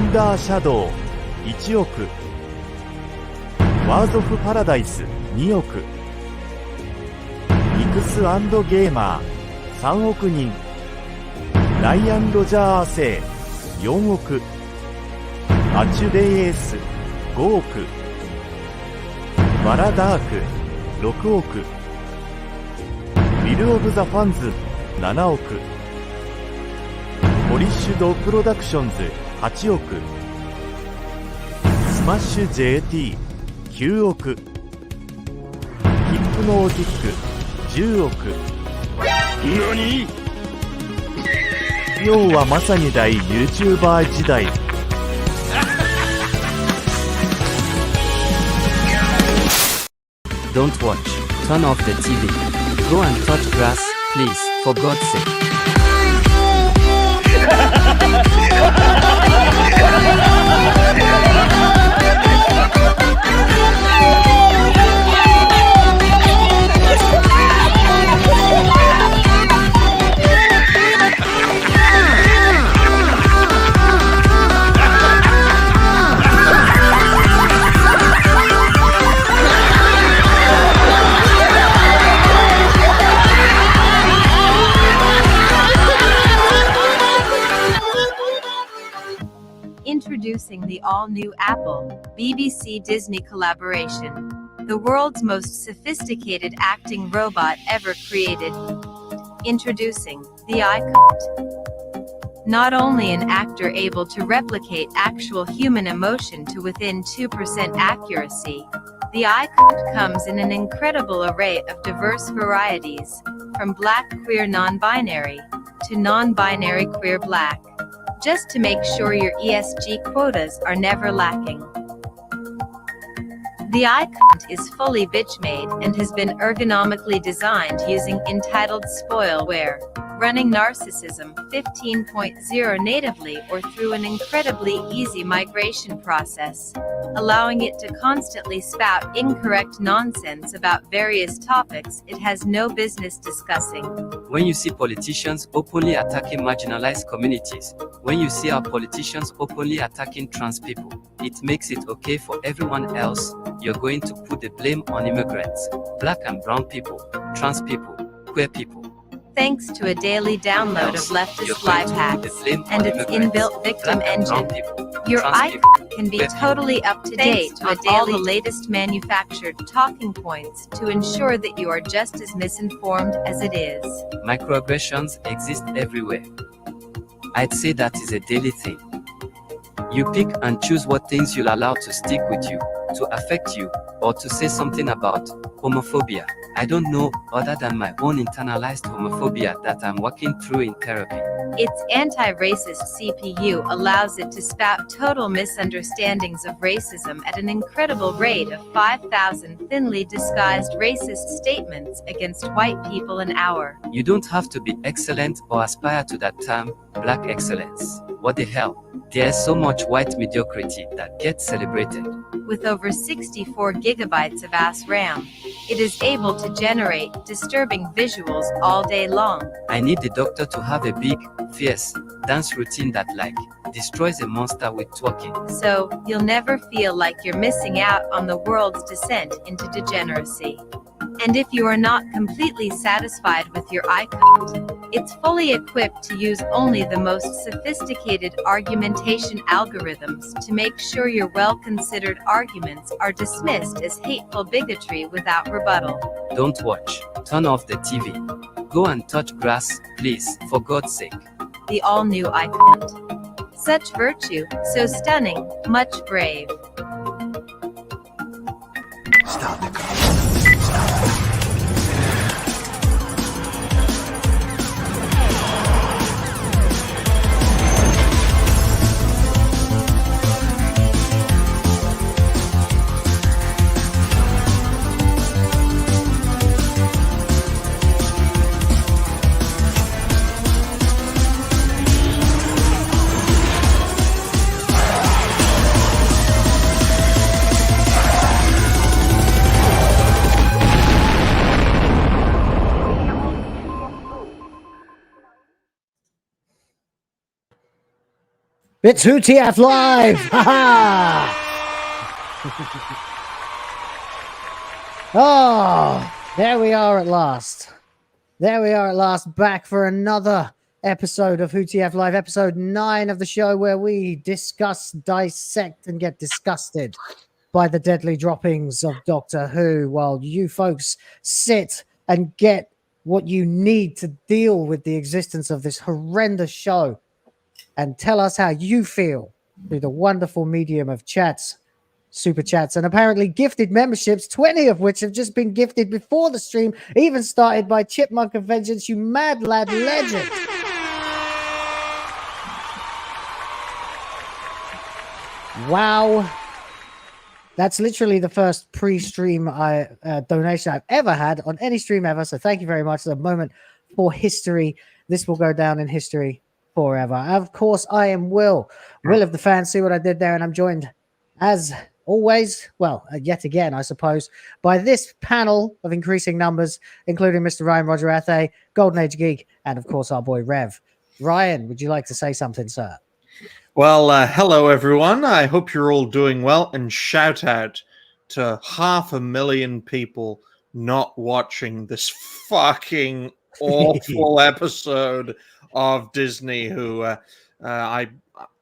ンダーシャドウ1億、ワーズ・オフ・パラダイス2億、ミクス&ゲーマー3億人、ライアン・ロジャー製4億、アチュレイエース5億、バラダーク6億、ウィル・オブ・ザ・ファンズ7億、ポリッシュドプロダクションズ8億、スマッシュ JT9 億、ヒップノーティック10億。何？要はまさに大 YouTuber 時代。Don't watch. Turn off the TV. Go and touch grass, please, for God's sake. Introducing the all-new Apple BBC Disney collaboration. The world's most sophisticated acting robot ever created. Introducing the iCut. Not only an actor able to replicate actual human emotion to within 2% accuracy, the iCut comes in an incredible array of diverse varieties, from black queer non-binary to non-binary queer black, just to make sure your ESG quotas are never lacking. The iCut is fully bitch-made and has been ergonomically designed using entitled spoilware, running Narcissism 15.0 natively or through an incredibly easy migration process, allowing it to constantly spout incorrect nonsense about various topics it has no business discussing. When you see politicians openly attacking marginalized communities, when you see our politicians openly attacking trans people, it makes it okay for everyone else. You're going to put the blame on immigrants, black and brown people, trans people, queer people. Thanks to a daily download of leftist life hacks and its inbuilt victim engine, your iCut can be totally up to date on all the latest manufactured talking points to ensure that you are just as misinformed as it is. Microaggressions exist everywhere. I'd say that is a daily thing. You pick and choose what things you'll allow to stick with you, to affect you, or to say something about homophobia. I don't know other than my own internalized homophobia that I'm working through in therapy. Its anti-racist CPU allows it to spout total misunderstandings of racism at an incredible rate of 5,000 thinly disguised racist statements against white people an hour. You don't have to be excellent or aspire to that term, black excellence. What the hell? There's so much white mediocrity that gets celebrated. With over 64 gigabytes of ass RAM, it is able to generate disturbing visuals all day long. I need the doctor to have a big, fierce dance routine that destroys a monster with twerking. So, you'll never feel like you're missing out on the world's descent into degeneracy. And if you are not completely satisfied with your iCut, it's fully equipped to use only the most sophisticated argumentation algorithms to make sure your well-considered arguments are dismissed as hateful bigotry without rebuttal. Don't watch. Turn off the TV. Go and touch grass, please, for God's sake. The all-new iCut. Such virtue, so stunning, much brave. Stop the car. It's WhoTF Live! Ha Oh, there we are at last. There we are at last, back for another episode of WhoTF Live, episode 9 of the show, where we discuss, dissect, and get disgusted by the deadly droppings of Doctor Who, while you folks sit and get what you need to deal with the existence of this horrendous show and tell us how you feel through the wonderful medium of chats, super chats, and apparently gifted memberships, 20 of which have just been gifted before the stream, even started by Chipmunk of Vengeance, you mad lad legend. Wow. That's literally the first pre-stream donation I've ever had on any stream ever. So thank you very much. It's a moment for history. This will go down in history forever. Of course, I am Will of the fans. See what I did there? And I'm joined, as always, well, yet again, I suppose, by this panel of increasing numbers, including Mr. Ryan Roger Athay, Golden Age Geek, and of course, our boy Rev. Ryan, would you like to say something, sir? Well, hello, everyone. I hope you're all doing well, and shout out to 500,000 people not watching this fucking awful episode of Disney Who. I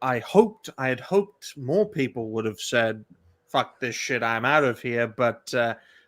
had hoped more people would have said, fuck this shit, I'm out of here, but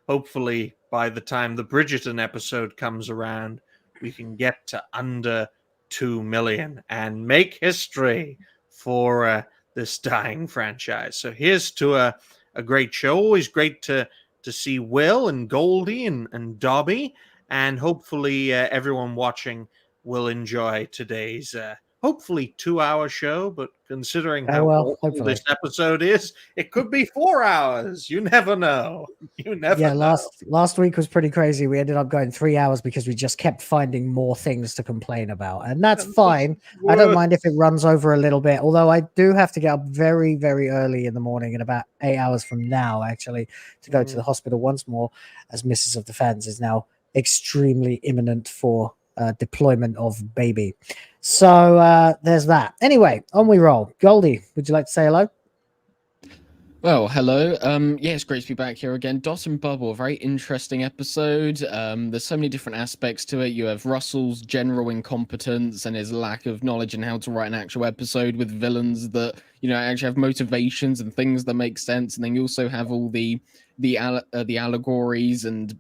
hopefully by the time the Bridgerton episode comes around, we can get to under 2 million and make history for this dying franchise. So here's to a great show. Always great to see Will and Goldy and Dobby, and hopefully everyone watching will enjoy today's hopefully 2-hour show, but considering how awful this episode is, it could be 4 hours. You never know. You never know. Last week was pretty crazy. We ended up going 3 hours because we just kept finding more things to complain about, and that's fine. I don't mind if it runs over a little bit, although I do have to get up very, very early in the morning, in about 8 hours from now, actually, to go to the hospital once more, as Mrs. of the Fans is now extremely imminent for deployment of baby. So there's that. Anyway, on we roll. Goldie, would you like to say hello? Well, hello. Yeah, it's great to be back here again. Dot and Bubble, a very interesting episode. There's so many different aspects to it. You have Russell's general incompetence and his lack of knowledge in how to write an actual episode, with villains that, you know, actually have motivations and things that make sense. And then you also have all the allegories, and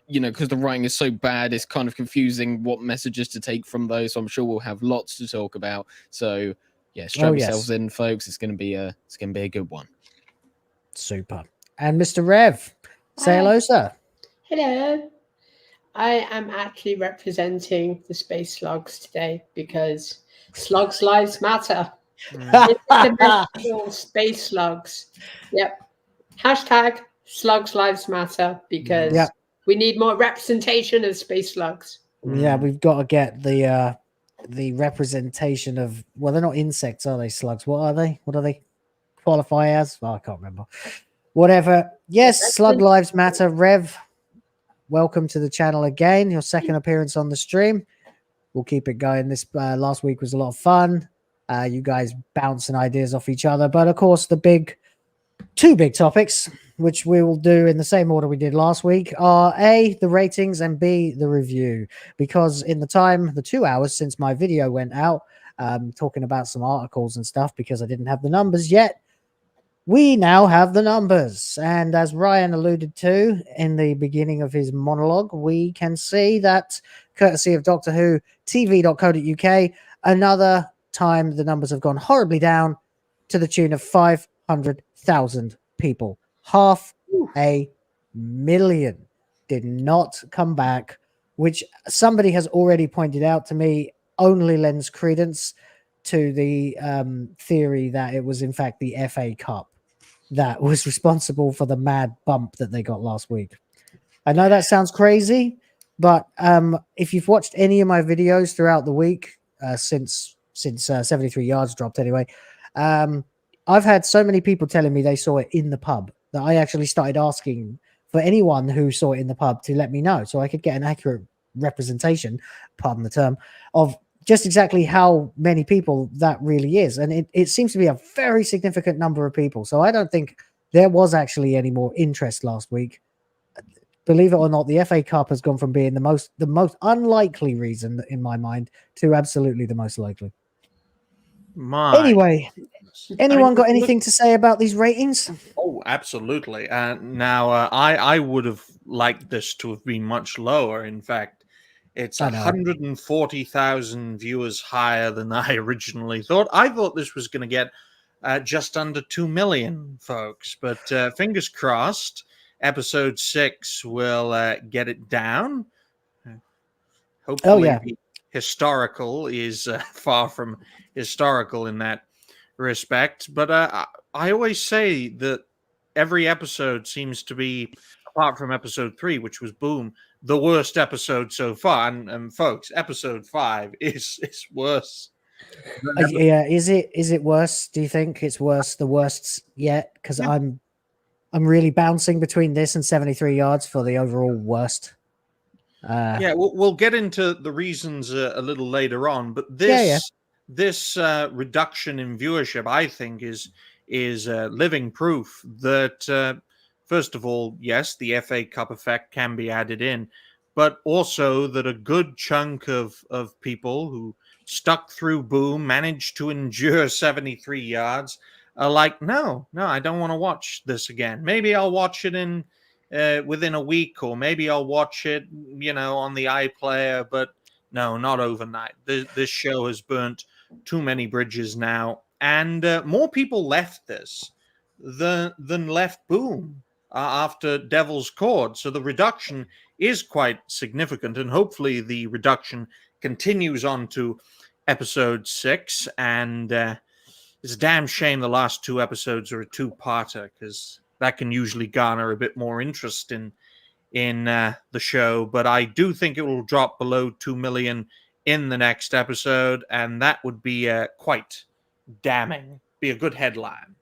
you know, because the writing is so bad, it's kind of confusing what messages to take from those. So I'm sure we'll have lots to talk about. So yeah, strap yourselves in, folks. It's gonna be a good one. Super. And Mr. Rev, say hello, sir. Hello. I am actually representing the space slugs today because slugs' lives matter. Space slugs. Yep. Hashtag slugs' lives matter, because we need more representation of space slugs. Yeah, we've got to get the representation of, well, they're not insects, are they? Slugs. What are they? What do they qualify as? Well, I can't remember. Whatever. Yes, slug lives matter. Rev, welcome to the channel again. Your second appearance on the stream. We'll keep it going. This last week was a lot of fun. You guys bouncing ideas off each other. But of course, the two big topics, which we will do in the same order we did last week, are A, the ratings, and B, the review. Because in the 2 hours since my video went out, talking about some articles and stuff, because I didn't have the numbers yet, we now have the numbers. And as Ryan alluded to in the beginning of his monologue, we can see that, courtesy of Doctor Who TV.co.uk, another time the numbers have gone horribly down to the tune of 500,000 people. 500,000 did not come back, which somebody has already pointed out to me only lends credence to the theory that it was in fact the FA Cup that was responsible for the mad bump that they got last week. I know that sounds crazy, but if you've watched any of my videos throughout the week since 73 Yards dropped anyway, I've had so many people telling me they saw it in the pub that I actually started asking for anyone who saw it in the pub to let me know, so I could get an accurate representation, pardon the term, of just exactly how many people that really is. And it seems to be a very significant number of people. So I don't think there was actually any more interest last week. Believe it or not, the FA Cup has gone from being the most unlikely reason in my mind to absolutely the most likely. Anyway, anyone got anything to say about these ratings? Oh, absolutely. I would have liked this to have been much lower. In fact, it's 140,000 viewers higher than I originally thought. I thought this was going to get just under 2 million, folks. But fingers crossed, episode 6 will get it down. Hopefully, the historical is far from historical in that respect. But I always say that every episode seems to be, apart from episode 3, which was Boom, the worst episode so far. And folks, episode 5 is worse. Yeah, is it worse? Do you think it's worse, the worst yet? Because I'm really bouncing between this and 73 yards for the overall worst. We'll get into the reasons a little later on, but this reduction in viewership, I think, is living proof that first of all, yes, the FA Cup effect can be added in, but also that a good chunk of people who stuck through Boom, managed to endure 73 yards, are like, no, I don't want to watch this again. Maybe I'll watch it in within a week, or maybe I'll watch it, on the iPlayer, but no, not overnight. This show has burnt too many bridges now, and more people left this than left Boom after Devil's Cord. So the reduction is quite significant, and hopefully the reduction continues on to episode 6. And it's a damn shame the last 2 episodes are a 2-parter, because that can usually garner a bit more interest in the show. But I do think it will drop below 2 million in the next episode, and that would be quite damning. Be a good headline.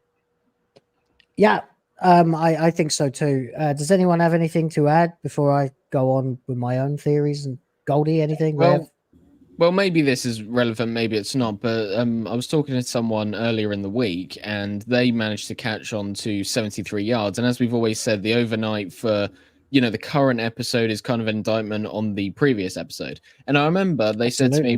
Yeah, I think so too. Does anyone have anything to add before I go on with my own theories? And Goldy, anything? Well, maybe this is relevant, maybe it's not, but I was talking to someone earlier in the week, and they managed to catch on to 73 yards. And as we've always said, the overnight for, the current episode is kind of an indictment on the previous episode. And I remember they said to me,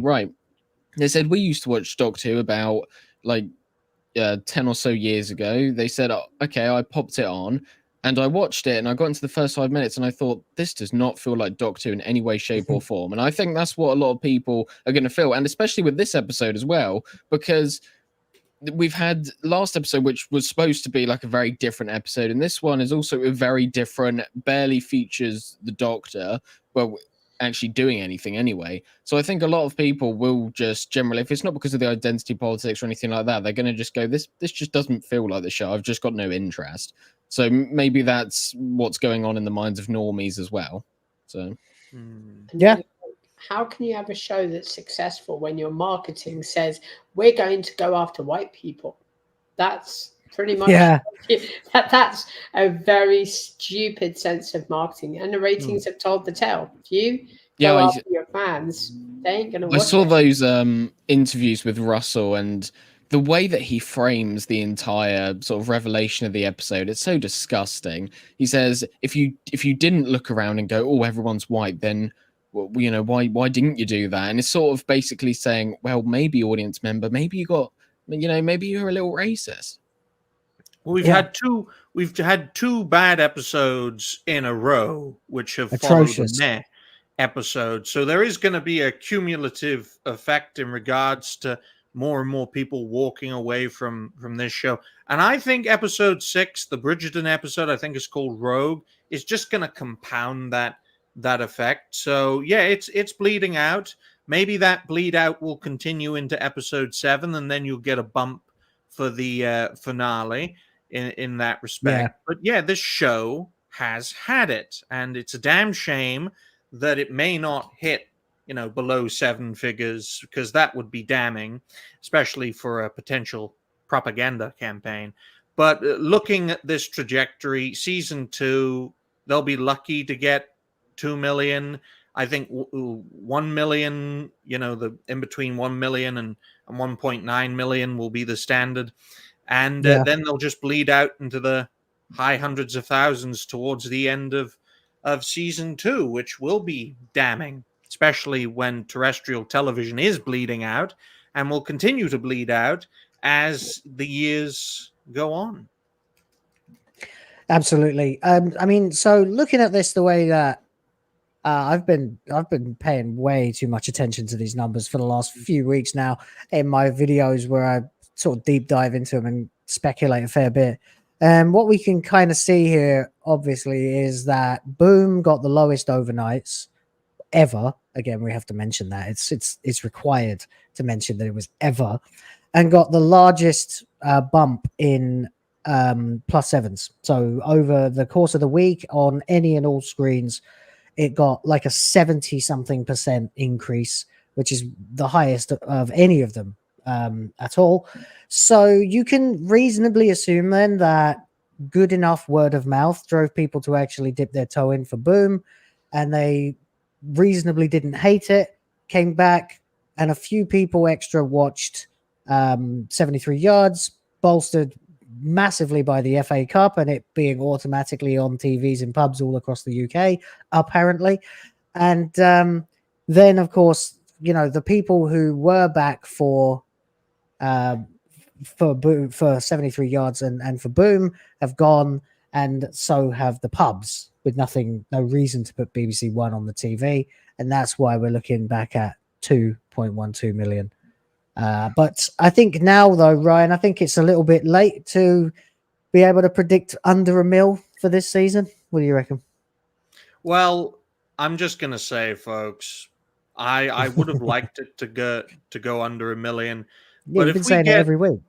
they said, we used to watch Doctor Who about, 10 or so years ago. They said, okay, I popped it on, and I watched it, and I got into the first 5 minutes, and I thought, this does not feel like Doctor Who in any way, shape, or form. And I think that's what a lot of people are going to feel, and especially with this episode as well, because we've had last episode, which was supposed to be like a very different episode, and this one is also a very different, barely features the Doctor, but actually doing anything anyway. So I think a lot of people will just generally, if it's not because of the identity politics or anything like that, they're going to just go, this just doesn't feel like the show. I've just got no interest. So maybe that's what's going on in the minds of normies as well. So, yeah. How can you have a show that's successful when your marketing says we're going to go after white people? That's pretty much that's a very stupid sense of marketing, and the ratings have told the tale. If you go after your fans, they ain't gonna watch I saw those interviews with Russell, and the way that he frames the entire sort of revelation of the episode, it's so disgusting. He says, if you didn't look around and go, oh, everyone's white, then why didn't you do that? And it's sort of basically saying, well, maybe audience member, maybe you got, maybe you're a little racist. Well, we've had two bad episodes in a row, which have followed the meh episode. So there is going to be a cumulative effect in regards to more and more people walking away from this show. And I think episode 6, the Bridgerton episode, I think it's called Rogue, is just going to compound that effect. So yeah, it's bleeding out. Maybe that bleed out will continue into episode 7, and then you'll get a bump for the finale in that respect. Yeah. But yeah, this show has had it, and it's a damn shame that it may not hit below 7 figures, because that would be damning, especially for a potential propaganda campaign. But looking at this trajectory, season 2, they'll be lucky to get 2 million. I think 1 million, the in between 1 million and 1.9 million will be the standard. And then they'll just bleed out into the high hundreds of thousands towards the end of season 2, which will be damning, especially when terrestrial television is bleeding out and will continue to bleed out as the years go on. Absolutely. I mean, so looking at this the way that I've been paying way too much attention to these numbers for the last few weeks now in my videos where I sort of deep dive into them and speculate a fair bit. And what we can kind of see here, obviously, is that Boom got the lowest overnights ever. Again, we have to mention that it's required to mention that it was ever, and got the largest bump in +7s. So over the course of the week on any and all screens, it got like a 70-something% increase, which is the highest of any of them at all. So you can reasonably assume then that good enough word of mouth drove people to actually dip their toe in for Boom, and they reasonably didn't hate it, came back, and a few people extra watched 73 Yards, bolstered massively by the FA Cup and it being automatically on TVs in pubs all across the UK, apparently. And then, of course, the people who were back for 73 Yards and for Boom have gone, and so have the pubs, with no reason to put BBC One on the TV. And that's why we're looking back at 2.12 million. But I think now, though, Ryan, I think it's a little bit late to be able to predict under 1 mil for this season. What do you reckon? Well, I'm just going to say, folks, I would have liked it to go under 1 million. Yeah, you've been saying it every week.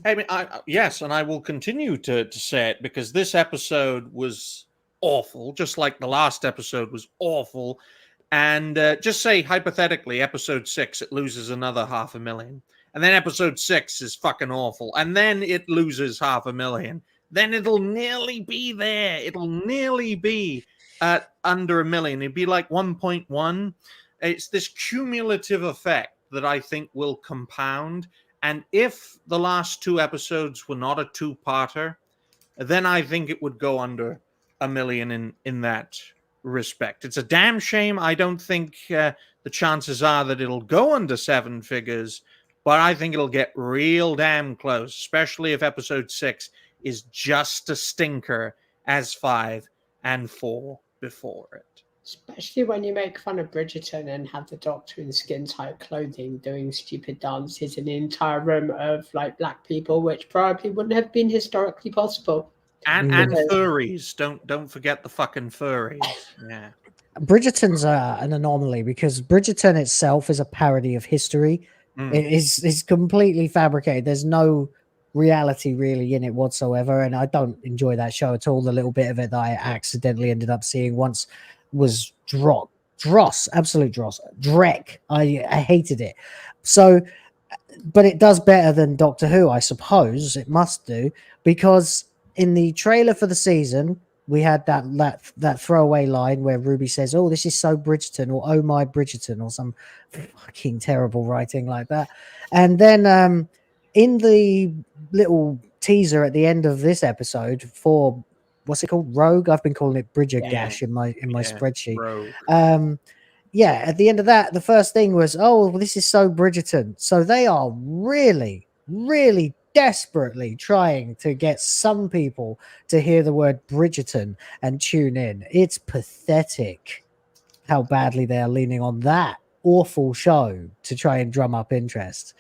I mean, yes, and I will continue to say it, because this episode was awful, just like the last episode was awful. And just say, hypothetically, episode 6, it loses another 500,000. And then episode 6 is fucking awful. And then it loses 500,000. Then it'll nearly be there. It'll nearly be at under 1 million. It'd be like 1.1. It's this cumulative effect that I think will compound. And if the last 2 episodes were not a 2-parter, then I think it would go under 1 million in that respect. It's a damn shame. I don't think the chances are that it'll go under 7 figures, but I think it'll get real damn close, especially if episode 6 is just a stinker as 5 and 4 before it. Especially when you make fun of Bridgerton and have the Doctor in skin-tight clothing doing stupid dances in the entire room of like black people, which probably wouldn't have been historically possible. And furries. Don't forget the fucking furries. Yeah. Bridgerton's an anomaly because Bridgerton itself is a parody of history. It is completely fabricated. There's no reality really in it whatsoever, and I don't enjoy that show at all. The little bit of it that I accidentally ended up seeing once was absolute dross, dreck. I hated it. So, but it does better than Doctor Who, I suppose. It must do, because in the trailer for the season, we had that throwaway line where Ruby says, "Oh, this is so Bridgerton," or "Oh my Bridgerton," or some fucking terrible writing like that. And then in the little teaser at the end of this episode for what's it called, Rogue? I've been calling it Bridger Gash in my spreadsheet. Rogue. At the end of that, the first thing was, "Oh, well, this is so Bridgerton." So they are really, really desperately trying to get some people to hear the word Bridgerton and tune in. It's pathetic how badly they are leaning on that awful show to try and drum up interest.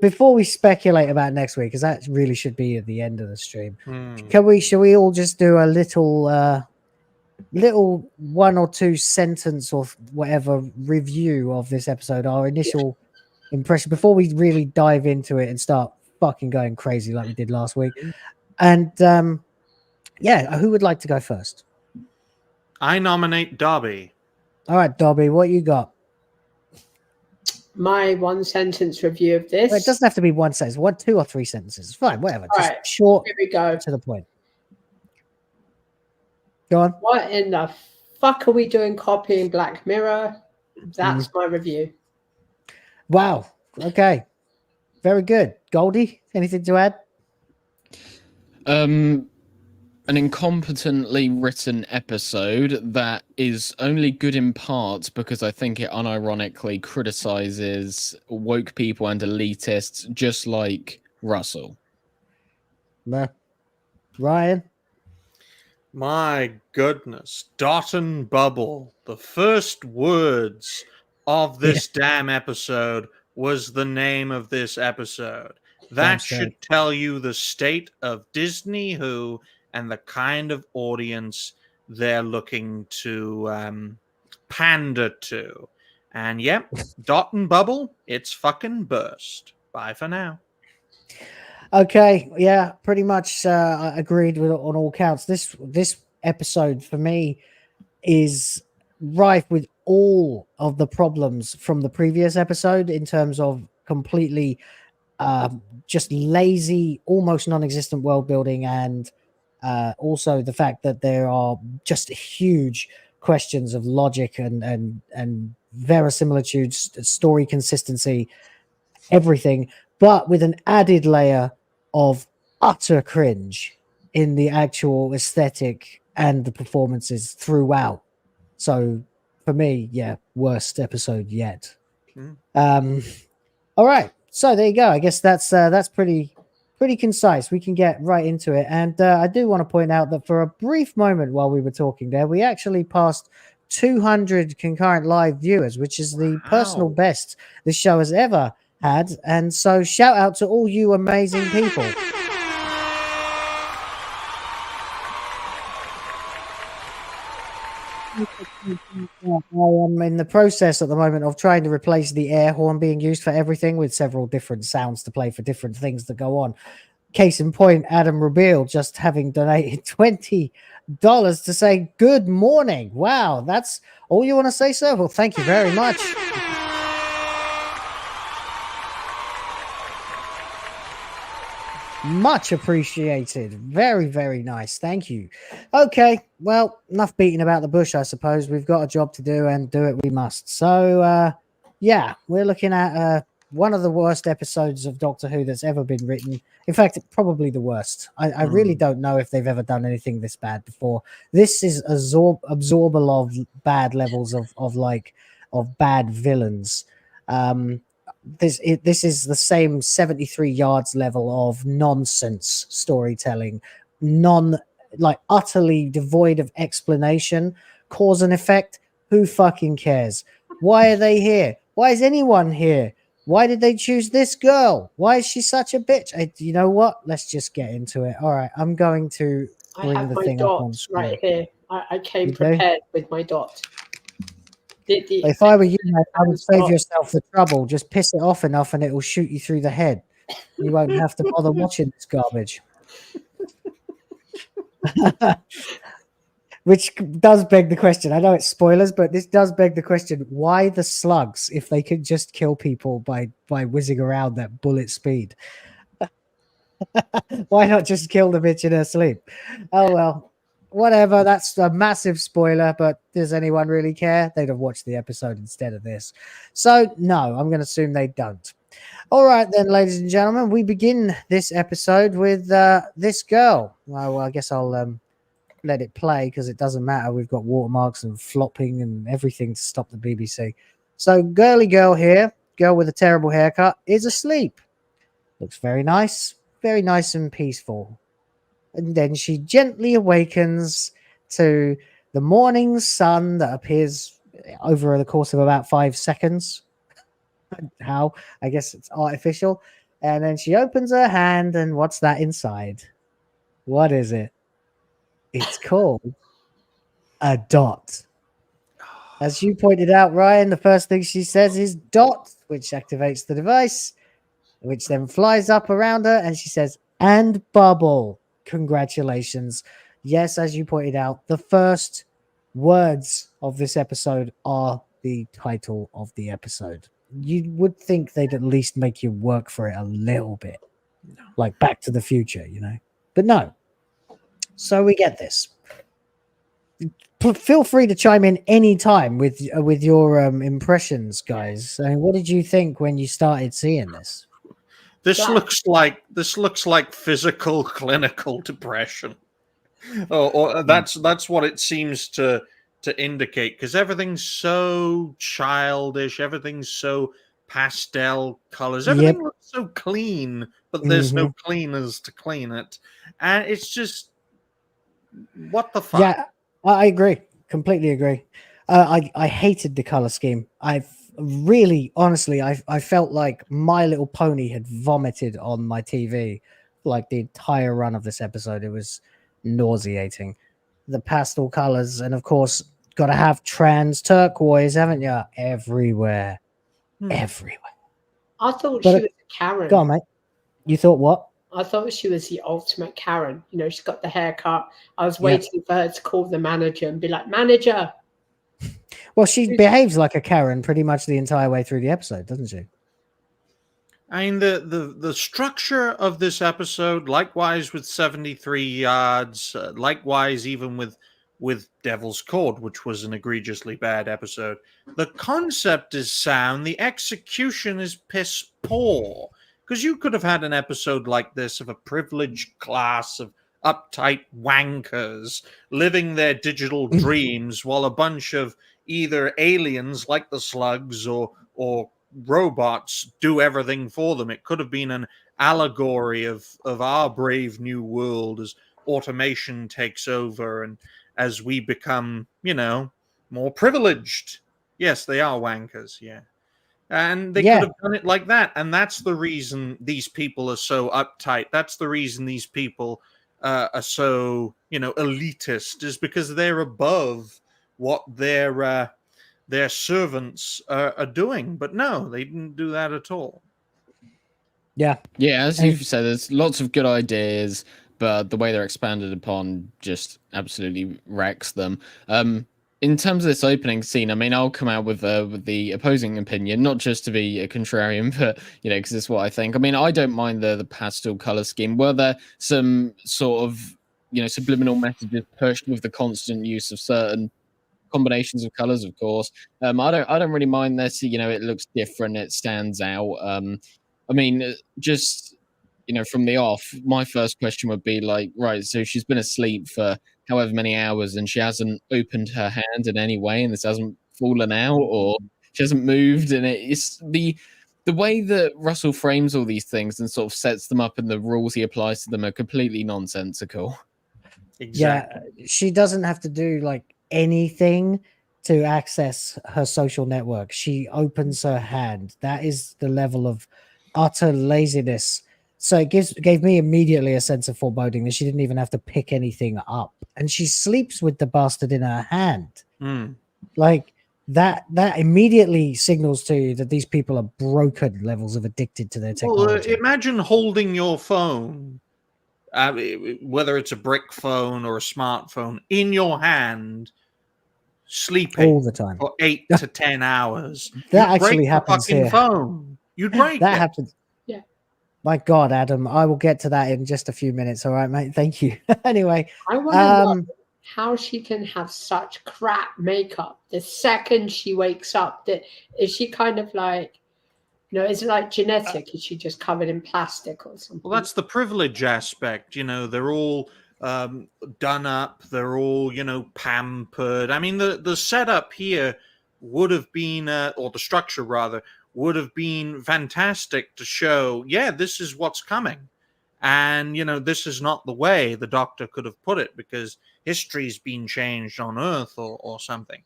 Before we speculate about next week, because that really should be at the end of the stream, should we all just do a little 1 or 2 sentence or whatever review of this episode, our initial impression, before we really dive into it and start fucking going crazy like we did last week? And who would like to go first? I nominate Dobby. All right, Dobby, what you got? My 1-sentence review of this. Well, it doesn't have to be 1 sentence. 1, 2, or 3 sentences. Fine, whatever. Just short. Here we go. To the point. Go on. What in the fuck are we doing copying Black Mirror? That's my review. Wow. Okay. Very good. Goldy, anything to add? An incompetently written episode that is only good in parts because I think it unironically criticizes woke people and elitists just like Russell. Ryan? My goodness. Dot and Bubble. The first words of this damn episode was the name of this episode. That should tell you the state of Disney Who and the kind of audience they're looking to pander to. And yep, Dot and Bubble, it's fucking burst. Bye for now. Okay, yeah, pretty much I agreed with on all counts. This episode for me is rife with all of the problems from the previous episode in terms of completely just lazy, almost non-existent world building, and also the fact that there are just huge questions of logic and verisimilitude, story consistency, everything, but with an added layer of utter cringe in the actual aesthetic and the performances throughout. So for me, yeah, worst episode yet. All right, so there you go. I guess that's pretty concise. We can get right into it. And I do want to point out that for a brief moment while we were talking there, we actually passed 200 concurrent live viewers, which is the personal best this show has ever had. And so shout out to all you amazing people. I am in the process at the moment of trying to replace the air horn being used for everything with several different sounds to play for different things that go on. Case in point, Adam Rabil just having donated $20 to say good morning. Wow, that's all you want to say, sir? Well, thank you very much. Much appreciated. Very, very nice. Thank you. Okay, well, enough beating about the bush, I suppose. We've got a job to do and do it we must. So, yeah, we're looking at one of the worst episodes of Doctor Who that's ever been written. In fact, probably the worst. I really don't know if they've ever done anything this bad before. This is absorbable of bad levels of bad villains. This is the same 73 yards level of nonsense storytelling, utterly devoid of explanation, cause and effect. Who fucking cares? Why are they here? Why is anyone here? Why did they choose this girl? Why is she such a bitch? You know what? Let's just get into it. All right, I'm going to bring I have the my thing up on dots screen. right here. I came prepared with my dot. If I were you, mate, I would save yourself the trouble. Just piss it off enough and it will shoot you through the head. You won't have to bother watching this garbage. Which does beg the question. I know it's spoilers, but this does beg the question. Why the slugs if they could just kill people by whizzing around at bullet speed? Why not just kill the bitch in her sleep? Oh, well. Whatever, that's a massive spoiler, but does anyone really care? They'd have watched the episode instead of this. So, no, I'm going to assume they don't. All right, then, ladies and gentlemen, we begin this episode with this girl. Well, I guess I'll let it play because it doesn't matter. We've got watermarks and flopping and everything to stop the BBC. So, girly girl here, girl with a terrible haircut, is asleep. Looks very nice and peaceful. And then she gently awakens to the morning sun that appears over the course of about 5 seconds. How? I guess it's artificial. And then she opens her hand, and what's that inside? What is it? It's called a dot. As you pointed out, Ryan, the first thing she says is dot, which activates the device, which then flies up around her, and she says, and bubble. Congratulations. Yes, as you pointed out, the first words of this episode are the title of the episode. You would think they'd at least make you work for it a little bit. No. Like Back to the Future, you know. But no. So we get this. feel free to chime in any time with your impressions, guys. I mean, what did you think when you started seeing this? This looks like physical clinical depression. Or that's what it seems to indicate, because everything's so childish, everything's so pastel colors, everything looks so clean, but there's no cleaners to clean it, and it's just what the fuck. Yeah, I agree, completely agree. I hated the color scheme. Honestly, I felt like My Little Pony had vomited on my TV like the entire run of this episode. It was nauseating. The pastel colors, and of course, got to have trans turquoise, haven't you? Everywhere. Everywhere. I thought she was a Karen. Go on, mate. You thought what? I thought she was the ultimate Karen. You know, she's got the haircut. I was waiting for her to call the manager and be like, manager. Well, she behaves like a Karen pretty much the entire way through the episode, doesn't she? I mean, the structure of this episode, likewise with 73 yards, likewise even with Devil's Cord, which was an egregiously bad episode. The concept is sound. The execution is piss poor. Because you could have had an episode like this of a privileged class of uptight wankers living their digital dreams while a bunch of either aliens like the slugs or robots do everything for them. It could have been an allegory of our brave new world as automation takes over and as we become, more privileged. Yes, they are wankers, yeah. And they could have done it like that. And that's the reason these people are so uptight. That's the reason these people are so, elitist, is because they're above what their servants are doing. But no, they didn't do that at all. Yeah. Yeah, as you've said, there's lots of good ideas, but the way they're expanded upon just absolutely wrecks them. In terms of this opening scene, I mean, I'll come out with the opposing opinion, not just to be a contrarian, but, because it's what I think. I mean, I don't mind the pastel color scheme. Were there some sort of, subliminal messages pushed with the constant use of certain combinations of colors, of course? I don't really mind this. It looks different. It stands out. I mean, just, from the off, my first question would be like, right, so she's been asleep for however many hours and she hasn't opened her hand in any way and this hasn't fallen out or she hasn't moved, and it's the way that Russell frames all these things and sort of sets them up and the rules he applies to them are completely nonsensical. Exactly. Yeah, she doesn't have to do like anything to access her social network. She opens her hand. That is the level of utter laziness. So it gave me immediately a sense of foreboding that she didn't even have to pick anything up, and she sleeps with the bastard in her hand. Like that immediately signals to you that these people are broken levels of addicted to their technology. Well, imagine holding your phone, whether it's a brick phone or a smartphone, in your hand, sleeping all the time for 8 to 10 hours. That You'd actually break happens the fucking here. phone. You'd break that it. happens. My God, Adam, I will get to that in just a few minutes. All right, mate. Thank you. Anyway, I want to know how she can have such crap makeup the second she wakes up. That is she kind of like, is it like genetic? Is she just covered in plastic or something? Well, that's the privilege aspect. They're all done up. They're all, pampered. I mean, the setup here would have been, or the structure rather, would have been fantastic to show, this is what's coming. And, this is not the way the Doctor could have put it, because history's been changed on Earth or something.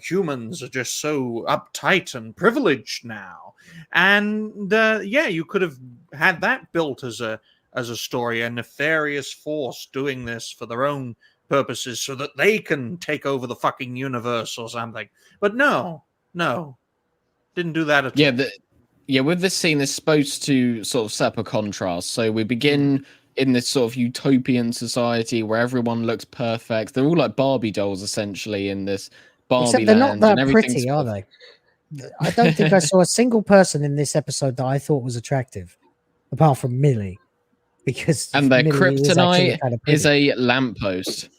Humans are just so uptight and privileged now. And, you could have had that built as a story, a nefarious force doing this for their own purposes so that they can take over the fucking universe or something. But no. Didn't do that at all. With this scene, it's supposed to sort of set up a contrast. So we begin in this sort of utopian society where everyone looks perfect. They're all like Barbie dolls, essentially, in this Barbie Except they're land. not that pretty, are they? I don't think I saw a single person in this episode that I thought was attractive, apart from Millie. And their kryptonite is a lamppost.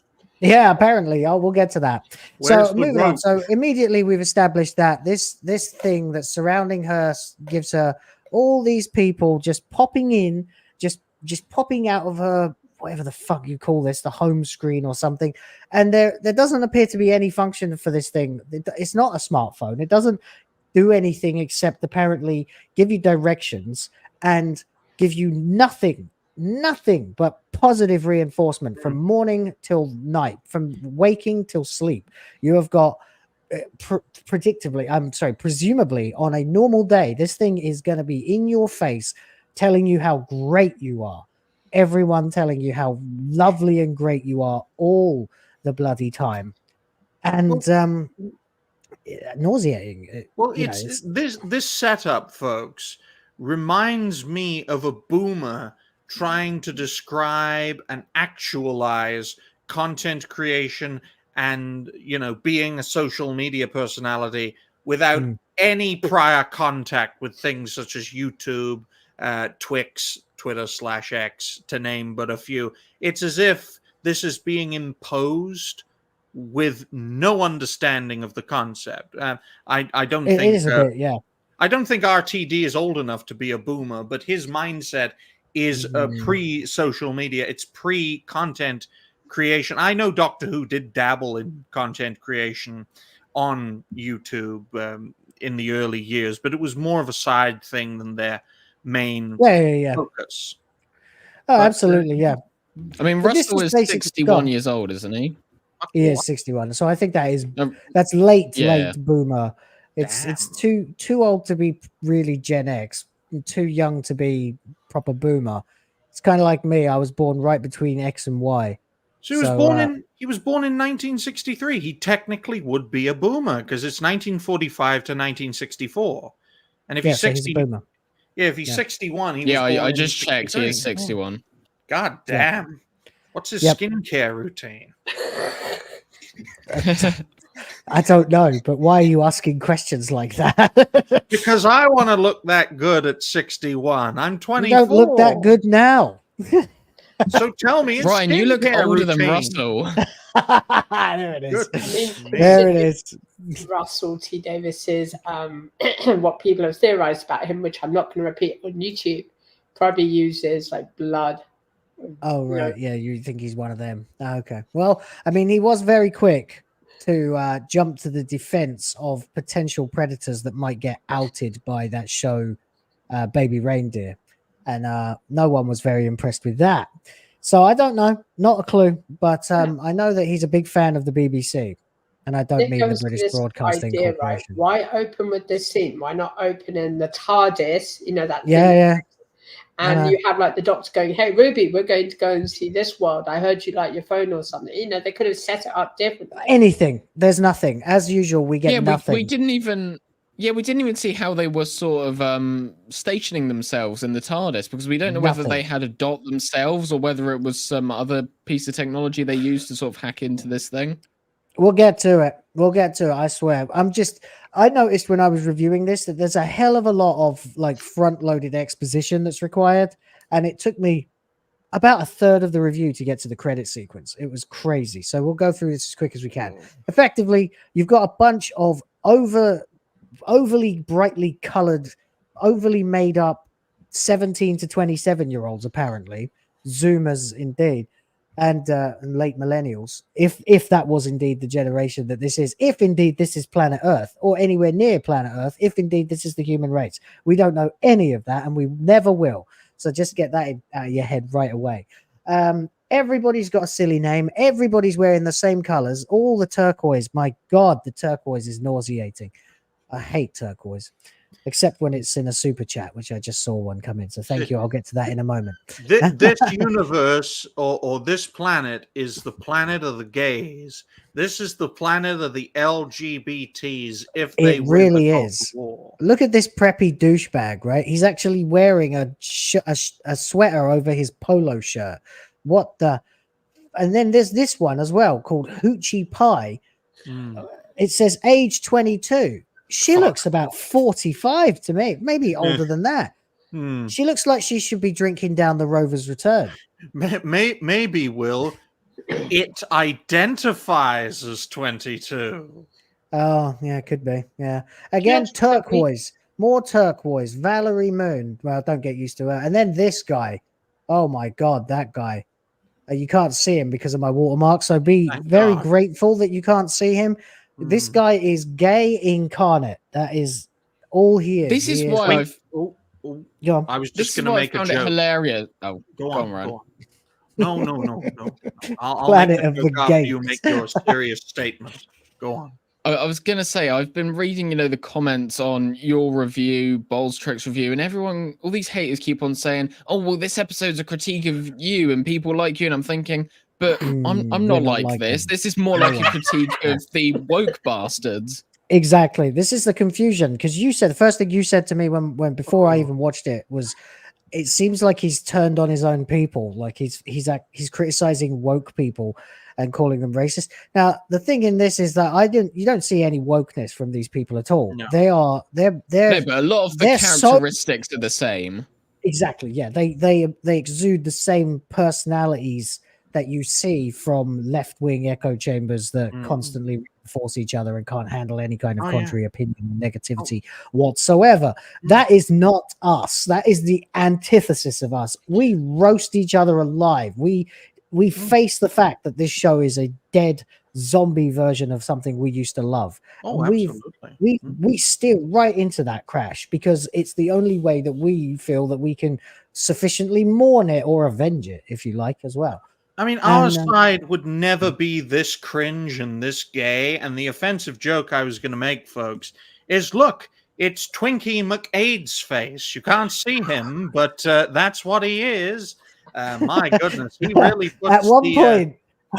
Yeah, apparently. Oh, we'll get to that. Where's So the moving on. rope? So immediately we've established that this thing that's surrounding her gives her all these people just popping in, just popping out of her, whatever the fuck you call this, the home screen or something. And there doesn't appear to be any function for this thing. It's not a smartphone. It doesn't do anything except apparently give you directions and give you nothing but positive reinforcement from morning till night, from waking till sleep. You have got presumably on a normal day, this thing is going to be in your face telling you how great you are. Everyone telling you how lovely and great you are all the bloody time. And nauseating. Well, this setup, folks, reminds me of a boomer trying to describe and actualize content creation and, being a social media personality without any prior contact with things such as YouTube, Twix, Twitter/X, to name but a few. It's as if this is being imposed with no understanding of the concept. I don't think it is a bit, yeah. I don't think RTD is old enough to be a boomer, but his mindset is pre-social media. It's pre-content creation. I know Doctor Who did dabble in content creation on YouTube in the early years, but it was more of a side thing than their main focus. Oh, but, absolutely, yeah. I mean, Russell is 61 years old, isn't he? He is 61. So I think that's late boomer. It's too old to be really Gen X, too young to be proper boomer. It's kind of like me. I was born right between X and Y. So he was born in 1963. He technically would be a boomer because it's 1945 to 1964. And if he's 60, if he's 61, he was born I just checked. He is 61. God damn! What's his skincare routine? I don't know, but why are you asking questions like that? Because I want to look that good at 61. I'm 24. You don't look that good now. So tell me, Ryan, you look older than Russell. There it is. There it is. Russell T. Davis's what people have theorized about him, which I'm not going to repeat on YouTube, probably uses like blood. Oh right, yeah. You think he's one of them? Okay. Well, I mean, he was very quick to jump to the defense of potential predators that might get outed by that show, Baby Reindeer. And no one was very impressed with that. So I don't know, not a clue, but I know that he's a big fan of the BBC, and I don't mean the British Broadcasting Corporation. Right? Why open with this scene? Why not open in the TARDIS? That thing? Yeah. And you have like the Doctor going, "Hey Ruby, we're going to go and see this world. I heard you like your phone or something." They could have set it up differently. Anything. There's nothing. As usual, we get nothing. We didn't even see how they were sort of stationing themselves in the TARDIS, because we don't know whether they had a dot themselves or whether it was some other piece of technology they used to sort of hack into this thing. We'll get to it. I swear. I noticed when I was reviewing this that there's a hell of a lot of like front-loaded exposition that's required, and it took me about a third of the review to get to the credit sequence. It was crazy. So we'll go through this as quick as we can. Effectively, you've got a bunch of overly brightly colored, overly made up 17 to 27-year-olds, apparently Zoomers indeed, and late millennials, if that was indeed the generation that this is, if indeed this is planet Earth or anywhere near planet Earth, if indeed this is the human race. We don't know any of that, and we never will. So just get that out of your head right away. Everybody's got a silly name. Everybody's wearing the same colors. All the turquoise. My God, the turquoise is nauseating. I hate turquoise, except when it's in a super chat, which I just saw one come in. So thank you. I'll get to that in a moment. This universe or this planet is the planet of the gays. This is the planet of the LGBTs. If they it really is. Look at this preppy douchebag, right? He's actually wearing a sweater over his polo shirt. What the? And then there's this one as well called Hoochie Pie. It says age 22. She looks about 45 to me, maybe older than that. She looks like she should be drinking down the Rover's Return. Maybe, Will, it identifies as 22. Oh, yeah, could be. Yeah. Again, Yes, turquoise. More turquoise. Valerie Moon. Well, don't get used to her. And then this guy. Oh my God, that guy. You can't see him because of my watermark. So be Thank very God. grateful that you can't see him. This guy is gay incarnate. That is all he is. This is He why Wait, I've. Go on. I was This just is going to why I make a found it joke. hilarious. Oh, Go go on, Ryan. go on. No. I'll Planet make of a the joke after you Gates. make your serious statement. Go on. I was gonna say I've been reading, the comments on your review, Bowles Trek's review, and everyone, all these haters keep on saying, "Oh, well, this episode's a critique of you and people like you," and I'm thinking, but I'm we're not not like this. him. This is more No like a one. critique of the woke bastards. Exactly. This is the confusion because you said the first thing you said to me when before I even watched it was, it seems like he's turned on his own people. Like he's criticizing woke people and calling them racist. Now the thing in this is that you don't see any wokeness from these people at all. No. They're No, but a lot of the they're characteristics are the same. exactly, yeah. They exude the same personalities that you see from left-wing echo chambers that constantly reinforce each other and can't handle any kind of contrary opinion or negativity whatsoever. That is not us. That is the antithesis of us. We roast each other alive. We face the fact that this show is a dead zombie version of something we used to love. Oh, absolutely. We steer right into that crash because it's the only way that we feel that we can sufficiently mourn it or avenge it, if you like, as well. I mean, our side would never be this cringe and this gay. And the offensive joke I was going to make, folks, is look, it's Twinkie McAid's face. You can't see him, but that's what he is. My goodness, he really puts At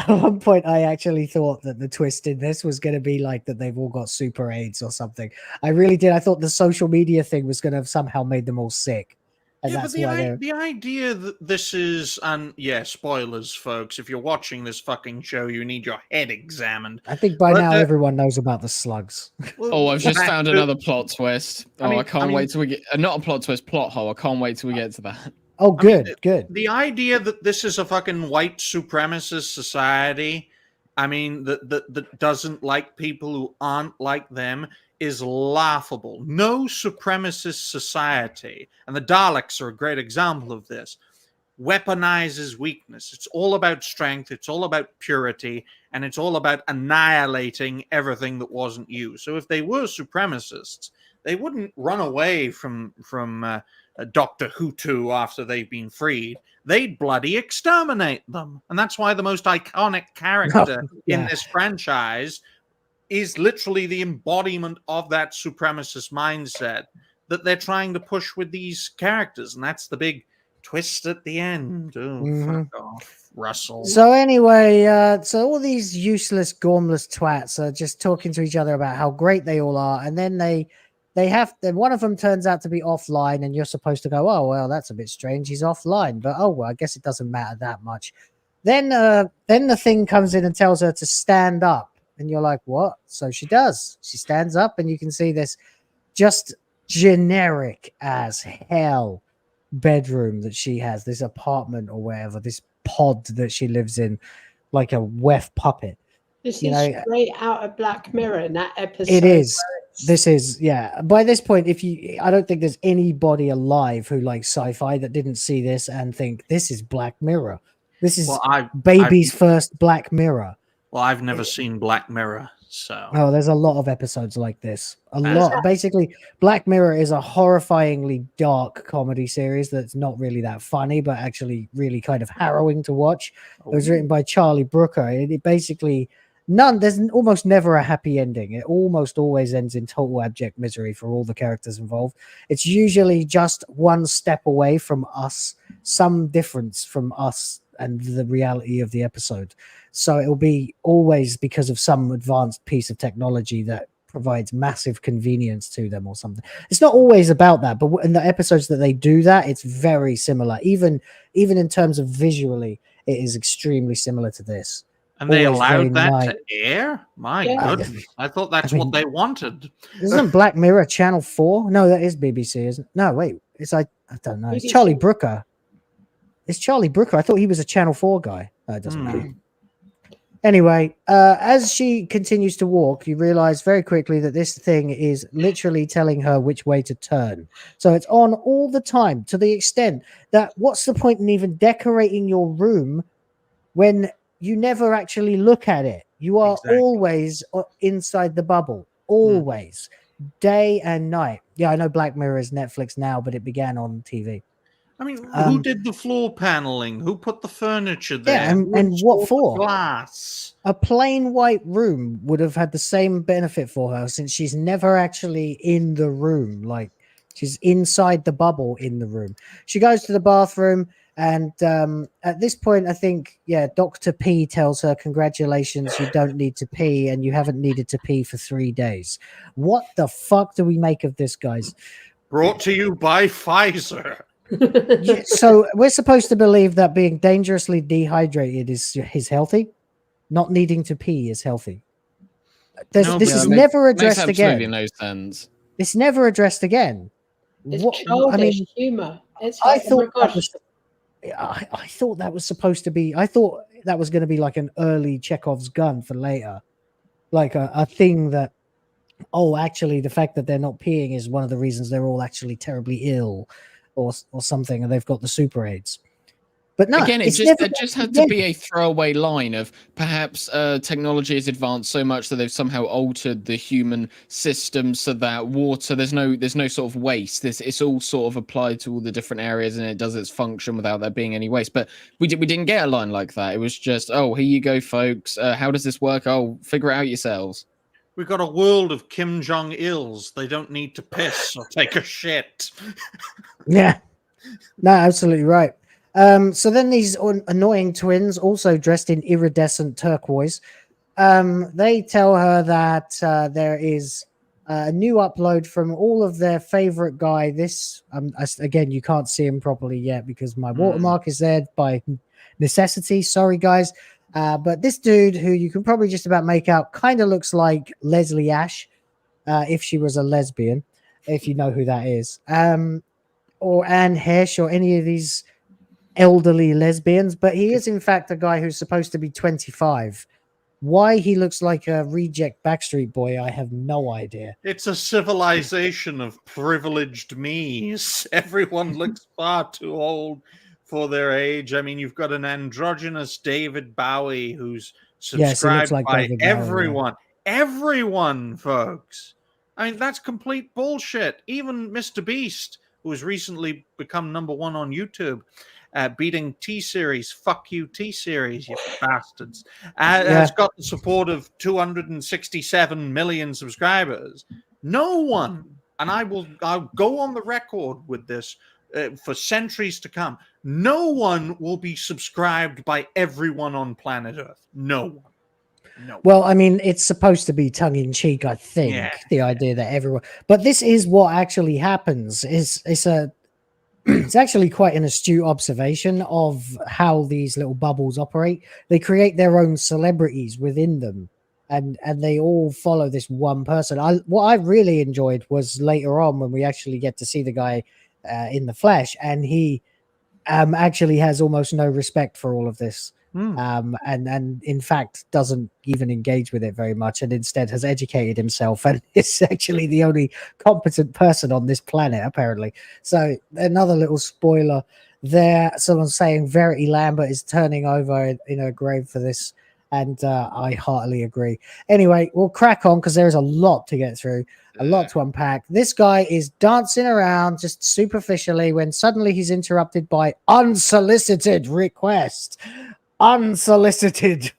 one point, I actually thought that the twist in this was going to be like that they've all got super AIDS or something. I really did. I thought the social media thing was going to have somehow made them all sick. And yeah, that's but why the idea that this is, and yeah, spoilers, folks. If you're watching this fucking show, you need your head examined. I think by now everyone knows about the slugs. Oh, I've just found another plot twist. I can't wait till we get not a plot twist, plot hole. I can't wait till we get to that. Oh, good, good. The idea that this is a fucking white supremacist society, I mean, that doesn't like people who aren't like them is laughable. No supremacist society, and the Daleks are a great example of this, weaponizes weakness. It's all about strength, it's all about purity, and it's all about annihilating everything that wasn't you. So if they were supremacists, they wouldn't run away from Dr. WhoTF after they've been freed. They'd bloody exterminate them. And that's why the most iconic character in this franchise is literally the embodiment of that supremacist mindset that they're trying to push with these characters. And that's the big twist at the end. Oh, fuck off, Russell. So anyway, so all these useless, gormless twats are just talking to each other about how great they all are. And then one of them turns out to be offline, and you're supposed to go, oh, well, that's a bit strange. He's offline. But, oh, well, I guess it doesn't matter that much. Then the thing comes in and tells her to stand up. And you're like, what? So she does. She stands up, and you can see this just generic as hell bedroom that she has, this apartment or whatever, this pod that she lives in, like a wef puppet. This is straight out of Black Mirror in that episode. It is. This is, yeah. By this point, I don't think there's anybody alive who likes sci-fi that didn't see this and think this is Black Mirror. This is baby's first Black Mirror. Well, I've never seen Black Mirror, so. Oh, there's a lot of episodes like this. A lot. Basically, Black Mirror is a horrifyingly dark comedy series that's not really that funny, but actually really kind of harrowing to watch. It was written by Charlie Brooker. It basically there's almost never a happy ending. It almost always ends in total abject misery for all the characters involved. It's usually just one step away from us, some difference from us and the reality of the episode. So it'll be always because of some advanced piece of technology that provides massive convenience to them or something. It's not always about that, but in the episodes that they do that, it's very similar. Even in terms of visually, it is extremely similar to this. And they allowed that to air? My goodness. I thought that's what they wanted. Isn't Black Mirror Channel 4? No, that is BBC, isn't it? No, wait. I don't know. It's Charlie Brooker. It's Charlie Brooker. I thought he was a Channel 4 guy. No, it doesn't matter. Anyway, as she continues to walk, you realize very quickly that this thing is literally telling her which way to turn. So it's on all the time, to the extent that what's the point in even decorating your room when you never actually look at it? You are always inside the bubble, always, day and night. Yeah, I know Black Mirror is Netflix now, but it began on TV. I mean, who did the floor paneling? Who put the furniture there? Yeah, and what installed the for? Glass. A plain white room would have had the same benefit for her, since she's never actually in the room. Like, she's inside the bubble in the room. She goes to the bathroom, and at this point, I think, Dr. P tells her, congratulations, you don't need to pee, and you haven't needed to pee for 3 days. What the fuck do we make of this, guys? Brought to you by Pfizer. So we're supposed to believe that being dangerously dehydrated is healthy? Not needing to pee is healthy. This is never addressed again. Absolutely no sense. It's never addressed again. It's childish humor. It's I like, thought oh my gosh. I thought that was supposed to be. I thought that was going to be like an early Chekhov's gun for later, like a thing that. Oh, actually, the fact that they're not peeing is one of the reasons they're all actually terribly ill, or something, and they've got the super AIDS. But no, again, it just had to be a throwaway line of perhaps technology has advanced so much that they've somehow altered the human system so that water there's no sort of waste. It's all sort of applied to all the different areas and it does its function without there being any waste. But we didn't get a line like that. It was just, oh, here you go, folks. How does this work? Oh, figure it out yourselves. We've got a world of Kim Jong-ils. They don't need to piss or take a shit. Yeah, no, absolutely right. So then these annoying twins, also dressed in iridescent turquoise, they tell her that there is a new upload from all of their favorite guy. This, again, you can't see him properly yet because my watermark is there by necessity. Sorry, guys. But this dude, who you can probably just about make out, kind of looks like Leslie Ash, if she was a lesbian, if you know who that is. Or Anne Hesh, or any of these elderly lesbians, but he is in fact a guy who's supposed to be 25. Why he looks like a reject Backstreet Boy, I have no idea. It's a civilization of privileged me's. Everyone looks far too old for their age. I mean, you've got an androgynous David Bowie who's subscribed by everyone. Everyone, folks. I mean, that's complete bullshit. Even Mr. Beast, who has recently become #1 on YouTube, beating T-Series, fuck you T-Series, you bastards, has got the support of 267 million subscribers. No one, and I'll go on the record with this for centuries to come, no one will be subscribed by everyone on planet Earth. No one. No. Well, I mean, it's supposed to be tongue-in-cheek, I think, the idea that everyone... But this is what actually happens. It's actually quite an astute observation of how these little bubbles operate. They create their own celebrities within them, and they all follow this one person. What I really enjoyed was later on when we actually get to see the guy in the flesh, and he actually has almost no respect for all of this. And in fact doesn't even engage with it very much, and instead has educated himself and is actually the only competent person on this planet, apparently. So another little spoiler there. Someone's saying Verity Lambert is turning over in her grave for this, and I heartily agree. Anyway, we'll crack on because there is a lot to get through, a lot to unpack. This guy is dancing around just superficially when suddenly he's interrupted by unsolicited request. Unsolicited,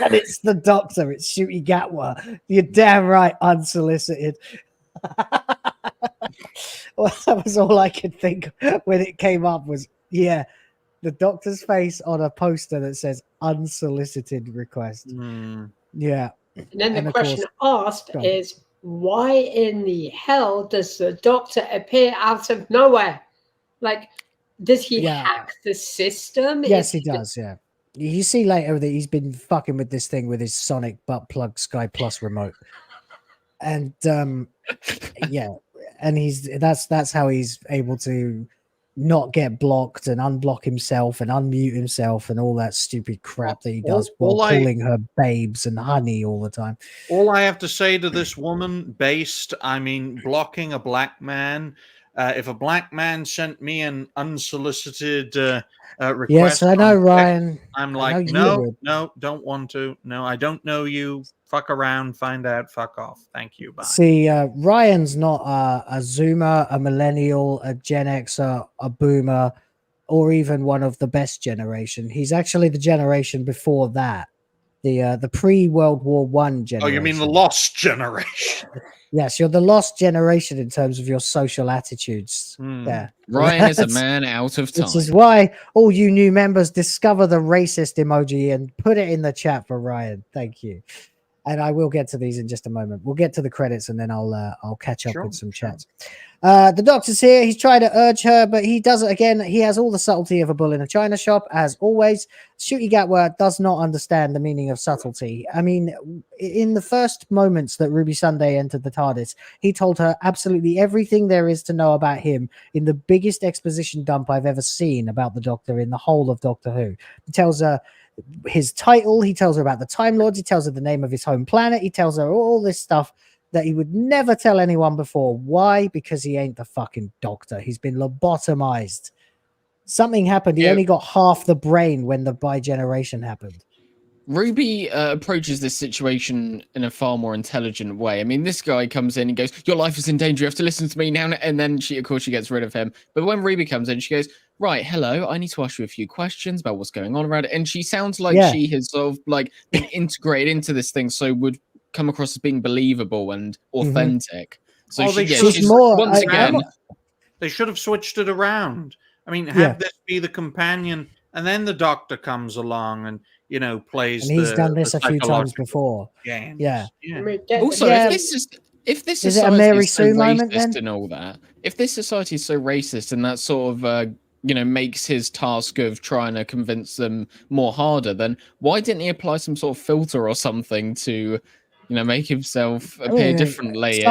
and it's the doctor. It's Ncuti Gatwa. You're damn right, unsolicited. Well, that was all I could think when it came up. Was the doctor's face on a poster that says unsolicited request. Yeah. And then the question asked is, why in the hell does the doctor appear out of nowhere? Like, does he hack the system? Yes, he does. Yeah. You see later that he's been fucking with this thing with his Sonic butt plug Sky Plus remote, and and that's how he's able to not get blocked and unblock himself and unmute himself and all that stupid crap that he does while calling her babes and honey all the time. All I have to say to this woman, blocking a black man. If a black man sent me an unsolicited request, yes, I know, Ryan. I'm like, no, don't want to. No, I don't know you. Fuck around, find out, fuck off. Thank you. Bye. See, Ryan's not a Zoomer, a millennial, a Gen Xer, a Boomer, or even one of the best generation. He's actually the generation before that, the pre-World War I generation. Oh, you mean the lost generation? Yes, you're the lost generation in terms of your social attitudes. There, Ryan is a man out of time. Which is why all you new members discover the racist emoji and put it in the chat for Ryan. Thank you. And I will get to these in just a moment. We'll get to the credits and then I'll catch up with some chats. The doctor's here. He's trying to urge her, but he does it again. He has all the subtlety of a bull in a china shop, as always. Ncuti Gatwa does not understand the meaning of subtlety. I mean, in the first moments that Ruby Sunday entered the TARDIS, he told her absolutely everything there is to know about him in the biggest exposition dump I've ever seen about the Doctor in the whole of Doctor Who. He tells her his title, he tells her about the Time Lords, he tells her the name of his home planet, he tells her all this stuff that he would never tell anyone before. Why? Because he ain't the fucking Doctor. He's been lobotomized. Something happened. He only got half the brain when the bi-generation happened. Ruby approaches this situation in a far more intelligent way. I mean, this guy comes in and goes, your life is in danger, you have to listen to me now. And then she gets rid of him. But when Ruby comes in, she goes, right, hello, I need to ask you a few questions about what's going on around it. And she sounds like she has sort of like been integrated into this thing, so would come across as being believable and authentic. So she's more, once again, they should have switched it around. I mean, have this be the companion, and then the Doctor comes along and plays. And he's done this a few times before. Games. Yeah. Also, if this is it a Mary Sue so moment then? And all that, if this society is so racist and that sort of makes his task of trying to convince them more harder, then why didn't he apply some sort of filter or something to make himself appear differently?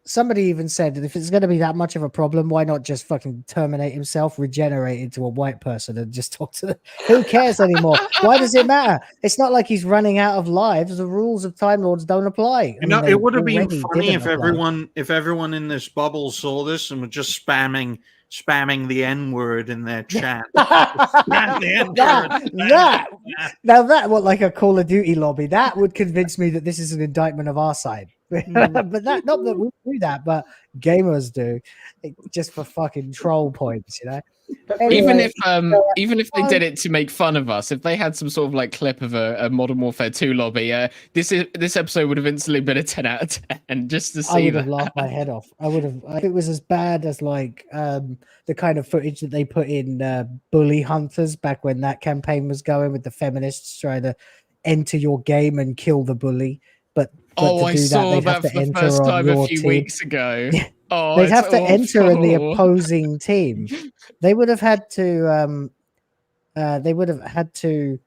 Somebody even said that if it's going to be that much of a problem, why not just fucking terminate himself, regenerate into a white person, and just talk to them? Who cares anymore? Why does it matter? It's not like he's running out of lives. The rules of Time Lords don't apply. It would have been funny if everyone in this bubble saw this and was just spamming the N-word in their chat. Now that, what, like a Call of Duty lobby, that would convince me that this is an indictment of our side. But that, not that we do that, but gamers do, just for fucking troll points, Anyway, even if they did it to make fun of us, if they had some sort of like clip of a Modern Warfare 2 lobby, this episode would have instantly been a 10 out of 10 just to see. I would have laughed my head off. I would have. If it was as bad as like the kind of footage that they put in Bully Hunters back when that campaign was going, with the feminists trying to enter your game and kill the bully, but to do saw that, that for the first time a few weeks ago. They'd have to enter in the opposing team. They would have had to. They would have had to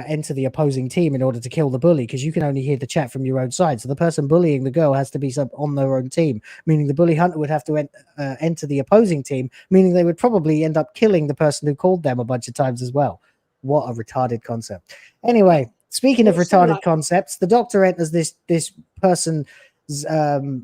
enter the opposing team in order to kill the bully, because you can only hear the chat from your own side. So the person bullying the girl has to be on their own team, meaning the bully hunter would have to enter the opposing team, meaning they would probably end up killing the person who called them a bunch of times as well. What a retarded concept. Anyway, speaking of retarded concepts, the Doctor enters this person's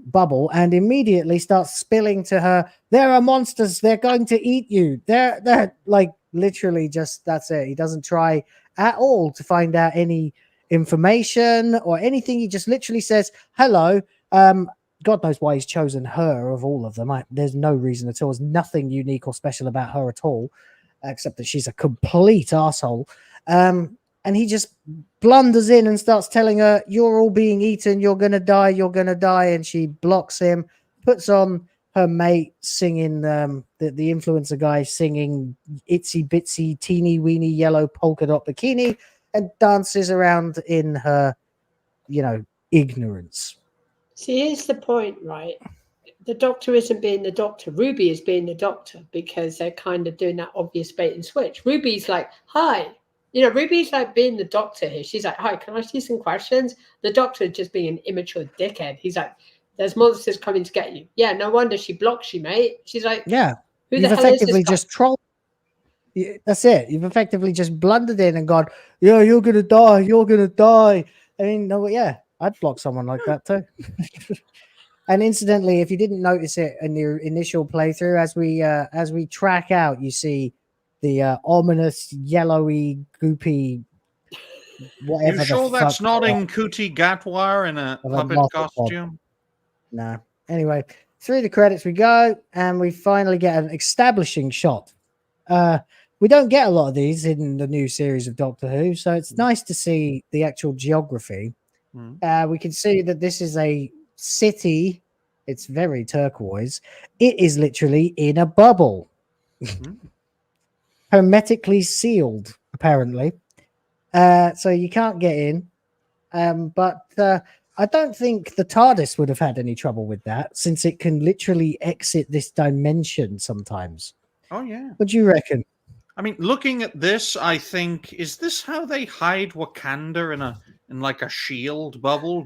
bubble and immediately starts spilling to her, there are monsters, they're going to eat you. They're like literally just, that's it. He doesn't try at all to find out any information or anything. He just literally says, hello. God knows why he's chosen her of all of them. There's no reason at all. There's nothing unique or special about her at all, except that she's a complete asshole. And he just blunders in and starts telling her, you're all being eaten, you're going to die. And she blocks him, puts on her mate singing, the influencer guy singing itsy bitsy teeny weeny yellow polka dot bikini, and dances around in her, ignorance. See, here's the point, right? The Doctor isn't being the Doctor. Ruby is being the Doctor, because they're kind of doing that obvious bait and switch. Ruby's like, hi. Ruby's like being the Doctor here. She's like, hi, can I ask you some questions? The Doctor just being an immature dickhead. He's like, There's monsters coming to get you. Yeah, no wonder she blocks you, mate. She's like, Yeah, who you've the hell is this effectively guy? just trolled. That's it. You've effectively just blundered in and gone, yeah, you're gonna die. You're gonna die. I mean, no, yeah, I'd block someone like that too. And incidentally, if you didn't notice it in your initial playthrough, as we track out, you see the ominous yellowy goopy whatever. You sure the that's fuck not Ncuti Gatwa in a puppet costume? No. Anyway, through the credits we go, and we finally get an establishing shot. We don't get a lot of these in the new series of Doctor Who, so it's nice to see the actual geography. We can see that this is a city. It's very turquoise. It is literally in a bubble, hermetically sealed, apparently. So you can't get in. But I don't think the TARDIS would have had any trouble with that, since it can literally exit this dimension sometimes. Oh yeah. What do you reckon? I mean, looking at this, I think, is this how they hide Wakanda in like a shield bubble?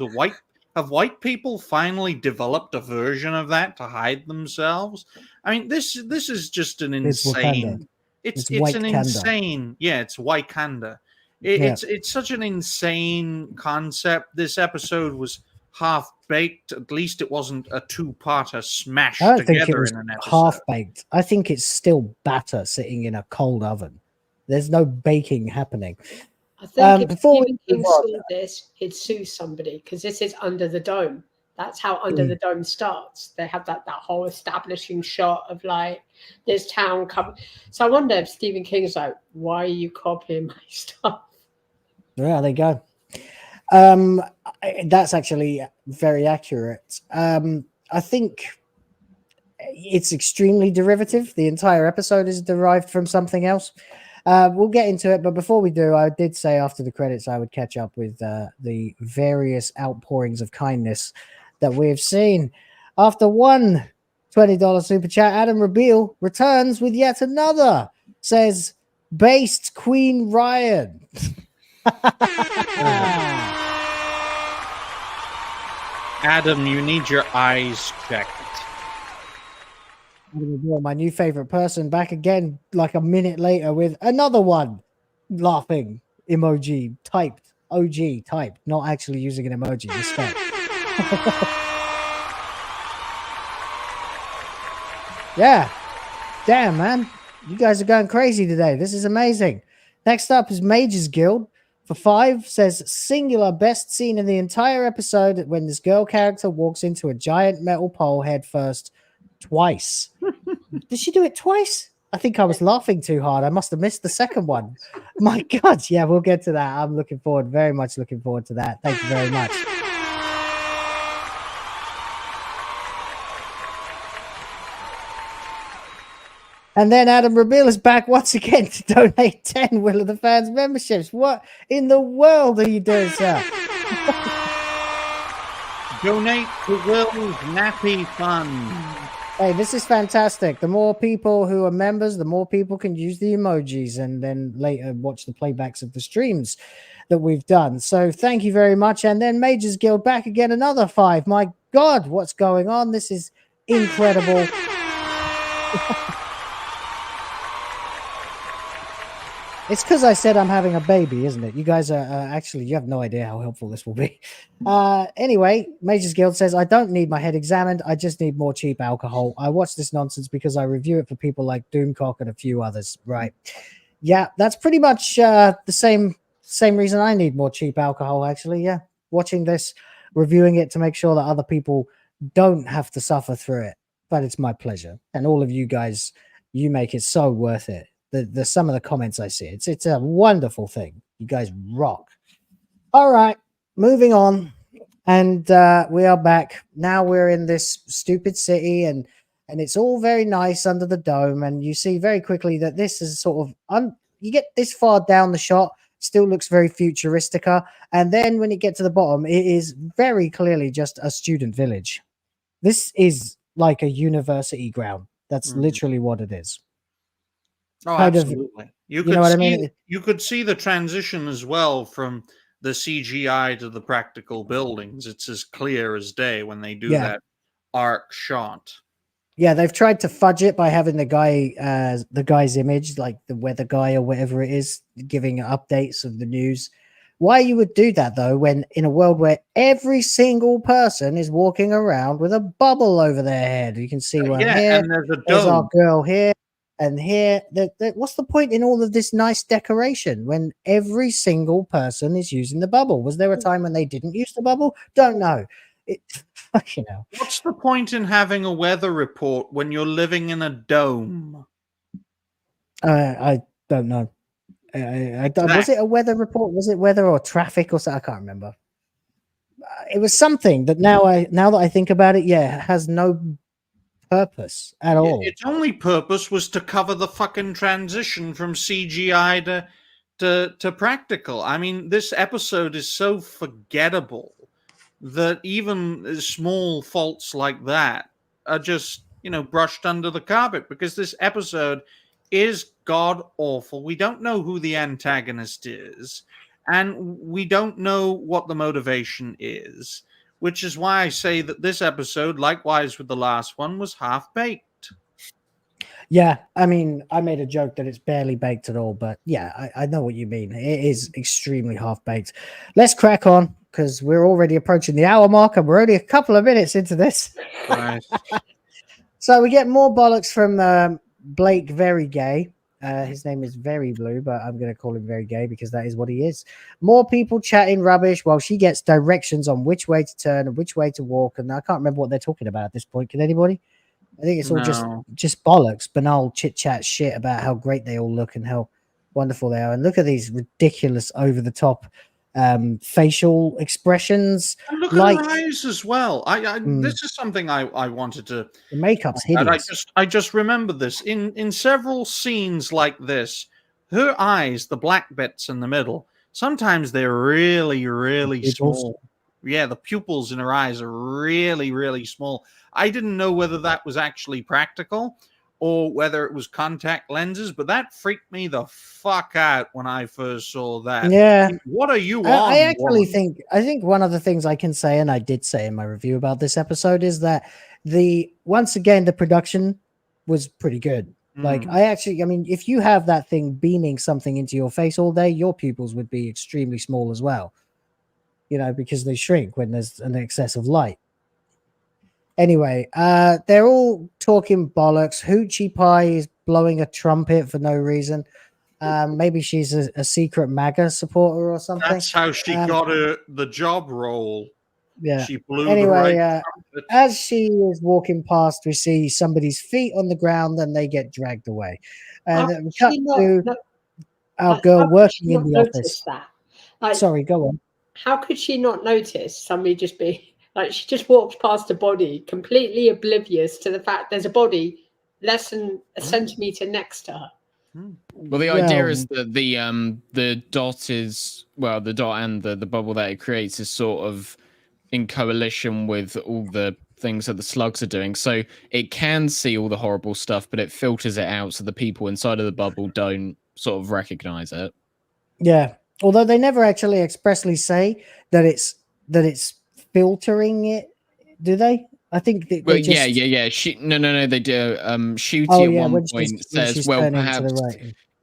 Have white people finally developed a version of that to hide themselves? I mean, this is just an insane. It's an insane. Yeah, it's Wakanda. It's such an insane concept. This episode was half baked. At least it wasn't a two-parter smashed I don't think it together was in an episode. half baked. I think it's still batter sitting in a cold oven. There's no baking happening. I think if before Stephen King saw this, he'd sue somebody, because this is Under the Dome. That's how Under the Dome starts. They have that whole establishing shot of like this town coming. So I wonder if Stephen King's like, why are you copying my stuff? Yeah, there you go. That's actually very accurate. I think it's extremely derivative. The entire episode is derived from something else. We'll get into it, but before we do, I did say after the credits I would catch up with the various outpourings of kindness that we've seen. After one $20 super chat, Adam Rabeal returns with yet another. Says, based Queen Ryan. Adam, you need your eyes checked. My new favorite person back again like a minute later with another one laughing emoji typed, OG typed, not actually using an emoji. Respect. Yeah, damn, man, you guys are going crazy today. This is amazing. Next up is Mages Guild for 5. Says singular best scene in the entire episode when this girl character walks into a giant metal pole head first twice. Did she do it twice? I think I was laughing too hard. I must have missed the second one. My God. Yeah, we'll get to that. I'm looking forward, very much looking forward to that. Thank you very much. And then Adam Rabeal is back once again to donate 10 Will of the Fans memberships. What in the world are you doing, sir? Donate to Will's Nappy Fund. Hey, this is fantastic. The more people who are members, the more people can use the emojis and then later watch the playbacks of the streams that we've done. So thank you very much. And then Mages Guild back again, another 5. My God, what's going on? This is incredible. It's because I said I'm having a baby, isn't it? You guys are actually, you have no idea how helpful this will be. Anyway, Mages Guild says, I don't need my head examined. I just need more cheap alcohol. I watch this nonsense because I review it for people like Doomcock and a few others. Right. Yeah, that's pretty much the same reason I need more cheap alcohol, actually. Yeah. Watching this, reviewing it to make sure that other people don't have to suffer through it. But it's my pleasure. And all of you guys, you make it so worth it. The some of the comments I see, it's a wonderful thing. You guys rock. All right, moving on, and we are back now. We're in this stupid city, and it's all very nice under the dome. And you see very quickly that this is sort of you get this far down the shot, still looks very futuristica, and then when you get to the bottom, it is very clearly just a student village. This is like a university ground. That's literally what it is. Oh, absolutely. You know what I mean? You could see the transition as well from the CGI to the practical buildings. It's as clear as day when they do Yeah. that arc shot. Yeah, they've tried to fudge it by having the guy's image, like the weather guy or whatever it is, giving updates of the news. Why you would do that though, when in a world where every single person is walking around with a bubble over their head? You can see one here. And there's a There's our dome. girl here and here. What's the point in all of this nice decoration when every single person is using the bubble? Was there a time when they didn't use the bubble? Don't know. Fucking hell. What's the point in having a weather report when you're living in a dome? I don't know. Was it a weather report? Was it weather or traffic or something? I can't remember. It was something that now that I think about it, yeah, it has no purpose at all. Its only purpose was to cover the fucking transition from CGI to practical. I mean, this episode is so forgettable that even small faults like that are just, brushed under the carpet, because this episode is god awful. We don't know who the antagonist is, and we don't know what the motivation is, which is why I say that this episode, likewise with the last one, was half-baked. Yeah, I mean, I made a joke that it's barely baked at all, but yeah, I know what you mean. It is extremely half-baked. Let's crack on, because we're already approaching the hour mark, and we're only a couple of minutes into this. Right. So we get more bollocks from Blake Very Gay. His name is Very Blue, but I'm going to call him Very Gay because that is what he is. More people chatting rubbish while she gets directions on which way to turn and which way to walk. And I can't remember what they're talking about at this point. Can anybody? I think it's all just bollocks, banal chit-chat shit about how great they all look and how wonderful they are. And look at these ridiculous, over-the-top facial expressions. And look at her eyes as well. This is something I wanted to. The makeup's hideous. I just remember this in several scenes like this. Her eyes, the black bits in the middle, sometimes they're really, really small. Yeah, the pupils in her eyes are really, really small. I didn't know whether that was actually practical or whether it was contact lenses, but that freaked me the fuck out when I first saw that. Yeah. What are you on? I actually think one of the things I can say, and I did say in my review about this episode, is that once again, the production was pretty good. Like, I mean, if you have that thing beaming something into your face all day, your pupils would be extremely small as well, because they shrink when there's an excess of light. Anyway, they're all talking bollocks. Hoochie Pie is blowing a trumpet for no reason. Maybe she's a secret MAGA supporter or something. That's how she got the job role. Yeah. She blew anyway, the right trumpet. As she is walking past, we see somebody's feet on the ground and they get dragged away. And we cut to our girl working in the office. Sorry, go on. How could she not notice somebody just be... Like, she just walked past a body, completely oblivious to the fact there's a body less than a centimeter next to her. Well, the idea is that the dot is, well, the dot and the bubble that it creates is sort of in coalition with all the things that the slugs are doing. So it can see all the horrible stuff, but it filters it out so the people inside of the bubble don't sort of recognize it. Yeah. Although they never actually expressly say that it's filtering it, do they? I think that well, yeah. No, they do. Ncuti at one point says, well, perhaps,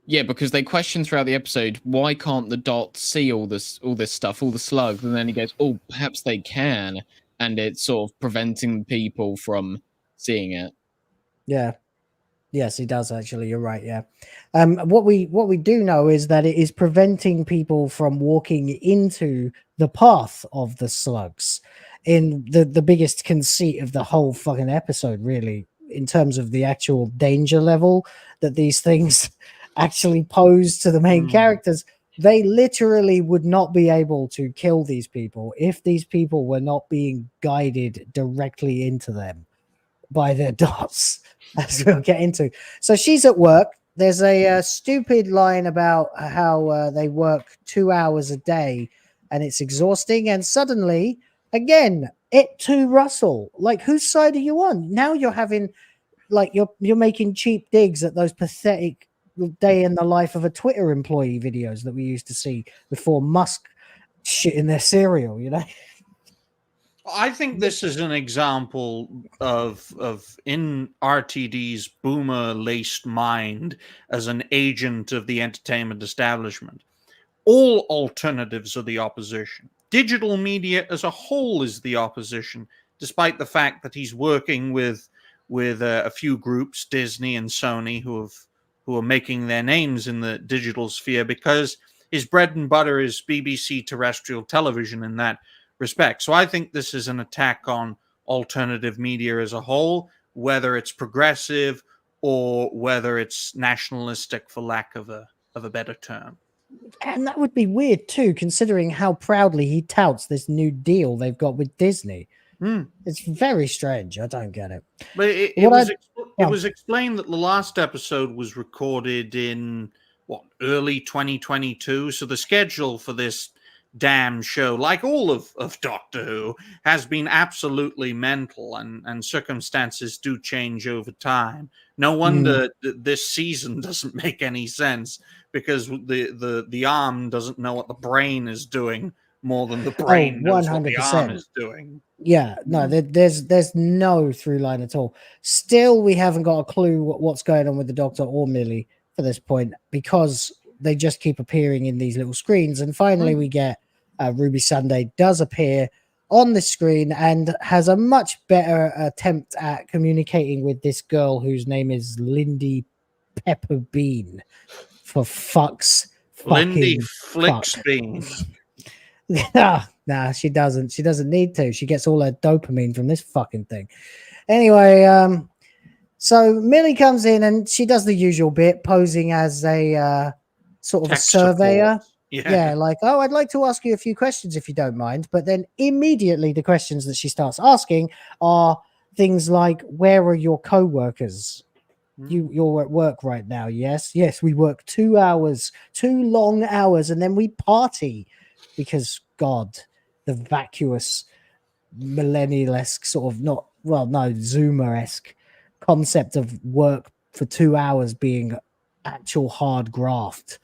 yeah, because they question throughout the episode, why can't the dot see all this stuff, all the slugs? And then he goes, oh, perhaps they can, and it's sort of preventing people from seeing it. Yeah. Yes, he does actually. You're right. Yeah. What we do know is that it is preventing people from walking into the path of the slugs. In the biggest conceit of the whole fucking episode, really, in terms of the actual danger level that these things actually pose to the main characters. They literally would not be able to kill these people if these people were not being guided directly into them by their dots, as we'll get into. So she's at work. There's a stupid line about how they work 2 hours a day and it's exhausting. And suddenly, again, it too, Russell. Like, whose side are you on? Now you're having, like, you're making cheap digs at those pathetic day in the life of a Twitter employee videos that we used to see before Musk shit in their cereal, you know. I think this is an example of in RTD's boomer-laced mind as an agent of the entertainment establishment. All alternatives are the opposition. Digital media as a whole is the opposition, despite the fact that he's working with a few groups, Disney and Sony, who are making their names in the digital sphere, because his bread and butter is BBC terrestrial television in that respect. So I think this is an attack on alternative media as a whole, whether it's progressive or whether it's nationalistic, for lack of a better term. And that would be weird too, considering how proudly he touts this new deal they've got with Disney. It's very strange. I don't get it. But it was explained that the last episode was recorded in early 2022. So the schedule for this damn show, like all of Doctor Who, has been absolutely mental, and circumstances do change over time. No wonder this season doesn't make any sense, because the arm doesn't know what the brain is doing more than the brain knows what the arm is doing. Yeah, no, there's no through line at all. Still, we haven't got a clue what's going on with the Doctor or Millie for this point, because they just keep appearing in these little screens. And finally, we get Ruby Sunday does appear on the screen and has a much better attempt at communicating with this girl whose name is Lindy Pepperbean. For fuck's Lindy Flicksbean. Nah, she doesn't. She doesn't need to. She gets all her dopamine from this fucking thing. Anyway, so Millie comes in and she does the usual bit, posing as a sort of a surveyor. Yeah, like, oh, I'd like to ask you a few questions if you don't mind. But then immediately the questions that she starts asking are things like, where are your co-workers? You're at work right now, yes? Yes, we work 2 hours, 2 long hours, and then we party. Because, God, the vacuous, millennial-esque sort of Zoomer-esque concept of work for 2 hours being actual hard graft.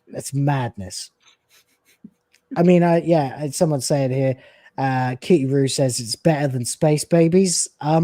That's madness. I mean, someone saying here, Kitty Roo says it's better than Space Babies. I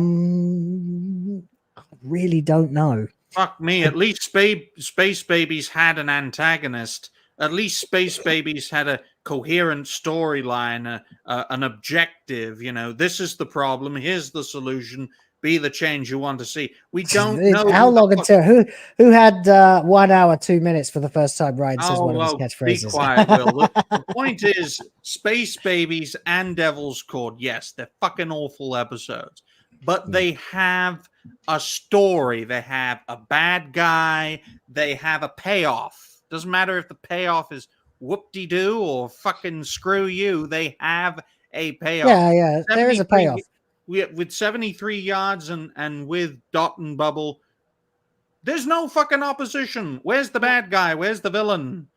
really don't know. Fuck me. At least Space Babies had an antagonist. At least Space Babies had a coherent storyline, an objective. You know, this is the problem. Here's the solution. Be the change you want to see. We don't know how long until who had 1 hour 2 minutes for the first time. Ryan says one of his catchphrases. Be quiet, Will. The point is, Space Babies and Devil's Cord, yes, they're fucking awful episodes, but they have a story. They have a bad guy. They have a payoff. Doesn't matter if the payoff is whoop-de-doo or fucking screw you. They have a payoff. Yeah, there is a payoff. With 73 yards and with Dot and Bubble, there's no fucking opposition. Where's the bad guy? Where's the villain?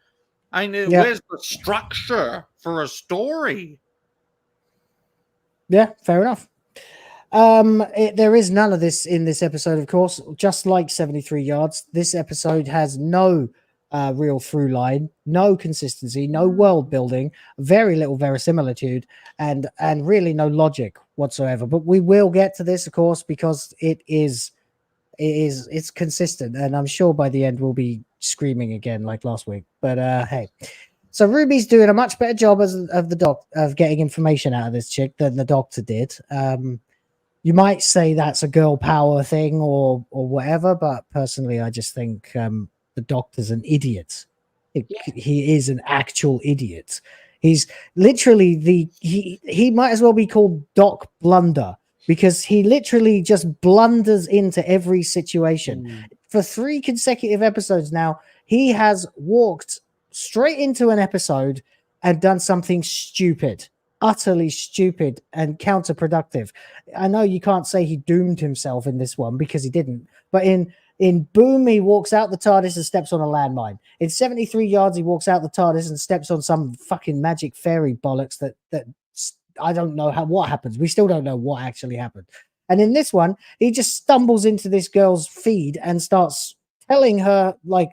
Where's the structure for a story? Yeah, fair enough. There is none of this in this episode, of course. Just like 73 yards, this episode has no real through line, no consistency, no world building, very little verisimilitude, and really no logic whatsoever. But we will get to this, of course, because it's consistent, and I'm sure by the end we'll be screaming again like last week. But hey, so Ruby's doing a much better job of getting information out of this chick than the Doctor did. You might say that's a girl power thing or whatever, but personally, I just think the Doctor's an idiot. He is an actual idiot. He's literally he might as well be called Doc Blunder, because he literally just blunders into every situation. For 3 consecutive episodes now, he has walked straight into an episode and done something stupid, utterly stupid and counterproductive. I know you can't say he doomed himself in this one because he didn't, but in Boom, he walks out the TARDIS and steps on a landmine. In 73 yards, he walks out the TARDIS and steps on some fucking magic fairy bollocks that I don't know what happens. We still don't know what actually happened. And in this one, he just stumbles into this girl's feed and starts telling her like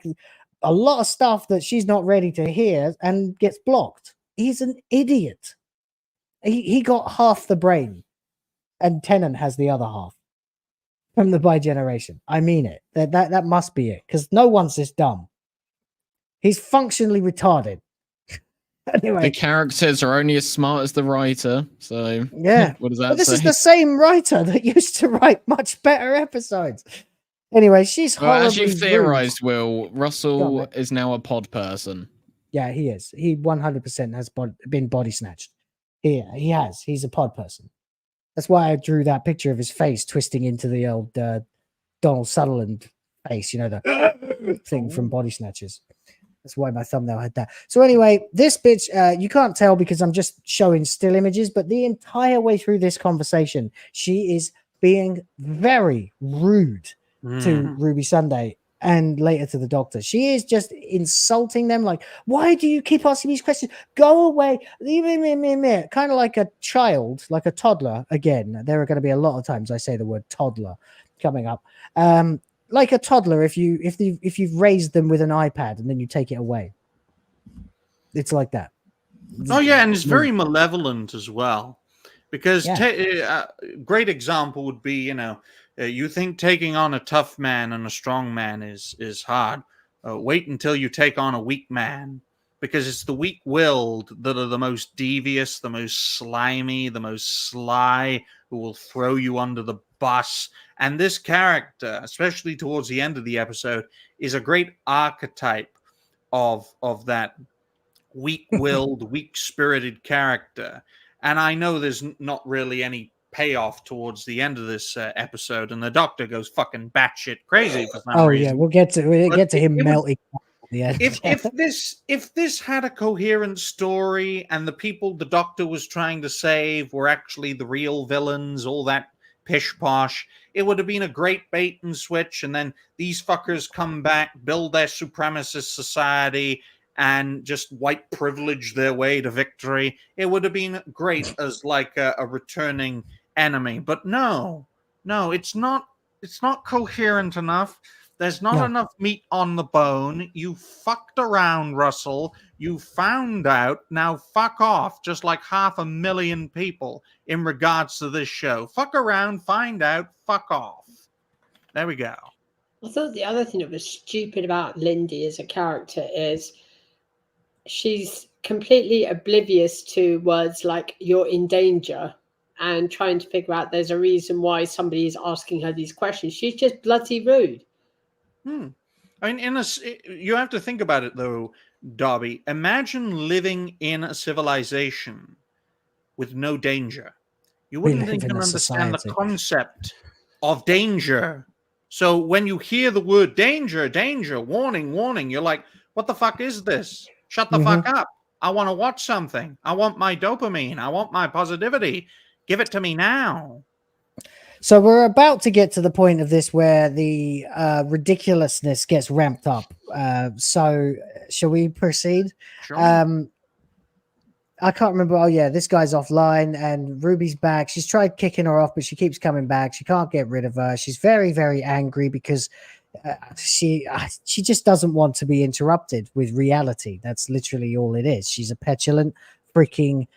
a lot of stuff that she's not ready to hear and gets blocked. He's an idiot. He got half the brain, and Tennant has the other half from the bi-generation. I mean it. That must be it, because no one's this dumb. He's functionally retarded. Anyway, the characters are only as smart as the writer. So yeah, what does that but this say? is the same writer that used to write much better episodes. Anyway, she's horribly as you've rude. theorized, Will, Go Russell on, is now a pod person. Yeah, he is. He 100% has been body snatched. He has. He's a pod person. That's why I drew that picture of his face twisting into the old Donald Sutherland face, you know, the thing from Body Snatchers. That's why my thumbnail had that. So anyway, this bitch, you can't tell because I'm just showing still images, but the entire way through this conversation, she is being very rude to Ruby Sunday and later to the Doctor. She is just insulting them, like, why do you keep asking these questions? Go away. Kind of like a child, like a toddler. Again, there are going to be a lot of times I say the word toddler coming up. Like a toddler, if you've raised them with an iPad and then you take it away. It's like that. Oh yeah, and it's very malevolent as well. Because great example would be, you know, you think taking on a tough man and a strong man is hard. Wait until you take on a weak man, because it's the weak-willed that are the most devious, the most slimy, the most sly, who will throw you under the bus. And this character, especially towards the end of the episode, is a great archetype of that weak-willed, weak-spirited character. And I know there's not really any payoff towards the end of this episode, and the Doctor goes fucking batshit crazy for some reason. Yeah, we'll get to him melting at the end. If this had a coherent story and the people the Doctor was trying to save were actually the real villains, all that pish posh, it would have been a great bait and switch, and then these fuckers come back, build their supremacist society, and just white privilege their way to victory. It would have been great as like a returning enemy. But no, it's not coherent enough. There's not enough meat on the bone. You fucked around, Russell. You found out. Now fuck off, just like 500,000 people in regards to this show. Fuck around, find out, fuck off. There we go. I thought the other thing that was stupid about Lindy as a character is she's completely oblivious to words like "you're in danger" and trying to figure out there's a reason why somebody is asking her these questions. She's just bloody rude. I mean, you have to think about it though, Darby. Imagine living in a civilization with no danger. You wouldn't even understand the concept of danger. So when you hear the word danger, warning, you're like, what the fuck is this? Shut the fuck up. I want to watch something. I want my dopamine. I want my positivity. Give it to me now. So we're about to get to the point of this where the ridiculousness gets ramped up. So shall we proceed? Sure. I can't remember. Oh, yeah, this guy's offline and Ruby's back. She's tried kicking her off, but she keeps coming back. She can't get rid of her. She's very, very angry because she just doesn't want to be interrupted with reality. That's literally all it is. She's a petulant freaking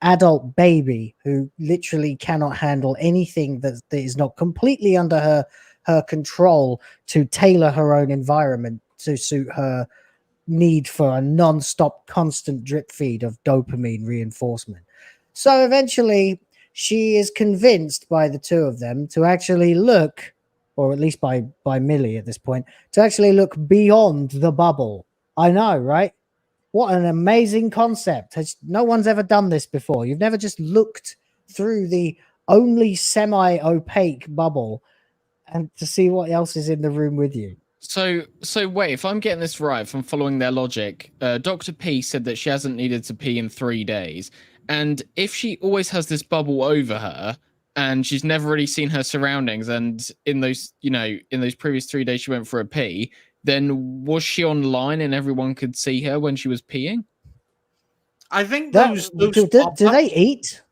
adult baby who literally cannot handle anything that is not completely under her control to tailor her own environment to suit her need for a non-stop constant drip feed of dopamine reinforcement. So eventually she is convinced by the two of them to actually look, or at least by Millie at this point, to actually look beyond the bubble. I know, right? What an amazing concept. No one's ever done this before. You've never just looked through the only semi-opaque bubble and to see what else is in the room with you. So wait, if I'm getting this right, if I'm following their logic, Dr. P said that she hasn't needed to pee in 3 days. And if she always has this bubble over her and she's never really seen her surroundings, and in those previous 3 days she went for a pee, then was she online and everyone could see her when she was peeing? I think do they eat?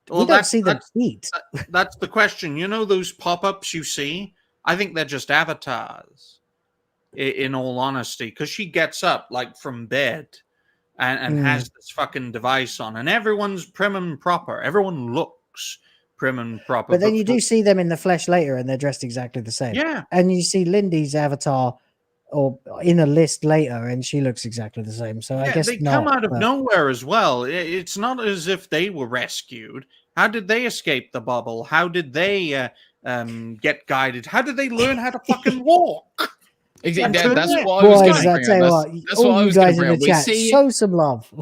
Well, we don't see them eat. That's the question. You know those pop-ups you see? I think they're just avatars. in all honesty, because she gets up like from bed and has this fucking device on, and everyone's prim and proper. Everyone looks prim and proper. But then you do see them in the flesh later, and they're dressed exactly the same. Yeah. And you see Lindy's avatar or in a list later, and she looks exactly the same. So I guess they not, come out of but- nowhere as well. It's not as if they were rescued. How did they escape the bubble? How did they get guided? How did they learn how to fucking walk? Exactly. That's what I was Boys, going I tell you what, That's what I all you was going guys to in bring the up. chat, show some love.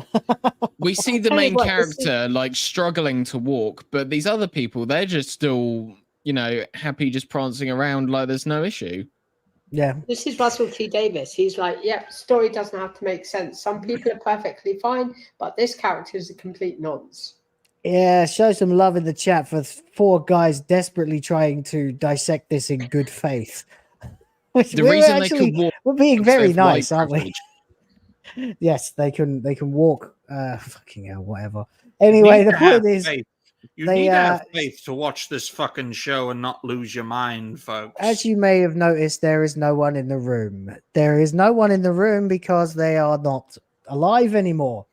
We see the tell you main what, this character like struggling to walk, but these other people, they're just still, you know, happy just prancing around like there's no issue. Yeah. This is Russell T Davies. He's like, yep, story doesn't have to make sense. Some people are perfectly fine, but this character is a complete nonce. Yeah, show some love in the chat for 4 guys desperately trying to dissect this in good faith. The reason they can walk, we're being very they've white nice, aren't we? privilege. Yes, they can walk. Fucking hell, whatever. Anyway, the point is, you they, need to have faith to watch this fucking show and not lose your mind, folks. as you may have noticed, there is no one in the room. There is no one in the room because they are not alive anymore.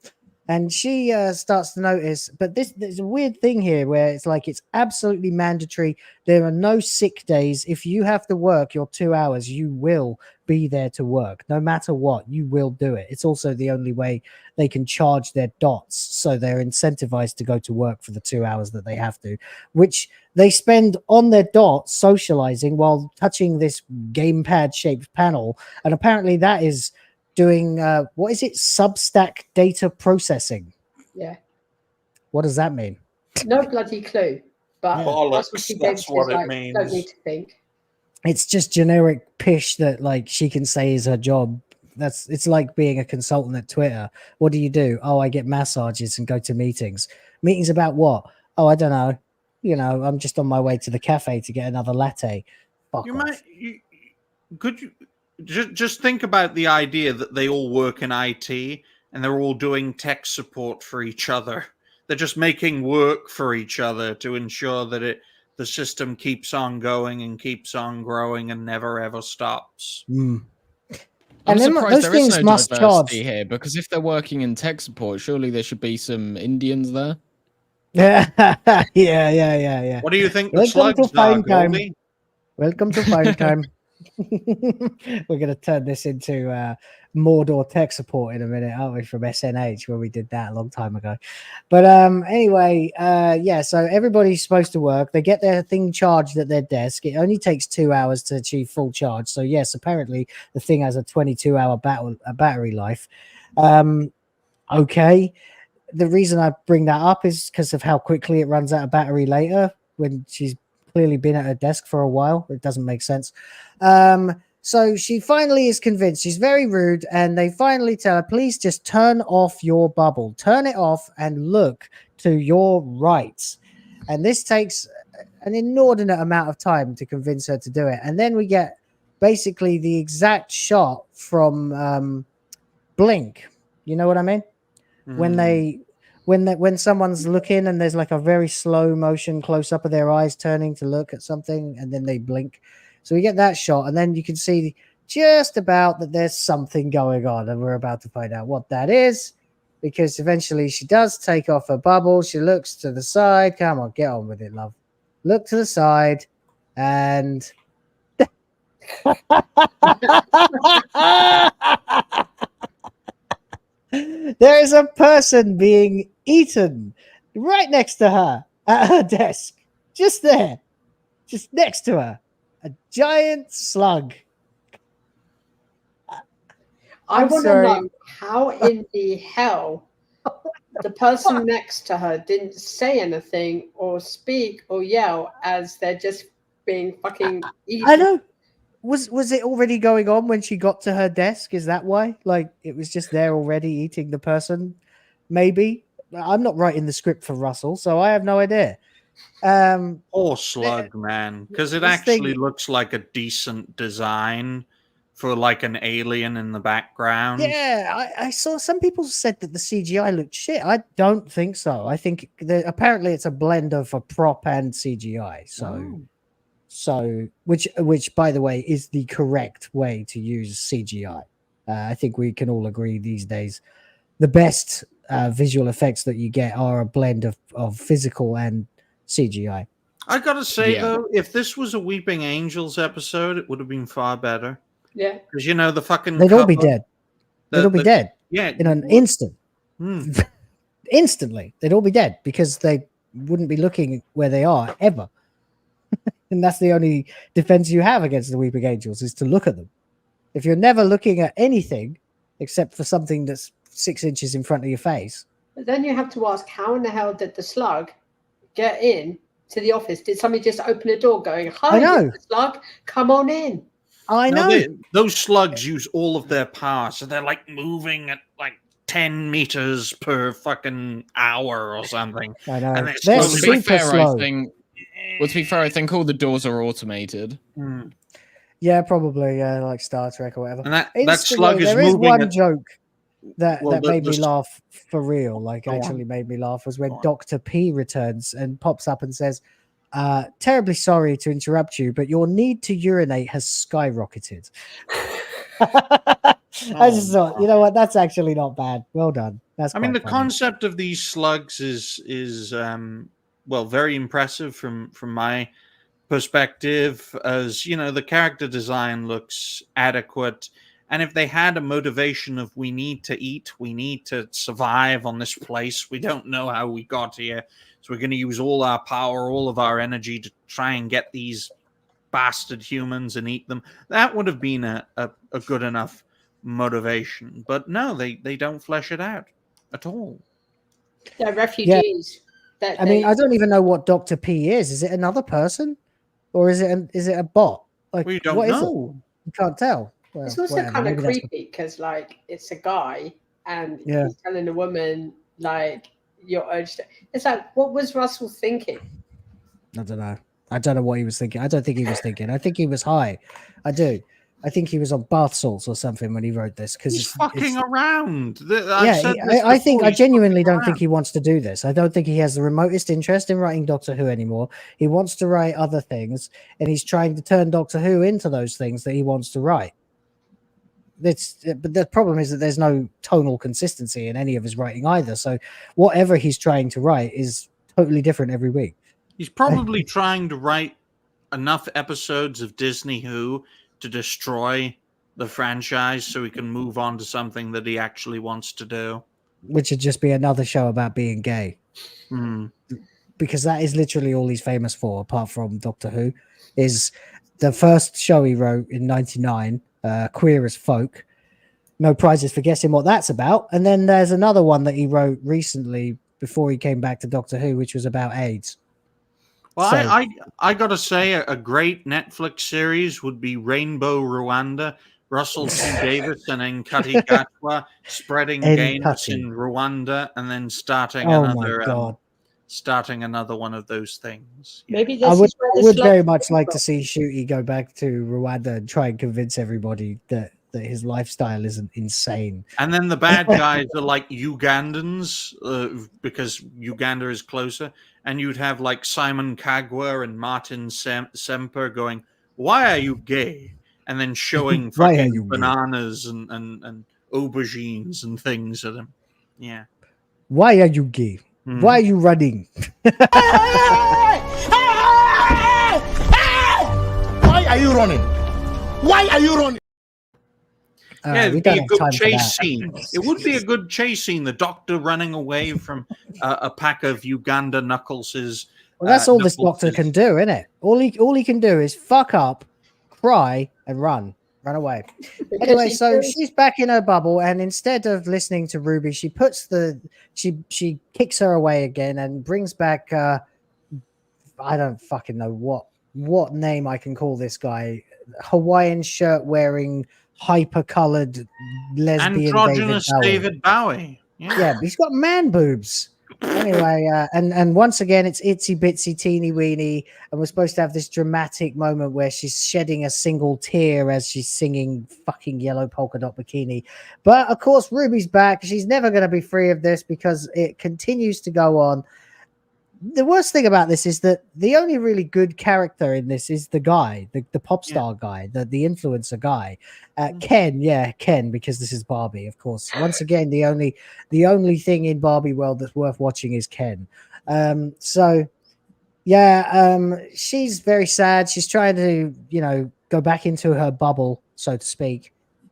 And she starts to notice, but there's a weird thing here where it's like it's absolutely mandatory. There are no sick days. If you have to work your 2 hours, you will be there to work. No matter what, you will do it. It's also the only way they can charge their dots. So they're incentivized to go to work for the 2 hours that they have to, which they spend on their dots socializing while touching this gamepad shaped panel. And apparently that is doing what is it? Substack data processing. Yeah. What does that mean? No bloody clue. But Bollocks, Russell T that's Davies what is it like, means. don't need to think. It's just generic pish that like she can say is her job. It's like being a consultant at Twitter. What do you do? Oh, I get massages and go to meetings. Meetings about what? Oh, I don't know. You know, I'm just on my way to the cafe to get another latte. Fuck off. Could you just think about the idea that they all work in IT and they're all doing tech support for each other. They're just making work for each other to ensure that the system keeps on going and keeps on growing and never ever stops. Mm. I'm And then surprised those there is things no must diversity charge. here, because if they're working in tech support, surely there should be some Indians there. Yeah. What do you think the Welcome slugs to are, Fine Time. Goldy? Welcome to Phone Time. We're going to turn this into Mordor tech support in a minute, aren't we, from SNH, where we did that a long time ago. But anyway, yeah, so everybody's supposed to work. They get their thing charged at their desk. It only takes 2 hours to achieve full charge. So, yes, apparently the thing has a 22-hour battery life. Okay. The reason I bring that up is because of how quickly it runs out of battery later when she's clearly been at her desk for a while. It doesn't make sense. So she finally is convinced. She's very rude, and they finally tell her, please just turn off your bubble. Turn it off and look to your right. And this takes an inordinate amount of time to convince her to do it. And then we get basically the exact shot from Blink. You know what I mean? When someone's looking and there's like a very slow motion close up of their eyes turning to look at something, and then they blink. So we get that shot, and then you can see just about that there's something going on, and we're about to find out what that is, because eventually she does take off her bubble. She looks to the side. Come on, get on with it, love. Look to the side, and there is a person being eaten right next to her at her desk. Just there. Just next to her. A giant slug. I I'm want to sorry. know how in the hell the person next to her didn't say anything or speak or yell as they're just being fucking eaten. I know. Was it already going on when she got to her desk? Is that why? Like, it was just there already eating the person? Maybe. I'm not writing the script for Russell, so I have no idea. Poor slug, man, because it this actually thing- looks like a decent design for like an alien in the background. Yeah, I saw some people said that the CGI looked shit. I don't think so. I think apparently it's a blend of a prop and CGI. So So, which by the way is the correct way to use CGI. I think we can all agree these days the best visual effects that you get are a blend of physical and CGI. I gotta say though, if this was a Weeping Angels episode, it would have been far better. Yeah, because the fucking they'd all be dead. They'd all be dead. Yeah, in an instant. Mm. Instantly, they'd all be dead because they wouldn't be looking where they are ever. And that's the only defense you have against the Weeping Angels is to look at them. If you're never looking at anything except for something that's 6 inches in front of your face. but then you have to ask, how in the hell did the slug get in to the office? Did somebody just open a door going, "Hi, I know. Mr. Slug, come on in"? I know. Those slugs use all of their power, so they're like moving at like 10 meters per fucking hour or something. I know. And They're Well, to be super fair, slow. I think all the doors are automated. Mm. Yeah, probably. Yeah, like Star Trek or whatever. And that Instantly, slug is there is moving one at- joke that Well, made me the- laugh for real. Like, Go on. actually made me laugh was when Go on. Dr. P returns and pops up and says, "Terribly sorry to interrupt you, but your need to urinate has skyrocketed." I just thought, you know what? That's actually not bad. Well done. That's. I mean, the quite funny. concept of these slugs is well, very impressive from my perspective. As the character design looks adequate, and if they had a motivation of we need to eat, we need to survive on this place, we don't know how we got here, so we're going to use all our power, all of our energy to try and get these bastard humans and eat them, that would have been a good enough motivation. But no, they don't flesh it out at all. They're refugees. I mean, I don't even know what Dr. P is. Is it another person, or is it a bot? Like, We don't what is it? know. You can't tell. Well, It's also whatever, kind of maybe that's- creepy because, like, it's a guy and Yeah. he's telling a woman, like, you're urged. It's like, what was Russell thinking? I don't know. I don't know what he was thinking. I don't think he was thinking. I think he was high. I do. I think he was on bath salts or something when he wrote this because He's fucking around. I genuinely don't think he wants to do this. I don't think he has the remotest interest in writing Doctor Who anymore. He wants to write other things, and he's trying to turn Doctor Who into those things that he wants to write. But the problem is that there's no tonal consistency in any of his writing either. So whatever he's trying to write is totally different every week. He's probably trying to write enough episodes of Disney Who to destroy the franchise so he can move on to something that he actually wants to do. Which would just be another show about being gay. Hmm. Because that is literally all he's famous for, apart from Doctor Who, is the first show he wrote in '99, Queer as Folk. No prizes for guessing what that's about. And then there's another one that he wrote recently before he came back to Doctor Who, which was about AIDS. Well, So- I gotta say, a great Netflix series would be Rainbow Rwanda. Russell T. Davis and Ncuti Gatwa spreading gayness in Rwanda, and then starting another one of those things. Maybe I this would, is where I the would slugs very come much like from. to see Ncuti go back to Rwanda and try and convince everybody that his lifestyle isn't insane. And then the bad guys are like Ugandans, because Uganda is closer. And you'd have like Simon Kagwa and Martin Semper going, "Why are you gay?" And then showing Why are fucking you gay? bananas and aubergines and things at him. Yeah. Why are you gay? Hmm. Why are you running? Why are you running? Why are you running? Yeah, we it'd don't be a have good time for chase that. scene. It would be a good chase scene. The Doctor running away from a pack of Uganda Knuckleses. Well, that's all this Knuckleses. Doctor can do, isn't it? All he can do is fuck up, cry, and run away. Because Anyway, he so feels- she's back in her bubble, and instead of listening to Ruby, she she kicks her away again and brings back I don't fucking know what name I can call this guy. Hawaiian shirt wearing, hyper colored lesbian Androgynous David Bowie. David Bowie. Yeah, but he's got man boobs. Anyway, and once again, it's itsy bitsy teeny weeny, and we're supposed to have this dramatic moment where she's shedding a single tear as she's singing fucking Yellow Polka Dot Bikini. But of course, Ruby's back. She's never going to be free of this because it continues to go on. the worst thing about this is that the only really good character in this is the guy, the pop star guy, the influencer guy, Ken, because this is Barbie, of course. Once again, the only thing in Barbie world that's worth watching is Ken. She's very sad. She's trying to, go back into her bubble, so to speak,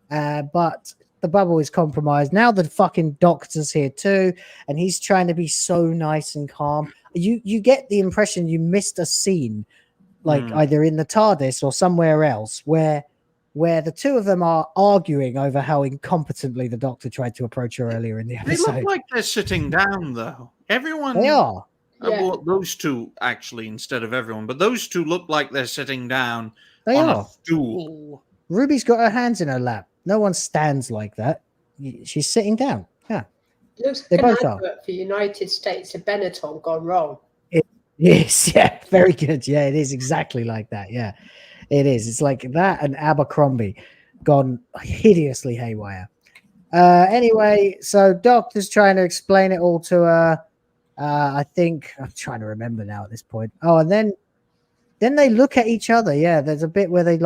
but the bubble is compromised. Now the fucking doctor's here too, and he's trying to be so nice and calm. You get the impression you missed a scene, like either in the TARDIS or somewhere else, where the two of them are arguing over how incompetently the doctor tried to approach her earlier in the episode. They look like they're sitting down, though. Everyone. They are. Well, those two, actually, instead of everyone. But those two look like they're sitting down on a stool. Ruby's got her hands in her lap. No one stands like that. She's sitting down. Yeah. It looks They like both an are. advert for United States of Benetton gone wrong. Yes, yeah, very good. Yeah, it is exactly like that. Yeah, it is. It's like that and Abercrombie gone hideously haywire. Anyway, so Doctor's trying to explain it all to her. I think I'm trying to remember now at this point. Oh, and then they look at each other. Yeah, there's a bit where they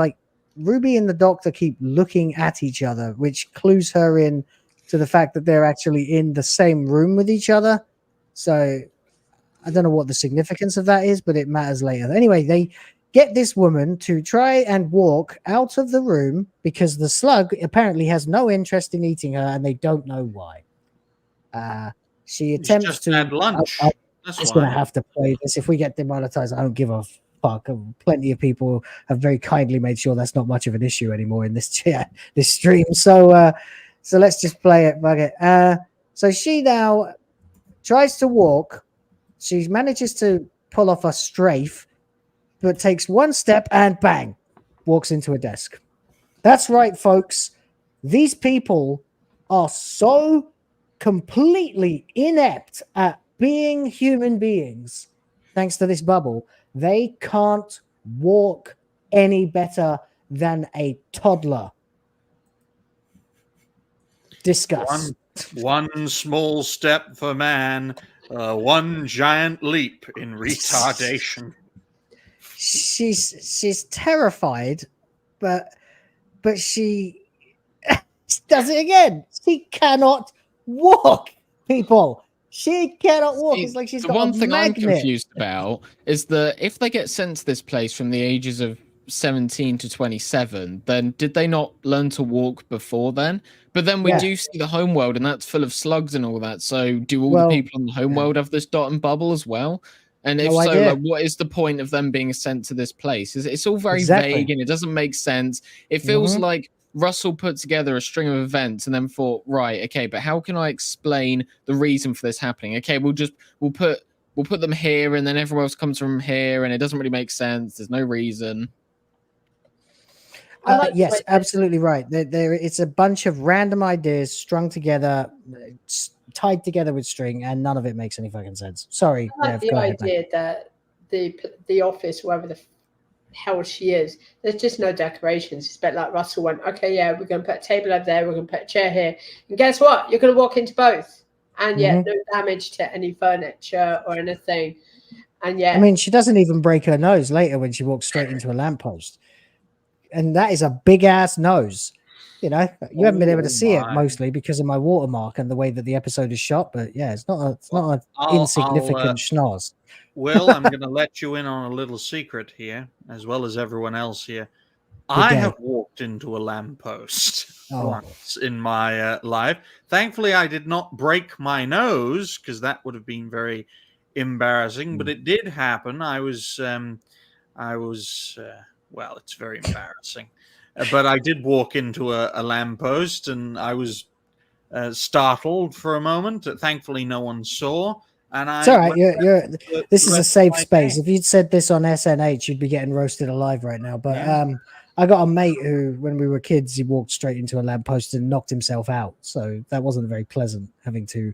Ruby and the Doctor keep looking at each other, which clues her in to the fact that they're actually in the same room with each other. So I don't know what the significance of that is, but it matters later. Anyway, they get this woman to try and walk out of the room because the slug apparently has no interest in eating her, and they don't know why. She attempts to had lunch. I'm That's just why. going to have to play this. If we get demonetized, I don't give a fuck. Plenty of people have very kindly made sure that's not much of an issue anymore in this chat, this stream. So let's just play it. Fuck it. So she now tries to walk. She manages to pull off a strafe, but takes one step and bang, walks into a desk. That's right, folks. These people are so completely inept at being human beings, thanks to this bubble. They can't walk any better than a toddler. Discuss. One small step for man, one giant leap in retardation. She's terrified, but she does it again. She cannot walk, people. She cannot walk. It's like she's got one a thing magnet. I'm confused about is that if they get sent to this place from the ages of 17 to 27, then did they not learn to walk before then? But then we do see the homeworld, and that's full of slugs and all that. So do all the people in the homeworld have this dot and bubble as well? And if what is the point of them being sent to this place? It's all very vague, and it doesn't make sense. It feels like Russell put together a string of events and then thought, right, okay, but how can I explain the reason for this happening? Okay, we'll put them here, and then everyone else comes from here, and it doesn't really make sense. There's no reason. Yes, absolutely right. It's a bunch of random ideas strung together, tied together with string, and none of it makes any fucking sense. Sorry. I like the idea that the office, wherever the hell she is, there's just no decorations. It's a bit like Russell went, okay, yeah, we're going to put a table over there, we're going to put a chair here, and guess what? You're going to walk into both, and no damage to any furniture or anything. And I mean, she doesn't even break her nose later when she walks straight into a lamppost. And that is a big ass nose. You haven't been able to see it mostly because of my watermark and the way that the episode is shot. But yeah, it's not an insignificant schnoz. Will, I'm going to let you in on a little secret here, as well as everyone else here. I have walked into a lamppost once in my life. Thankfully, I did not break my nose because that would have been very embarrassing. But it did happen. I was well, it's very embarrassing. But I did walk into a lamppost, and I was startled for a moment. Thankfully, no one saw. And it's all right. This is a safe space. If you'd said this on SNH, you'd be getting roasted alive right now. But I got a mate who, when we were kids, he walked straight into a lamppost and knocked himself out. So that wasn't very pleasant, having to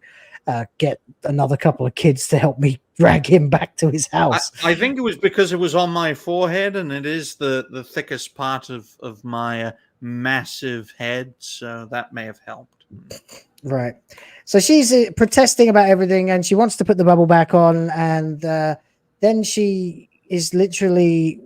get another couple of kids to help me drag him back to his house. I think it was because it was on my forehead, and it is the thickest part of my massive head, so that may have helped. Right. So she's protesting about everything, and she wants to put the bubble back on, and then she is literally,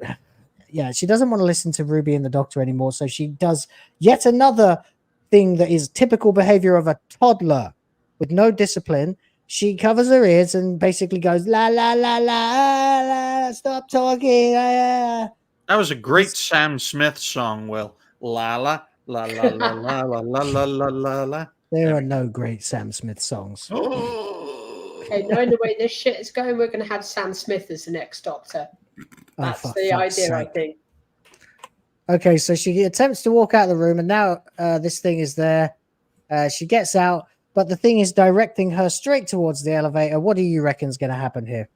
she doesn't want to listen to Ruby and the doctor anymore. So she does yet another thing that is typical behavior of a toddler with no discipline. She covers her ears and basically goes, la, la, la, la, la, stop talking. That was a great Sam Smith song, Will. La, la, la, la, la, la, la, la, la, la, la, la. There are no great Sam Smith songs. Okay, knowing the way this shit is going, we're going to have Sam Smith as the next Doctor. That's the idea, I think. Okay, so she attempts to walk out of the room, and now this thing is there. She gets out, but the thing is directing her straight towards the elevator. What do you reckon is going to happen here?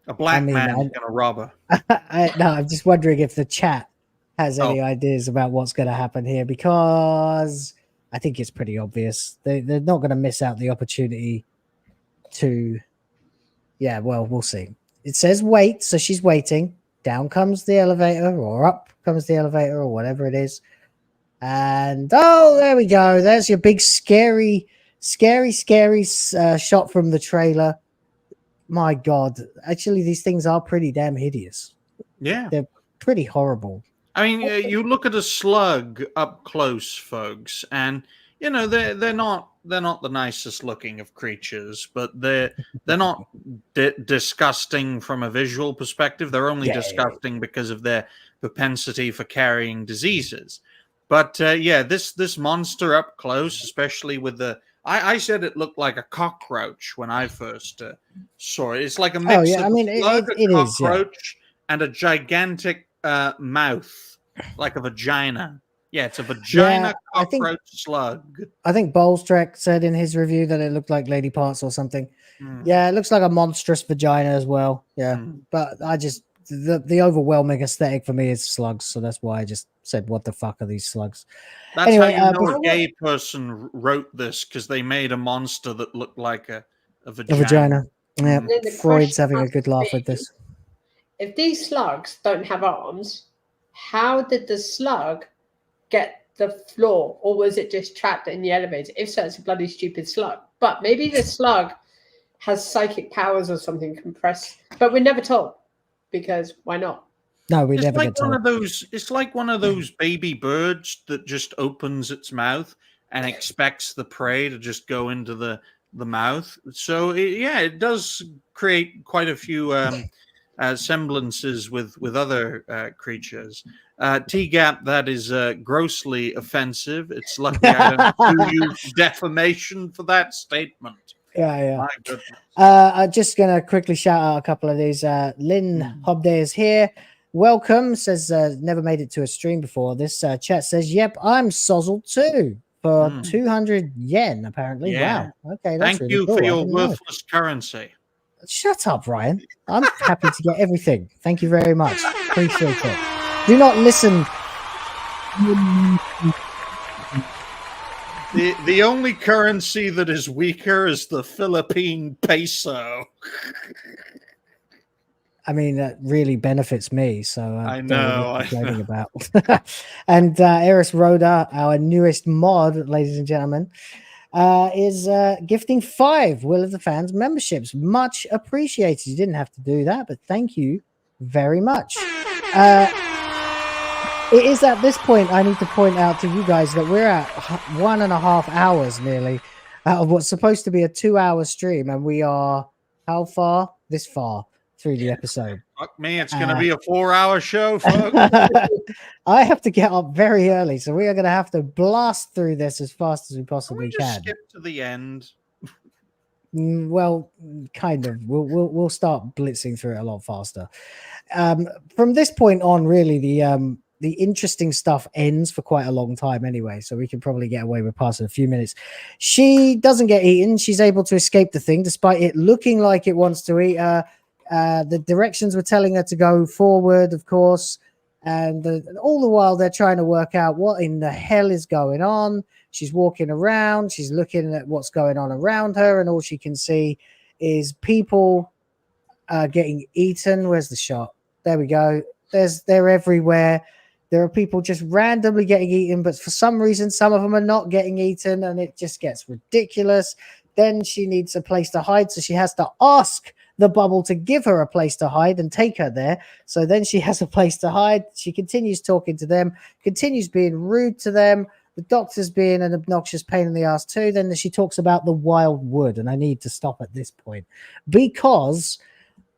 A black man's going to rob her. I'm just wondering if the chat has any ideas about what's going to happen here, because I think it's pretty obvious. They're not going to miss out the opportunity to... Yeah, well, we'll see. It says wait, so she's waiting. Down comes the elevator, or up comes the elevator, or whatever it is. And, there we go. There's your big scary shot from the trailer. My God. Actually, these things are pretty damn hideous. Yeah. They're pretty horrible. I mean, you look at a slug up close, folks, and they're not the nicest looking of creatures, but they're not disgusting from a visual perspective. They're only disgusting because of their propensity for carrying diseases. But this monster up close, especially with the I said it looked like a cockroach when I first saw it. It's like a mix of a slug, a cockroach, and a gigantic mouth, like a vagina. Yeah, it's a vagina cockroach slug. I think Bolstrek said in his review that it looked like lady parts or something. Yeah, it looks like a monstrous vagina as well. Yeah, but I just the overwhelming aesthetic for me is slugs, so that's why I just said, "What the fuck are these slugs?" That's anyway, how you know a gay person wrote this, because they made a monster that looked like a vagina. A vagina. Yeah, Freud's having a good laugh with this. If these slugs don't have arms, how did the slug get the floor, or was it just trapped in the elevator? If so, it's a bloody stupid slug. But maybe the slug has psychic powers or something compressed, but we're never told, because why not? No, we never get told. It's like one of those baby birds that just opens its mouth and expects the prey to just go into the mouth. So it does create quite a few semblances with other creatures. T-Gap, that is grossly offensive. It's lucky I don't do you defamation for that statement. Yeah. My goodness. I'm just going to quickly shout out a couple of these. Lynn Hobday is here. Welcome. Says, never made it to a stream before. This chat says, yep, I'm sozzled too. For 200 yen, apparently. Yeah. Wow. Okay, that's Thank really you cool. for your worthless currency. Shut up, Ryan. I'm happy to get everything. Thank you very much. Appreciate it. Do not listen. The only currency that is weaker is the Philippine peso. I mean, that really benefits me, so I know. Complaining about. And Eris Rhoda, our newest mod, ladies and gentlemen, is gifting 5 Will of the Fans memberships. Much appreciated. You didn't have to do that, but thank you very much. It is at this point I need to point out to you guys that we're at 1.5 hours nearly out of what's supposed to be a 2-hour stream, and we are how far? This far through the episode. Fuck me, it's going to be a 4-hour show, folks. I have to get up very early, so we are going to have to blast through this as fast as we possibly can. Skip to the end. Well, kind of. We'll start blitzing through it a lot faster. From this point on, really, the interesting stuff ends for quite a long time anyway, so we can probably get away with passing a few minutes. She doesn't get eaten. She's able to escape the thing, despite it looking like it wants to eat her. The directions were telling her to go forward, of course, and all the while they're trying to work out what in the hell is going on. She's walking around. She's looking at what's going on around her, and all she can see is people getting eaten. Where's the shot? There we go. They're everywhere. There are people just randomly getting eaten, but for some reason, some of them are not getting eaten, and it just gets ridiculous. Then she needs a place to hide, so she has to ask the bubble to give her a place to hide and take her there. So then she has a place to hide. She continues talking to them, continues being rude to them. The doctor's being an obnoxious pain in the ass too. Then she talks about the wild wood, and I need to stop at this point because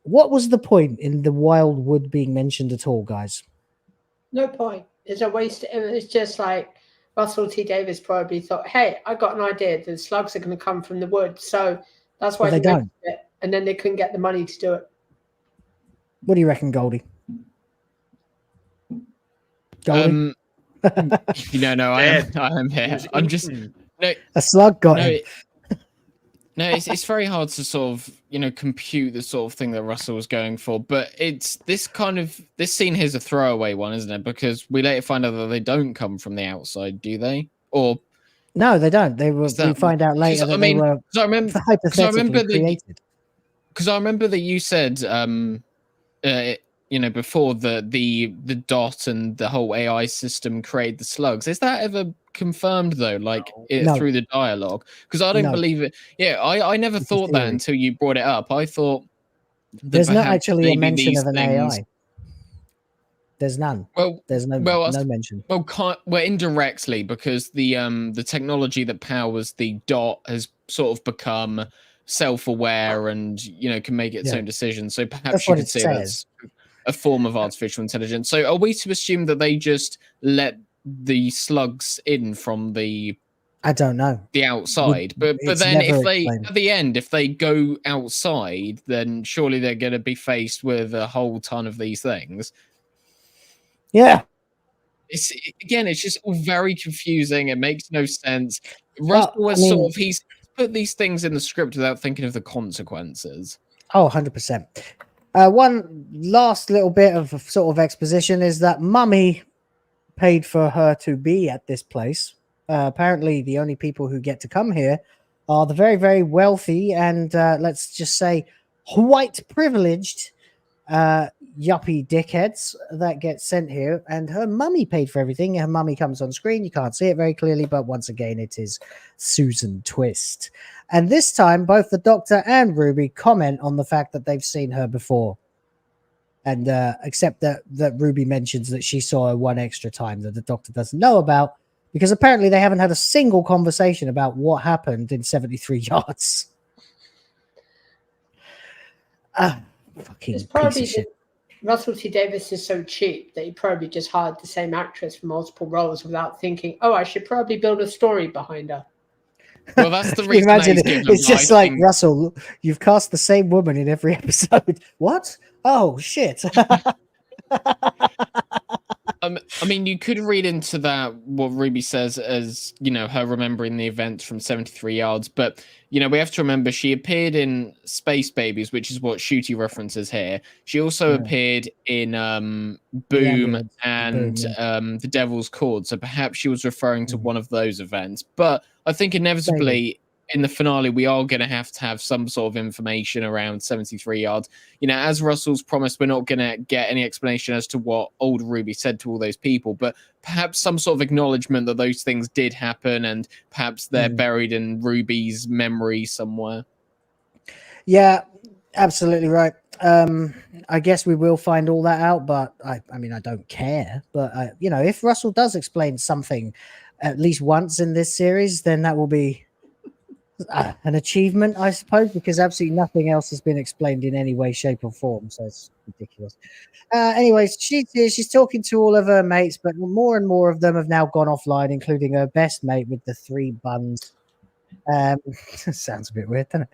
what was the point in the wild wood being mentioned at all, guys? No point. It's a waste. It's just like Russell T Davies probably thought, hey, I got an idea. The slugs are going to come from the wood. So that's why they don't. It. And then they couldn't get the money to do it. What do you reckon, Goldy? No, I am here. I'm just a slug got him. No, it's very hard to sort of, compute the sort of thing that Russell was going for. But it's this scene here's a throwaway one, isn't it? Because we later find out that they don't come from the outside, do they? Or no, they don't. We find out later that they were hypothetically created. Because I remember that you said, before the dot and the whole AI system created the slugs. Is that ever confirmed though, through the dialogue? Because I don't believe it. Yeah, I never thought that until you brought it up. I thought there's not actually a mention of an AI. There's none. Well, there's no mention. Well, indirectly, because the technology that powers the dot has sort of become self-aware and can make its own decisions. So perhaps you could say that's a form of artificial intelligence. So are we to assume that they just let the slugs in from the I don't know the outside? But then if they at the end, if they go outside, then surely they're going to be faced with a whole ton of these things. Yeah. It's just all very confusing. It makes no sense. Russell he's put these things in the script without thinking of the consequences. Oh, 100%. One last little bit of sort of exposition is that Mummy paid for her to be at this place. Apparently, the only people who get to come here are the very, very wealthy and let's just say white privileged yuppie dickheads that get sent here. And her mummy paid for everything. Her mummy comes on screen. You can't see it very clearly, but once again, it is Susan Twist. And this time, both the Doctor and Ruby comment on the fact that they've seen her before. And except that Ruby mentions that she saw her one extra time that the Doctor doesn't know about, because apparently they haven't had a single conversation about what happened in 73 yards. Fucking it's probably piece of shit. Russell T Davies is so cheap that he probably just hired the same actress for multiple roles without thinking, oh, I should probably build a story behind her. Well, that's the reason. Imagine it's just like, Russell, you've cast the same woman in every episode. What? Oh, shit. I mean, you could read into that what Ruby says as, her remembering the events from 73 yards. But, we have to remember she appeared in Space Babies, which is what Ncuti references here. She also appeared in Boom and The Devil's Cord. So perhaps she was referring to one of those events. But I think inevitably in the finale, we are going to have some sort of information around 73 yards. As Russell's promised, we're not going to get any explanation as to what old Ruby said to all those people, but perhaps some sort of acknowledgement that those things did happen and perhaps they're buried in Ruby's memory somewhere. Yeah, absolutely right. I guess we will find all that out, but I mean, I don't care. But, if Russell does explain something at least once in this series, then that will be an achievement, I suppose, because absolutely nothing else has been explained in any way, shape, or form. So it's ridiculous. Anyways, she's talking to all of her mates, but more and more of them have now gone offline, including her best mate with the 3 buns. Sounds a bit weird, doesn't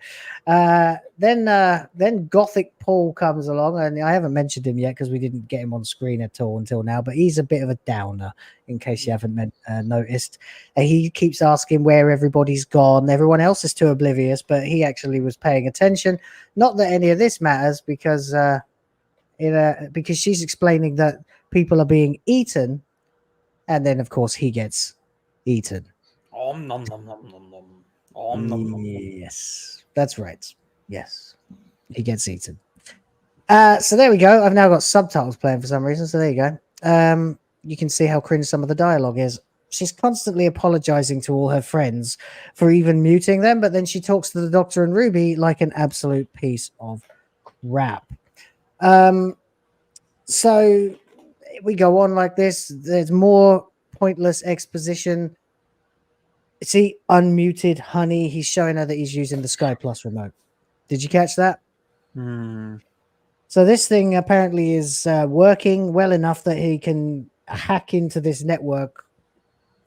it? Then Gothic Paul comes along, and I haven't mentioned him yet because we didn't get him on screen at all until now, but he's a bit of a downer in case you haven't noticed. He keeps asking where everybody's gone. Everyone else is too oblivious, but he actually was paying attention. Not that any of this matters because she's explaining that people are being eaten, and then of course he gets eaten. Nom, nom, nom, nom, nom, nom. Yes, that's right. Yes, he gets eaten. So there we go. I've now got subtitles playing for some reason. So there you go. you can see how cringe some of the dialogue is. She's constantly apologizing to all her friends for even muting them, but then she talks to the Doctor and Ruby like an absolute piece of crap. So we go on like this. There's more pointless exposition. See, unmuted Honey. He's showing her that he's using the Sky Plus remote. Did you catch that? So this thing apparently is working well enough that he can hack into this network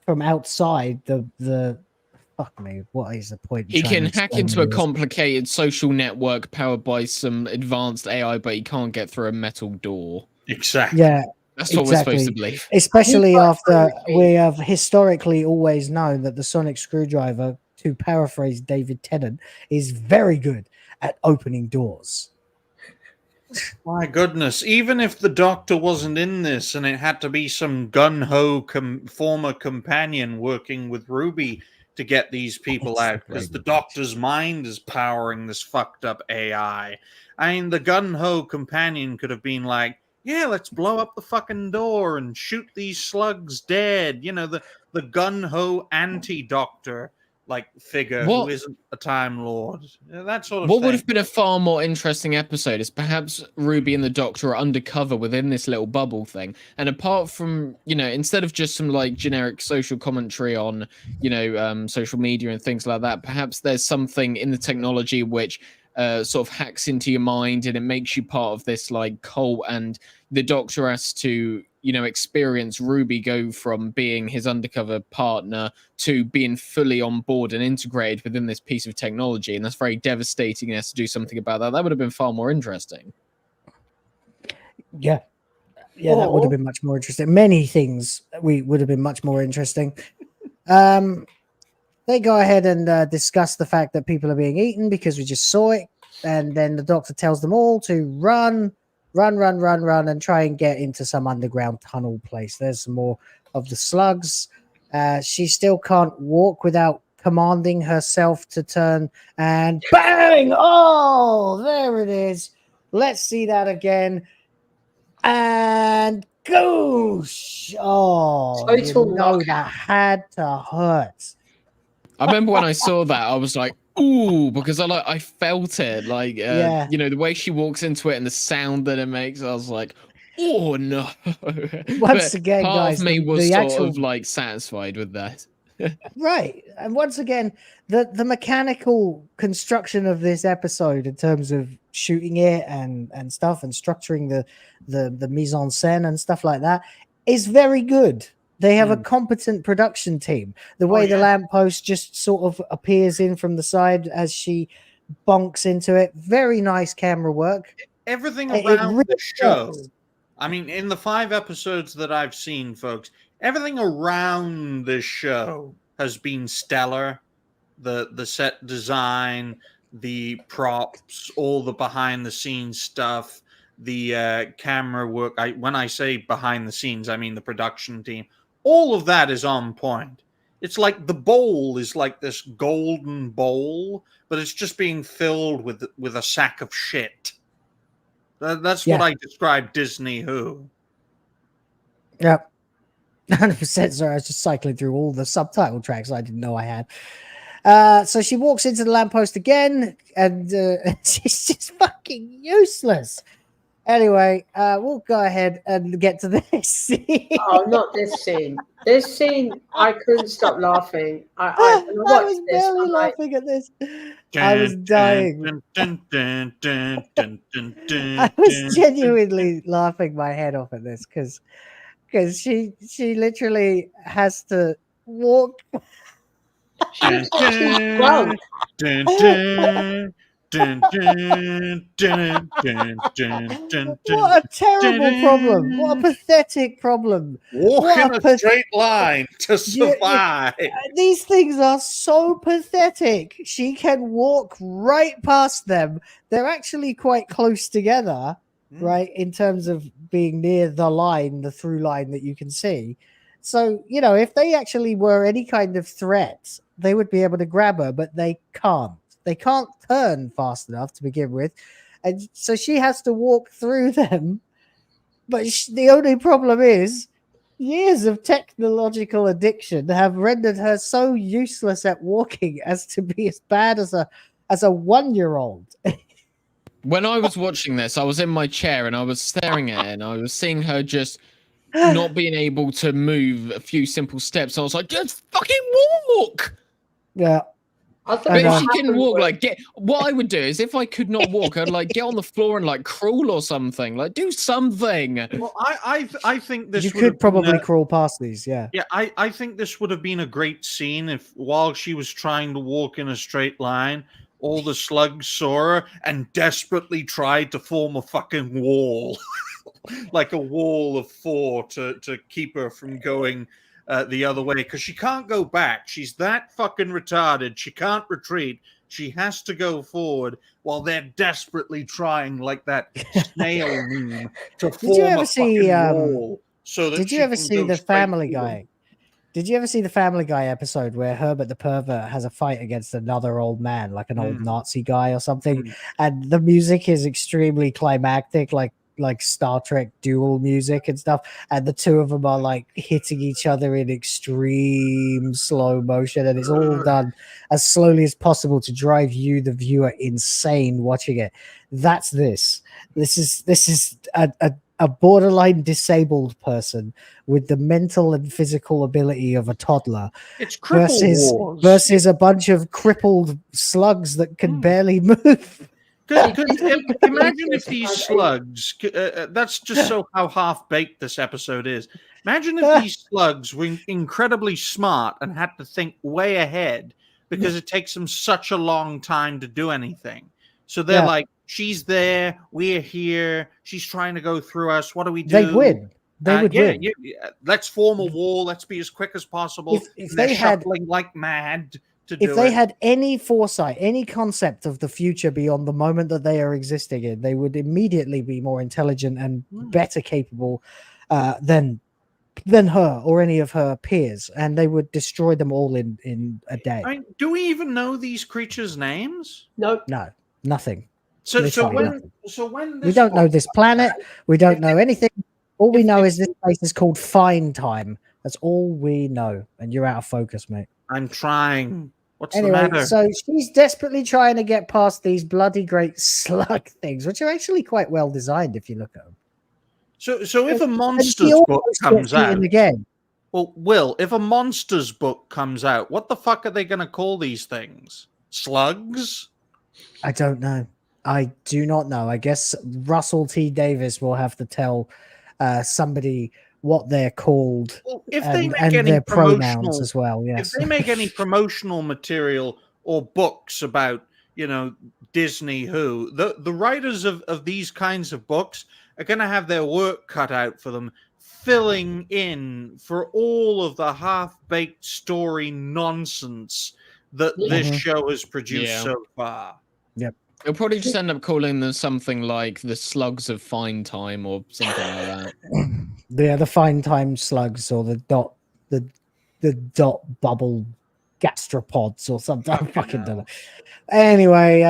from outside the fuck me. What is the point? He can hack into a complicated social network powered by some advanced AI, but he can't get through a metal door. Exactly. Yeah. That's what we're supposed to believe. Especially after we have historically always known that the sonic screwdriver, to paraphrase David Tennant, is very good at opening doors. My goodness, even if the Doctor wasn't in this and it had to be some gun-ho former companion working with Ruby to get these people out, because the Doctor's mind is powering this fucked up AI. I mean, the gun-ho companion could have been like, yeah, let's blow up the fucking door and shoot these slugs dead. You know, the gun-ho anti-Doctor like figure who isn't a Time Lord. That sort of What thing. would have been a far more interesting episode is perhaps Ruby and the Doctor are undercover within this little bubble thing. And apart from, you know, instead of just some like generic social commentary on, you know, social media and things like that, perhaps there's something in the technology which sort of hacks into your mind and it makes you part of this like cult, and the Doctor has to, you know, experience Ruby go from being his undercover partner to being fully on board and integrated within this piece of technology. And that's very devastating. He has to do something about that. That would have been far more interesting. Yeah. Yeah, that would have been much more interesting. Many things would have been much more interesting. They go ahead and discuss the fact that people are being eaten because we just saw it. And then the Doctor tells them all to run, and try and get into some underground tunnel place. There's some more of the slugs. She still can't walk without commanding herself to turn, and bang! Oh, there it is. Let's see that again. And goosh! Oh, you know that had to hurt. I remember when I saw that, I was like, ooh, because I felt it. Like, you know, the way she walks into it and the sound that it makes, I was like, oh no. Once again, part guys, of me was the sort actual... of like satisfied with that. Right. And once again, the mechanical construction of this episode in terms of shooting it and stuff and structuring the mise en scène and stuff like that is very good. They have a competent production team. The way the lamppost just sort of appears in from the side as she bonks into it. Very nice camera work. Everything around the show. I mean, in the 5 episodes that I've seen, folks, everything around this show has been stellar. The set design, the props, all the behind the scenes stuff, the camera work. When I say behind the scenes, I mean the production team. All of that is on point. It's like the bowl is like this golden bowl, but it's just being filled with a sack of shit. That's what I describe Disney Who. Yep. 100%. Sorry, I was just cycling through all the subtitle tracks I didn't know I had. So she walks into the lamppost again, and she's just fucking useless. Anyway, we'll go ahead and get to this scene. Oh, not this scene. This scene, I couldn't stop laughing. I was barely laughing at this. I was dying. I was genuinely laughing my head off at this because she literally has to walk. She's drunk. What a terrible problem. What a pathetic problem. Walk in a straight line to survive. These things are so pathetic. She can walk right past them. They're actually quite close together, right, in terms of being near the line, the through line that you can see. So, you know, if they actually were any kind of threat, they would be able to grab her, but they can't. They can't turn fast enough to begin with. And so she has to walk through them. But the only problem is years of technological addiction have rendered her so useless at walking as to be as bad as a 1-year-old. When I was watching this, I was in my chair and I was staring at it and I was seeing her just not being able to move a few simple steps. I was like, just fucking walk! Yeah. I thought But if what she couldn't happened walk, was- like, what I would do is if I could not walk, I'd like get on the floor and like crawl or something. Like, do something. Well, I think this You would have could probably been crawl past these, yeah. Yeah, I think this would have been a great scene if, while she was trying to walk in a straight line, all the slugs saw her and desperately tried to form a fucking wall, like a wall of 4 to keep her from going the other way, because she can't go back. She's that fucking retarded. She can't retreat. She has to go forward while they're desperately trying, like that snail meme, to form you ever a see, fucking wall. So that Did you she ever can see go the straight Family to them. Guy? Did you ever see the Family Guy episode where Herbert the Pervert has a fight against another old man, like an old Nazi guy or something, and the music is extremely climactic, like Star Trek duel music and stuff, and the two of them are like hitting each other in extreme slow motion, and it's all done as slowly as possible to drive you, the viewer, insane watching it. That's this. This is a borderline disabled person with the mental and physical ability of a toddler It's cripple wars. versus a bunch of crippled slugs that can barely move. Imagine if these slugs, that's just so how half-baked this episode is. Imagine if these slugs were incredibly smart and had to think way ahead because it takes them such a long time to do anything. So they're like, she's there, we're here, she's trying to go through us, what do we do? They'd win. They would win. Yeah, let's form a wall, let's be as quick as possible. If they're they had shuffling like mad to if do they it. had any foresight, any concept of the future beyond the moment that they are existing in, they would immediately be more intelligent and better capable than her or any of her peers, and they would destroy them all in a day. I mean, do we even know these creatures' names? Nope. No, nothing. So Literally when nothing. this We don't know book- this planet. We don't know anything. All we know is this place is called Fine Time. That's all we know. And you're out of focus, mate. I'm trying. What's the Anyway, matter? so she's desperately trying to get past these bloody great slug things, which are actually quite well designed if you look at them. So if a And she monsters book almost comes gets eaten out, again. well, Will, if a monsters book comes out, what the fuck are they going to call these things? Slugs? I don't know. I do not know. I guess Russell T. Davis will have to tell somebody what they're called Well, if they make and any their pronouns promotional, as well. if Yes. they make any promotional material or books about, Disney Who, the writers of these kinds of books are going to have their work cut out for them, filling in for all of the half-baked story nonsense that this show has produced so far. Yep. They'll probably just end up calling them something like the Slugs of Fine Time or something like that. Yeah, the Fine Time slugs or the dot bubble gastropods or something. I fucking don't know. Anyway,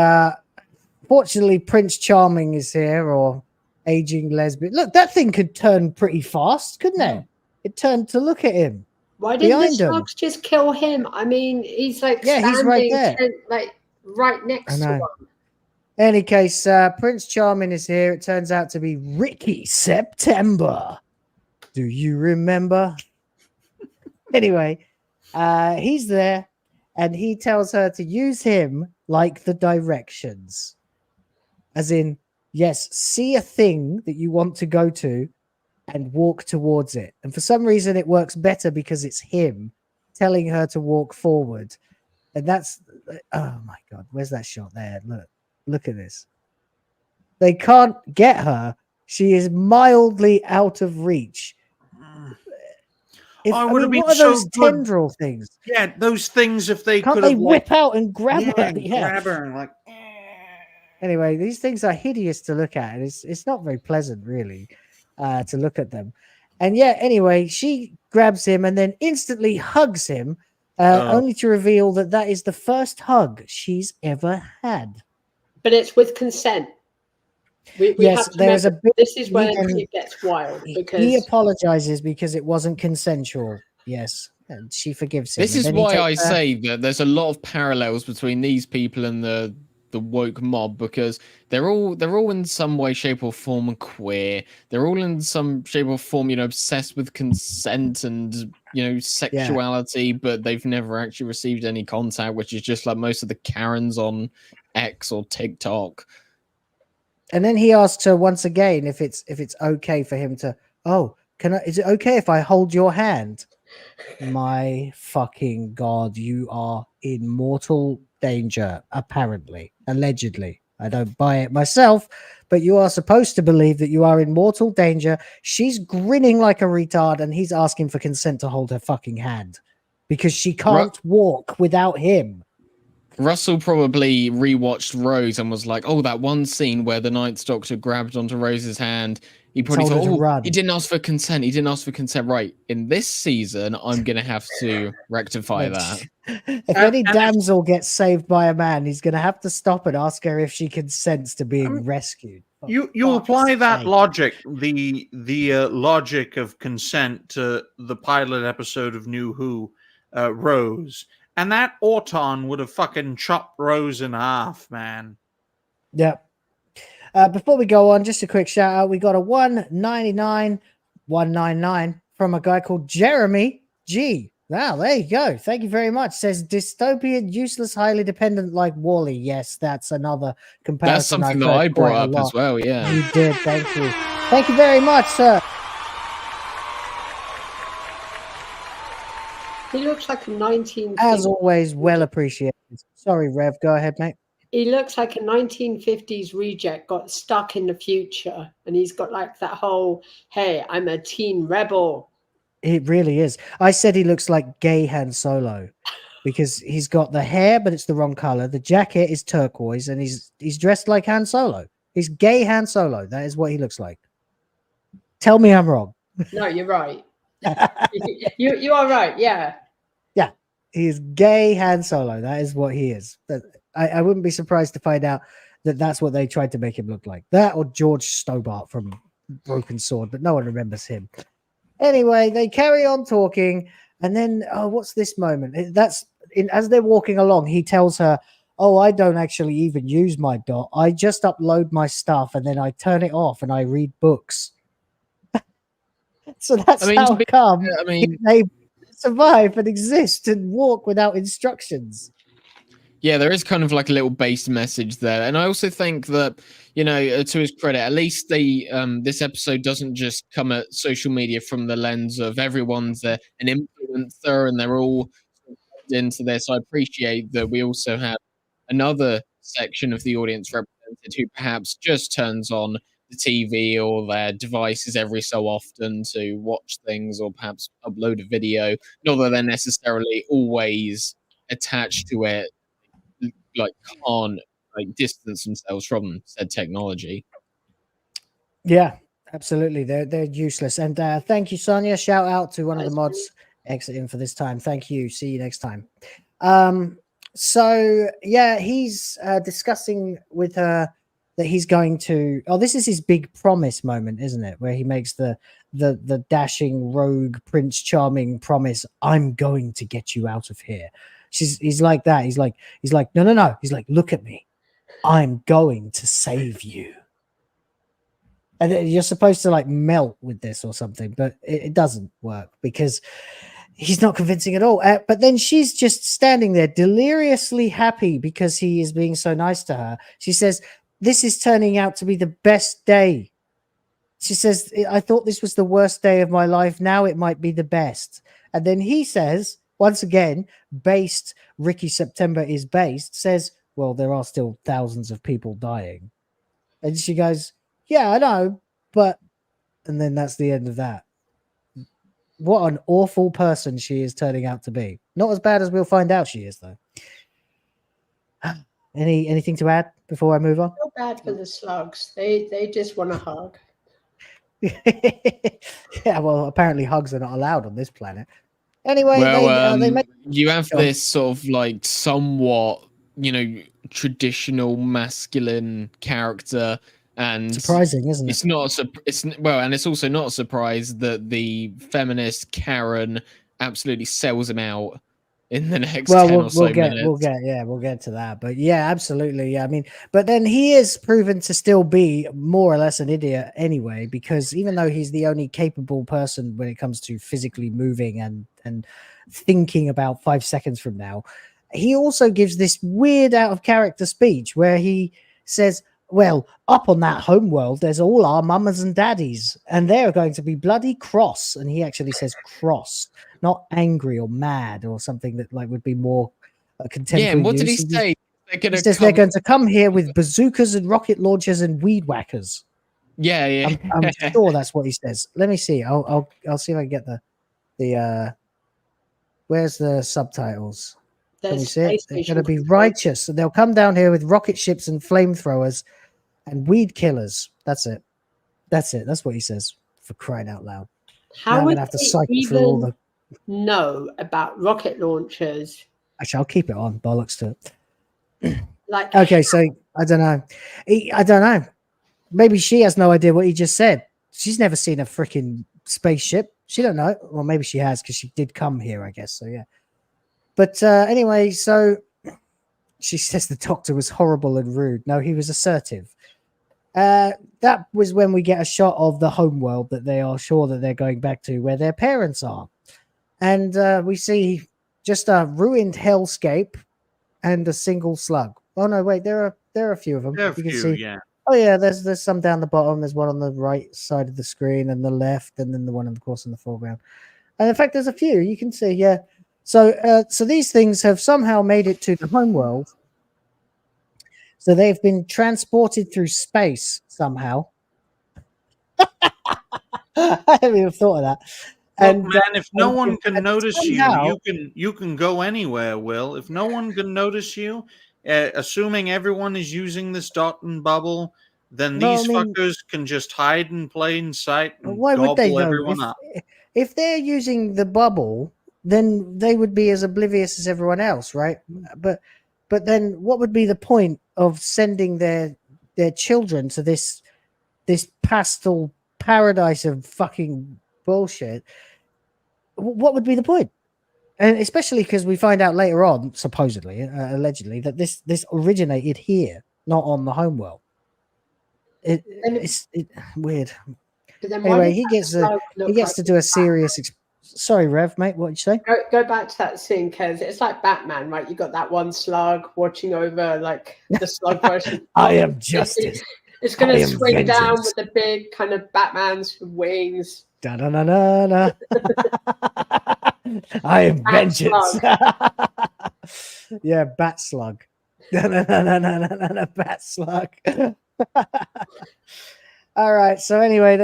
fortunately, Prince Charming is here, or aging lesbian. Look, that thing could turn pretty fast, couldn't it? It turned to look at him. Why didn't the Behind him. slugs just kill him? I mean, he's like Yeah, he's right standing there. right next to I him. know. Any case, Prince Charming is here. It turns out to be Ricky September. Do you remember? Anyway, he's there, and he tells her to use him like the directions. As in, yes, see a thing that you want to go to and walk towards it. And for some reason, it works better because it's him telling her to walk forward. And that's, oh my God, where's that shot there? Look at this. They can't get her. She is mildly out of reach. What are those tendril things? Yeah, those things, if they Can't could they have whip out and grab her? grab her and Anyway, these things are hideous to look at. And it's not very pleasant, really, to look at them. And yeah, anyway, she grabs him and then instantly hugs him, only to reveal that is the first hug she's ever had. But it's with consent. We Yes, have to there's remember, a bit. this is where he then- it gets wild he because apologizes because it wasn't consensual. Yes, and she forgives him. This and is then he why I takes her- say that there's a lot of parallels between these people and the woke mob, because they're all in some way, shape, or form queer. They're all in some shape or form, obsessed with consent and sexuality, but they've never actually received any contact, which is just like most of the Karens on X or TikTok. And then he asks her once again if it's okay for him to. Oh, is it okay if I hold your hand? My fucking god, you are in mortal danger. Apparently, allegedly. I don't buy it myself, but you are supposed to believe that you are in mortal danger. She's grinning like a retard, and he's asking for consent to hold her fucking hand because she can't walk without him. Russell probably rewatched Rose and was like, "Oh, that one scene where the Ninth Doctor grabbed onto Rose's hand." He probably Told her thought, to run. he didn't ask for consent. He didn't ask for consent. Right. In this season, I'm going to have to rectify that. If any damsel gets saved by a man, he's going to have to stop and ask her if she consents to being rescued. You fuck's apply that sake. logic, the logic of consent to the pilot episode of New Who, Rose, and that Auton would have fucking chopped Rose in half, man. Yep. Before we go on, just a quick shout out. We got a 199 from a guy called Jeremy G. Wow, there you go. Thank you very much. Says dystopian, useless, highly dependent like Wally. Yes, that's another comparison. That's something I've that heard I quite brought a up lot. as well. Yeah. You did. Thank you. Thank you very much, sir. he looks like a 1950s. As always, well appreciated. Sorry, Rev. Go ahead, mate. He looks like a 1950s reject got stuck in the future, and he's got like that whole, "Hey, I'm a teen rebel." It really is. I said he looks like gay Han Solo because he's got the hair, but it's the wrong color. The jacket is turquoise, and he's dressed like Han Solo. He's gay Han Solo. That is what he looks like. Tell me I'm wrong. No, you're right. you are right. Yeah. Yeah, he is gay Han Solo. That is what he is. I wouldn't be surprised to find out that that's what they tried to make him look like. That or George Stobart from Broken Sword, but no one remembers him. Anyway, they carry on talking, and then what's this moment? As they're walking along, he tells her, "Oh, I don't actually even use my dot. I just upload my stuff and then I turn it off and I read books." So that's how come he's able to survive and exist and walk without instructions. Yeah, there is kind of like a little base message there. And I also think that, to his credit, at least this episode doesn't just come at social media from the lens of everyone's an influencer and they're all into this. I appreciate that we also have another section of the audience represented who perhaps just turns on the TV or their devices every so often to watch things or perhaps upload a video. Not that they're necessarily always attached to it, like can't distance themselves from said technology. Yeah, absolutely. They're useless. And thank you, Sonia. Shout out to one of the mods exiting for this time. Thank you. See you next time. So yeah, he's discussing with her that he's going to. Oh, this is his big promise moment, isn't it? Where he makes the dashing rogue Prince Charming promise. I'm going to get you out of here. He's like that. He's like, no. He's like, look at me. I'm going to save you. And you're supposed to like melt with this or something, but it doesn't work because he's not convincing at all. But then she's just standing there deliriously happy because he is being so nice to her. She says, this is turning out to be the best day. She says, I thought this was the worst day of my life. Now it might be the best. And then he says, once again, based, Ricky September is based, says, well, there are still thousands of people dying. And she goes, yeah, I know, but... And then that's the end of that. What an awful person she is turning out to be. Not as bad as we'll find out she is, though. Anything to add before I move on? Feel bad for the slugs. They just want a hug. Yeah, well, apparently hugs are not allowed on this planet. Anyway, you have this sort of like somewhat, traditional masculine character And Surprising, isn't it? it's not and it's also not a surprise that the feminist Karen absolutely sells him out in the next 10 or so minutes. We'll get to that. But yeah, absolutely. Yeah, I mean, but then he is proven to still be more or less an idiot anyway, because even though he's the only capable person when it comes to physically moving and thinking about 5 seconds from now, he also gives this weird out of character speech where he says, well, up on that home world, there's all our mamas and daddies, and they're going to be bloody cross. And he actually says cross, not angry or mad or something that like would be more contemporary. Yeah, and what did he say? He says they're going to come here with bazookas and rocket launchers and weed whackers. Yeah. I'm sure that's what he says. Let me see. I'll see if I can get the where's the subtitles? Can you see it? They're going to be righteous, and they'll come down here with rocket ships and flamethrowers and weed killers. That's it. That's what he says, for crying out loud. How would have to they cycle through all the know about rocket launchers? Actually, I'll keep it on. Bollocks to it. Like, okay, so I don't know. I don't know. Maybe she has no idea what he just said. She's never seen a freaking spaceship. She don't know. Well, maybe she has because she did come here, I guess. So yeah. But anyway, so she says the doctor was horrible and rude. No, he was assertive. That was when we get a shot of the home world that they are sure that they're going back to, where their parents are. And we see just a ruined hellscape and a single slug. Oh no, wait, there are a few of them. There are You can few, see. yeah. Oh yeah, there's some down the bottom. There's one on the right side of the screen and the left, and then the one, of course, in the foreground. And in fact, there's a few. You can see, yeah. So these things have somehow made it to the home world. So they've been transported through space somehow. I haven't even thought of that. And man, if no one can notice you can go anywhere, Will. If no one can notice you, assuming everyone is using this dot and bubble, then these fuckers can just hide in plain sight and why would they, gobble though? everyone up. If they're using the bubble, then they would be as oblivious as everyone else, right? But then what would be the point of sending their children to this pastel paradise of fucking bullshit? What would be the point? And especially because we find out later on, supposedly, allegedly, that this originated here, not on the homeworld. It's weird. Anyway, he gets to do a serious. Sorry, Rev, mate. What did you say? Go back to that scene, because it's like Batman, right? You got that one slug watching over, like the slug version. I am justice. It's going to swing down with the big kind of Batman's wings. Da da da da da. I am vengeance. Yeah, bat slug. No, bat slug. All right. So anyway,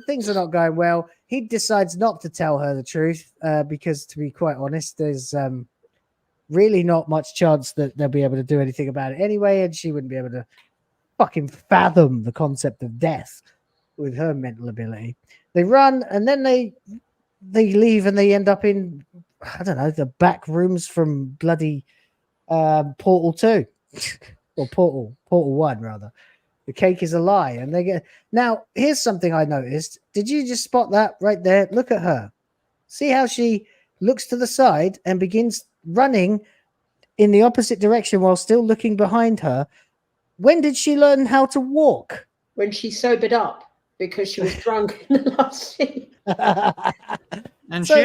things are not going well. He decides not to tell her the truth because, to be quite honest, there's really not much chance that they'll be able to do anything about it anyway, and she wouldn't be able to fucking fathom the concept of death with her mental ability. They run, and then they leave, and they end up in, I don't know, the back rooms from bloody Portal 2 or Portal 1 rather. The cake is a lie, and they get. Now, here's something I noticed. Did you just spot that right there? Look at her. See how she looks to the side and begins running in the opposite direction while still looking behind her. When did she learn how to walk? When she sobered up, because she was drunk in the last scene. And So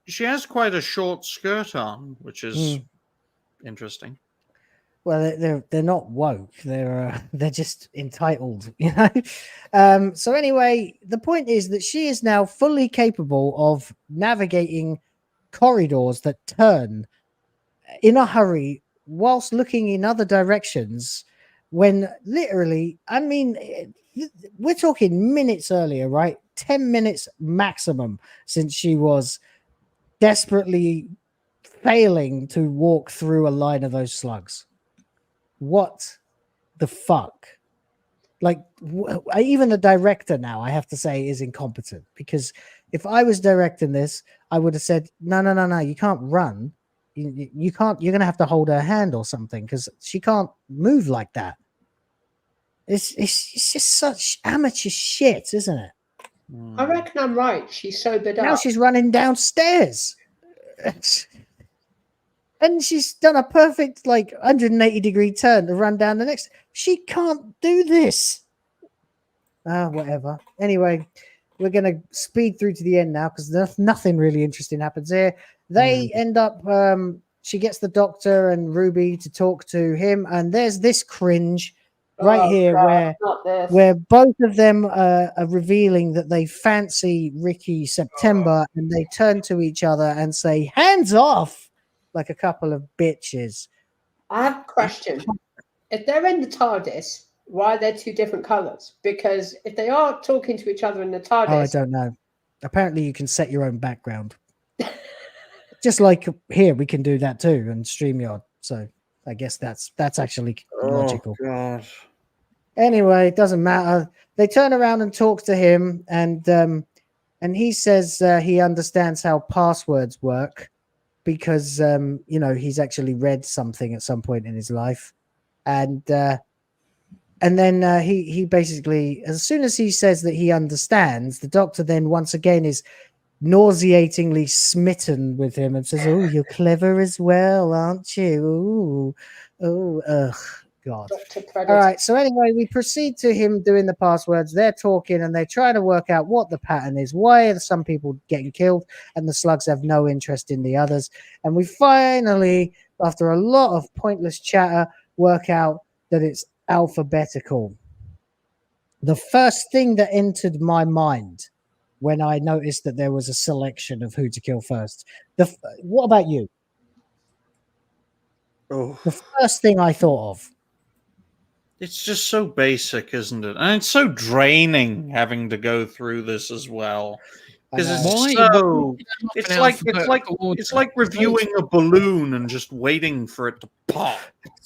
she has quite a short skirt on, which is interesting. Well, they're not woke. They're just entitled, you know. So anyway, the point is that she is now fully capable of navigating corridors that turn in a hurry whilst looking in other directions. When literally, I mean, we're talking minutes earlier, right? 10 minutes maximum since she was desperately failing to walk through a line of those slugs. What the fuck? Like, even the director now, I have to say, is incompetent, because if I was directing this, I would have said, no, you can't run. You can't, you're going to have to hold her hand or something, because she can't move like that. It's just such amateur shit, isn't it? I reckon I'm right. She's sobered Now up. she's running downstairs. And she's done a perfect 180-degree turn to run down the next. She can't do this. Whatever. Anyway, we're going to speed through to the end now because nothing really interesting happens here. They end up, she gets the doctor and Ruby to talk to him. And there's this cringe right here where both of them are revealing that they fancy Ricky September and they turn to each other and say, hands off, like a couple of bitches. I have a question. If they're in the TARDIS, why are there two different colors? Because if they are talking to each other in the TARDIS... Oh, I don't know. Apparently you can set your own background. Just like here, we can do that too on StreamYard. So I guess that's actually logical. God. Anyway, it doesn't matter. They turn around and talk to him, and he says he understands how passwords work because he's actually read something at some point in his life, and then he basically, as soon as he says that he understands, the doctor then once again is nauseatingly smitten with him and says, "Oh, you're clever as well, aren't you? Oh, ugh." God. All right. So anyway, we proceed to him doing the passwords. They're talking and they're trying to work out what the pattern is. Why are some people getting killed and the slugs have no interest in the others? And we finally, after a lot of pointless chatter, work out that it's alphabetical. The first thing that entered my mind when I noticed that there was a selection of who to kill first. What about you? Oh. The first thing I thought of. It's just so basic, isn't it? And it's so draining having to go through this as well. Because it's like reviewing a balloon and just waiting for it to pop.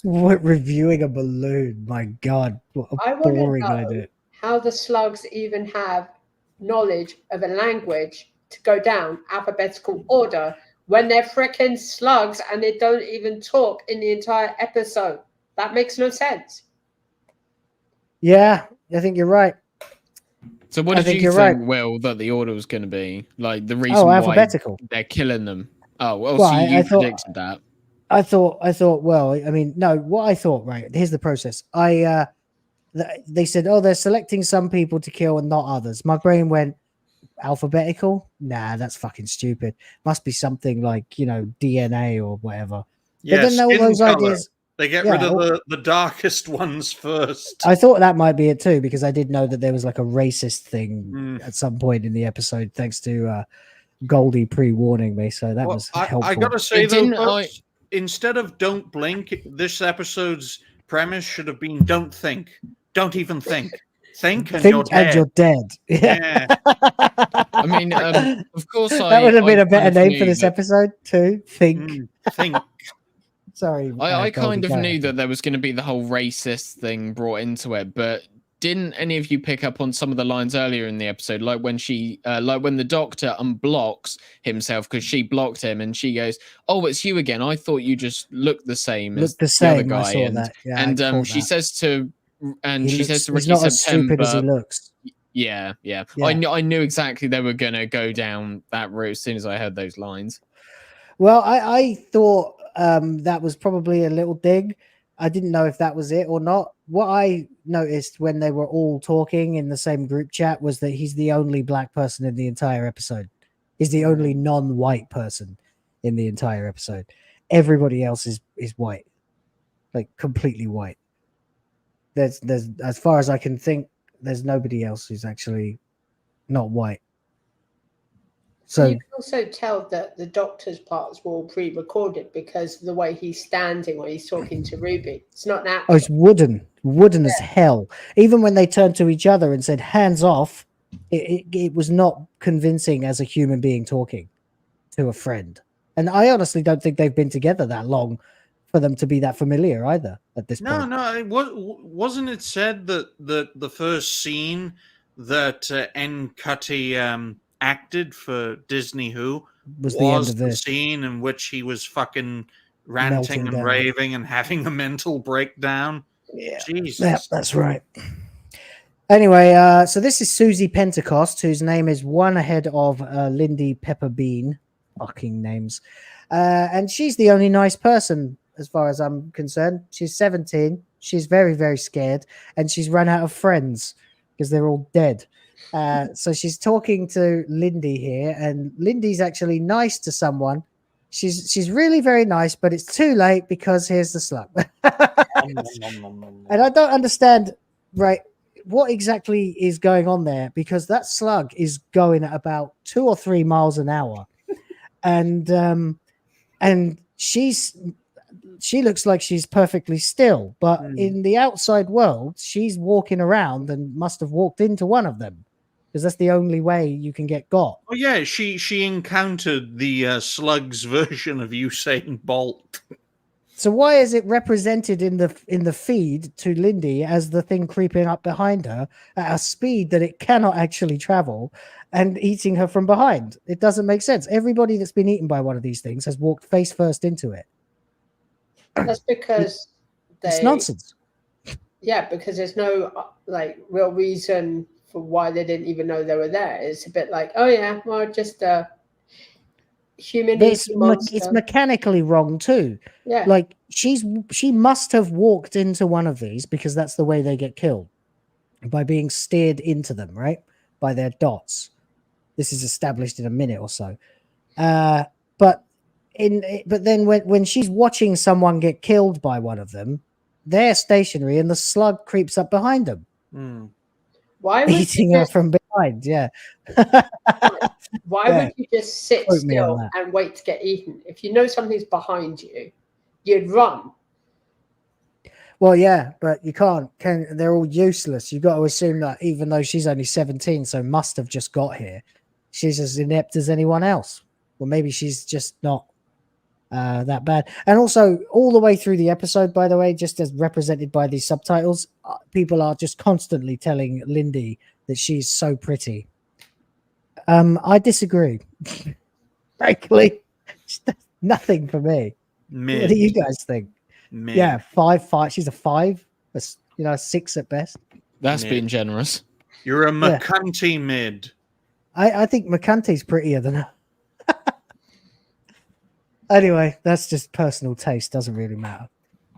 What, reviewing a balloon? My God, what a boring idea. How the slugs even have knowledge of a language to go down alphabetical order when they're freaking slugs and they don't even talk in the entire episode. That makes no sense. Yeah, I think you're right. So what did you think, Will, that the order was going to be? Like the reason why they're killing them? Oh, well, so you predicted that. I thought, well, I mean, no, what I thought, right, here's the process. They said, oh, they're selecting some people to kill and not others. My brain went, alphabetical? Nah, that's fucking stupid. Must be something like, DNA or whatever. Yeah, but then all those ideas... They get rid of the darkest ones first. I thought that might be it too, because I did know that there was like a racist thing at some point in the episode, thanks to Goldy pre-warning me. So that was helpful. I gotta say though, instead of "don't blink," this episode's premise should have been "don't think, don't even think, think and you're dead." And you're dead. Yeah. I mean, of course, that would have been a better name for this episode too. Think. Think. Sorry, I kind of knew that there was going to be the whole racist thing brought into it, but didn't any of you pick up on some of the lines earlier in the episode, like when when the doctor unblocks himself because she blocked him, and she goes, "Oh, it's you again. I thought you just looked the same as the other guy." I saw that. Yeah, she says to Ricky he's not as stupid as he looks. Yeah. I knew exactly they were going to go down that route as soon as I heard those lines. Well, I thought that was probably a little dig. I didn't know if that was it or not. What I noticed when they were all talking in the same group chat was that he's the only black person in the entire episode. He's the only non-white person in the entire episode. Everybody else is white, like completely white. There's as far as I can think, there's nobody else who's actually not white. So you can also tell that the doctor's parts were all pre-recorded because of the way he's standing when he's talking to Ruby. It's not natural. Oh, it's wooden as hell. Even when they turned to each other and said hands off, it was not convincing as a human being talking to a friend. And I honestly don't think they've been together that long for them to be that familiar either at this point. No, wasn't it said that the first scene that Ncuti acted for Disney Who was the scene in which he was fucking ranting and raving and having a mental breakdown? Yeah, Jesus. that's right. Anyway, so this is Susie Pentecost, whose name is one ahead of Lindy Pepperbean. Fucking names. And she's the only nice person, as far as I'm concerned. She's 17. She's very, very scared. And she's run out of friends because they're all dead. So she's talking to Lindy here. And Lindy's actually nice to someone. She's really very nice, but it's too late because here's the slug. And I don't understand, right, what exactly is going on there, because that slug is going at about 2 or 3 miles an hour. And she looks like she's perfectly still, but in the outside world, she's walking around and must have walked into one of them, because that's the only way you can get got. Oh yeah, she encountered the slug's version of Usain Bolt. So why is it represented in the feed to Lindy as the thing creeping up behind her at a speed that it cannot actually travel and eating her from behind? It doesn't make sense. Everybody that's been eaten by one of these things has walked face first into it. That's because it's nonsense. Yeah, because there's no like real reason for why they didn't even know they were there. It's a bit like, oh yeah, well, just human. It's mechanically wrong too. Yeah, like she must have walked into one of these, because that's the way they get killed, by being steered into them, right, by their dots. This is established in a minute or so. But then when she's watching someone get killed by one of them, they're stationary and the slug creeps up behind them. Why would eating her from behind? Yeah. Why would you just sit still and wait to get eaten? If you know something's behind you, you'd run. Well, yeah, but you can't. They're all useless. You've got to assume that even though she's only 17, so must have just got here, she's as inept as anyone else. Well, maybe she's just not that bad. And also, all the way through the episode, by the way, just as represented by these subtitles, people are just constantly telling Lindy that she's so pretty. I disagree. Frankly, nothing for me. Mid. What do you guys think? Mid. Yeah, 5. She's a 5. A 6 at best. That's being generous. You're a McIntosh mid. I think McIntosh's prettier than her. Anyway, that's just personal taste. Doesn't really matter.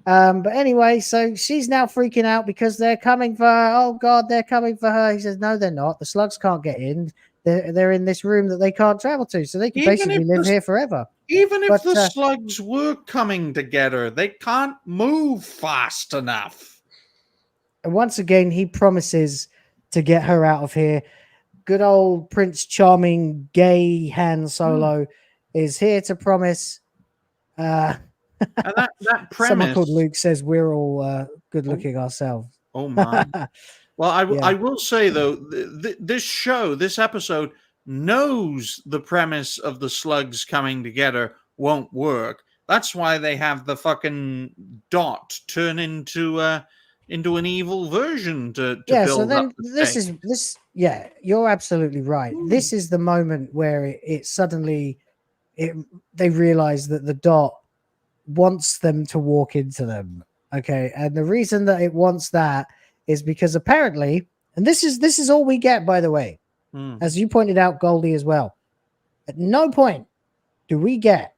But anyway, so she's now freaking out because they're coming for her. Oh God, they're coming for her. He says, no, they're not. The slugs can't get in. They're in this room that they can't travel to, so they can basically live here forever. Even if the slugs were coming together, they can't move fast enough. And once again, he promises to get her out of here. Good old Prince Charming, gay Han Solo is here to promise. And that premise. Someone called Luke says we're all good looking ourselves. Oh my. Well, I will say though, this episode knows the premise of the slugs coming together won't work. That's why they have the fucking dot turn into an evil version to build so then up the this. Yeah, you're absolutely right. This is the moment where it suddenly they realize that the dot wants them to walk into them. Okay, and the reason that it wants that is because apparently, and this is all we get, by the way, as you pointed out, Goldy, as well. At no point do we get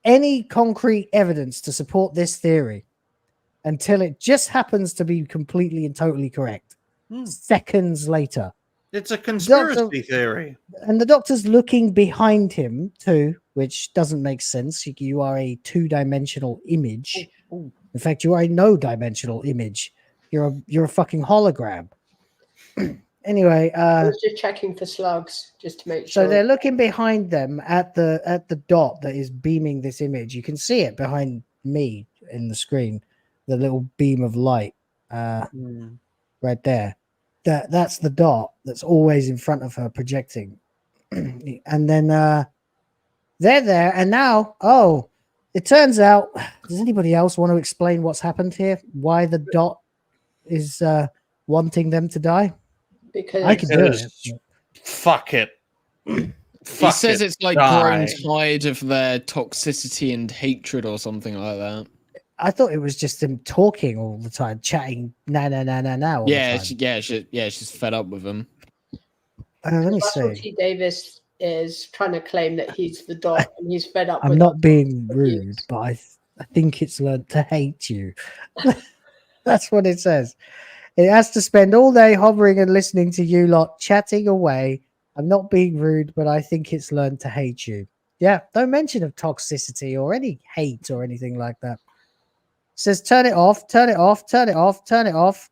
any concrete evidence to support this theory until it just happens to be completely and totally correct. Seconds later. It's a conspiracy theory. And the Doctor's looking behind him too, which doesn't make sense. You are a 2-dimensional image. In fact, you are a no-dimensional image. You're a fucking hologram. Anyway, I was just checking for slugs just to make sure. So they're looking behind them at the dot that is beaming this image. You can see it behind me in the screen, the little beam of light right there. That's the dot that's always in front of her projecting. And then they're there, and now it turns out, does anybody else want to explain what's happened here? Why the dot is wanting them to die? Because I can do it. Fuck it. He says it's like grown tired of their toxicity and hatred or something like that. I thought it was just him talking all the time, chatting now. All Yeah, the time. she's fed up with him. Let me Russell see. T Davis is trying to claim that he's the dot and he's fed up. I'm with not being reviews. rude, but I think it's learned to hate you. That's what it says. It has to spend all day hovering and listening to you lot chatting away. I'm not being rude, but I think it's learned to hate you. Yeah, no mention of toxicity or any hate or anything like that. It says turn it off, turn it off, turn it off, turn it off.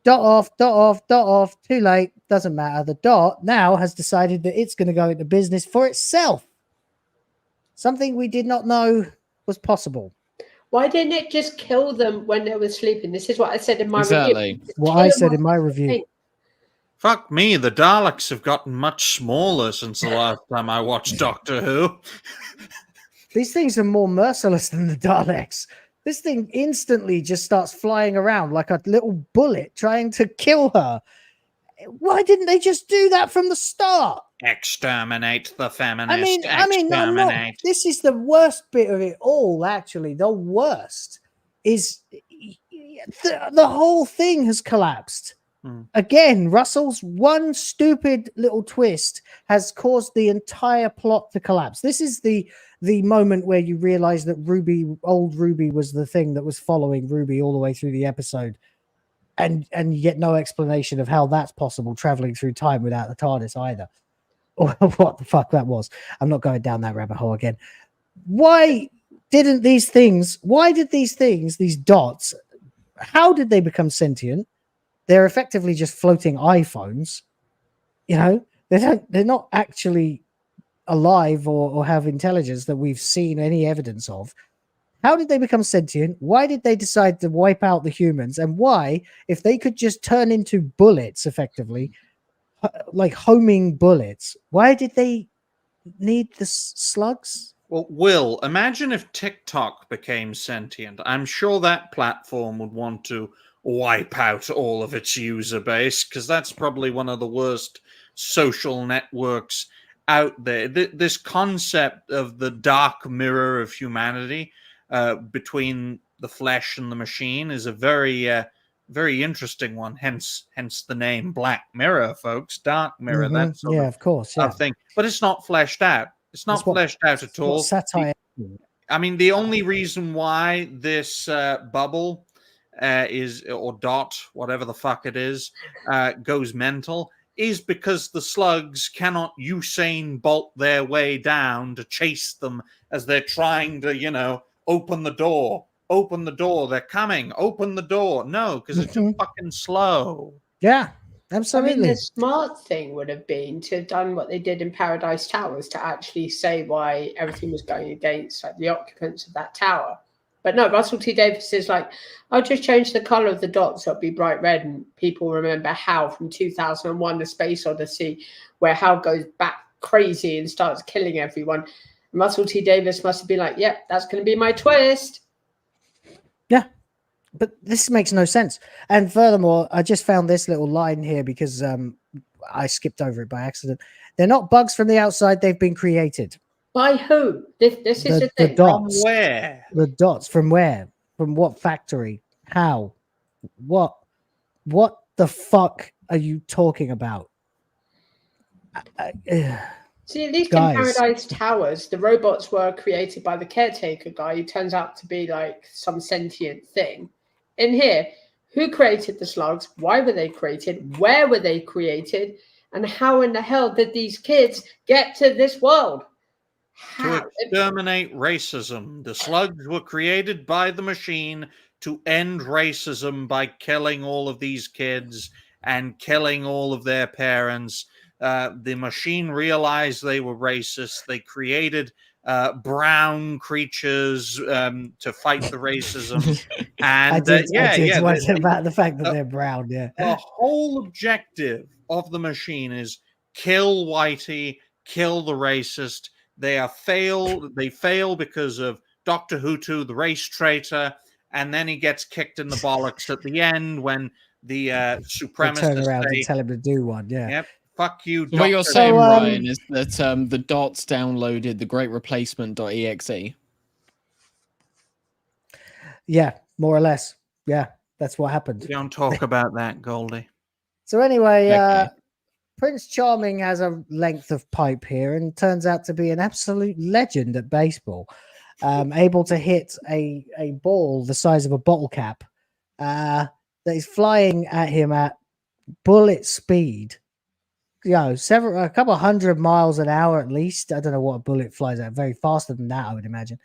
Dot off, dot off, dot off. Too late. Doesn't matter. The dot now has decided that it's going to go into business for itself. Something we did not know was possible. Why didn't it just kill them when they were sleeping? This is what I said in my Exactly. review. What Kill I them said off in my the review. thing. Fuck me, the Daleks have gotten much smaller since the last time I watched Doctor Who. These things are more merciless than the Daleks. This thing instantly just starts flying around like a little bullet trying to kill her. Why didn't they just do that from the start? Exterminate the feminist. I mean, I'm not, exterminate. this is the worst bit of it all, actually. The worst is the whole thing has collapsed. Again, Russell's one stupid little twist has caused the entire plot to collapse. This is the moment where you realize that old Ruby was the thing that was following Ruby all the way through the episode. And you get no explanation of how that's possible, traveling through time without the TARDIS either. Or what the fuck that was. I'm not going down that rabbit hole again. Why did these dots, how did they become sentient? They're effectively just floating iPhones. You know, they're not actually alive or have intelligence that we've seen any evidence of. How did they become sentient? Why did they decide to wipe out the humans? And why, if they could just turn into bullets effectively, like homing bullets, why did they need the slugs? Well, Will, imagine if TikTok became sentient. I'm sure that platform would want to wipe out all of its user base, because that's probably one of the worst social networks out there. This concept of the dark mirror of humanity between the flesh and the machine is a very interesting one. Hence the name Black Mirror, folks. Dark Mirror. That's of course, yeah. thing. But it's not fleshed out. It's not fleshed out at all. Satire. I mean, the only reason why this bubble or dot, whatever the fuck it is, goes mental is because the slugs cannot Usain Bolt their way down to chase them as they're trying to, open the door. Open the door. They're coming. Open the door. No, because it's too fucking slow. Yeah, absolutely. I mean, the smart thing would have been to have done what they did in Paradise Towers, to actually say why everything was going against the occupants of that tower. But no, Russell T Davies is like, I'll just change the color of the dots, so it'll be bright red, and people remember Hal from 2001: The Space Odyssey, where Hal goes back crazy and starts killing everyone. And Russell T Davies must have been like, yep, that's going to be my twist. Yeah, but this makes no sense. And furthermore, I just found this little line here because I skipped over it by accident. They're not bugs from the outside. They've been created. By who? This is the thing. The dots. From where? The dots. From where? From what factory? How? What the fuck are you talking about? See, at least Guys. in Paradise Towers, the robots were created by the caretaker guy, who turns out to be like some sentient thing. In here, who created the slugs? Why were they created? Where were they created? And how in the hell did these kids get to this world? How? To exterminate racism. The slugs were created by the machine to end racism by killing all of these kids and killing all of their parents. The machine realized they were racist. They created brown creatures to fight the racism. And I did about the fact that they're brown. Yeah, the whole objective of the machine is kill Whitey, kill the racist. They fail because of Dr. Hutu, the race traitor, and then he gets kicked in the bollocks at the end when the supremacists turn around say, and tell him to do one. Yeah. Yep. Fuck you, What you're Dr. saying, So, Ryan, is that the dots downloaded the Great Replacement.exe. Yeah, more or less. Yeah, that's what happened. We don't talk about that, Goldy. So anyway, Okay. Prince Charming has a length of pipe here and turns out to be an absolute legend at baseball, able to hit a ball the size of a bottle cap that is flying at him at bullet speed. You know, a couple 100 miles an hour at least. I don't know what a bullet flies at. Very faster than that, I would imagine.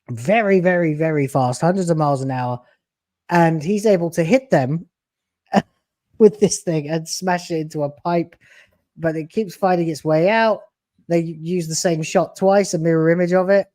Very, very, very fast, hundreds of miles an hour, and he's able to hit them with this thing and smash it into a pipe, but it keeps finding its way out. They use the same shot twice, a mirror image of it.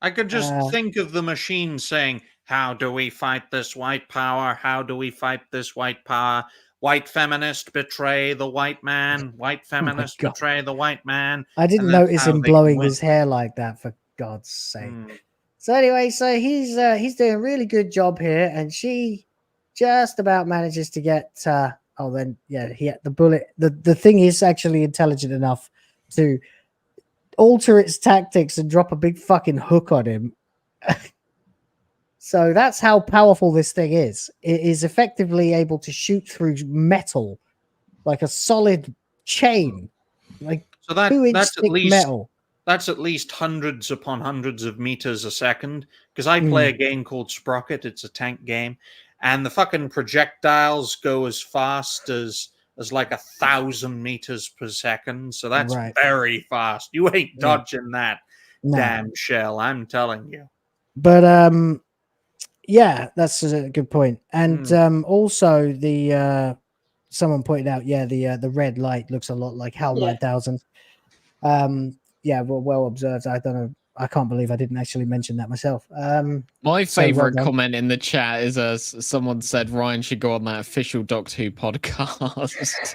I could just think of the machine saying, "How do we fight this white power? How do we fight this white power? White feminist betray the white man. White feminist God. betray the white man." I didn't And that's notice how him they blowing win. his hair like that, for God's sake. Mm. So anyway, so he's doing a really good job here, and she just about manages to get the bullet. The thing is actually intelligent enough to alter its tactics and drop a big fucking hook on him. So that's how powerful this thing is. It is effectively able to shoot through metal like a solid chain, like So 2-inch that's at thick least metal. that's at least hundreds upon hundreds of meters a second. Because I play a game called Sprocket. It's a tank game, and the fucking projectiles go as fast as like 1,000 meters per second. So that's Right. very fast. You ain't dodging that No. damn shell. I'm telling you. But yeah, that's a good point. And also the someone pointed out, the red light looks a lot like HAL 9000. Yeah, well observed. I don't know. I can't believe I didn't actually mention that myself. My so well favorite done. comment in the chat is someone said Ryan should go on that official Doctor Who podcast.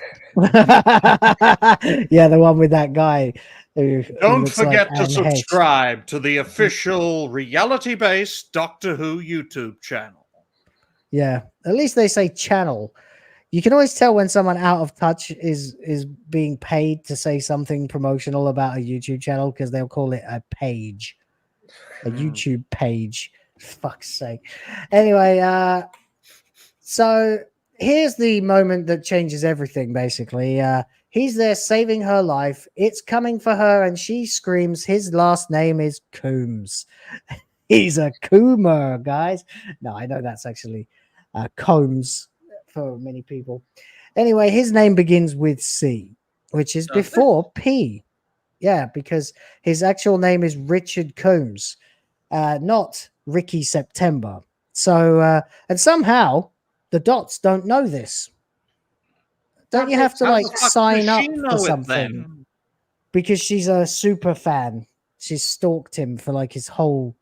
Yeah, the one with that guy. Who Don't looks like forget to Anne Heche. subscribe to the official reality-based Doctor Who YouTube channel. Yeah, at least they say channel. You can always tell when someone out of touch is being paid to say something promotional about a YouTube channel, because they'll call it a page, a YouTube page. Fuck's sake. Anyway, so here's the moment that changes everything. Basically, he's there saving her life. It's coming for her, and she screams. His last name is Coombs. He's a Coomer, guys. No, I know that's actually Combs for many people. Anyway, his name begins with C, which is before P. Yeah, because his actual name is Richard Combs, not Ricky September. So, and somehow the Dots don't know this. Don't you have to like sign up for something? Because she's a super fan. She's stalked him for like his whole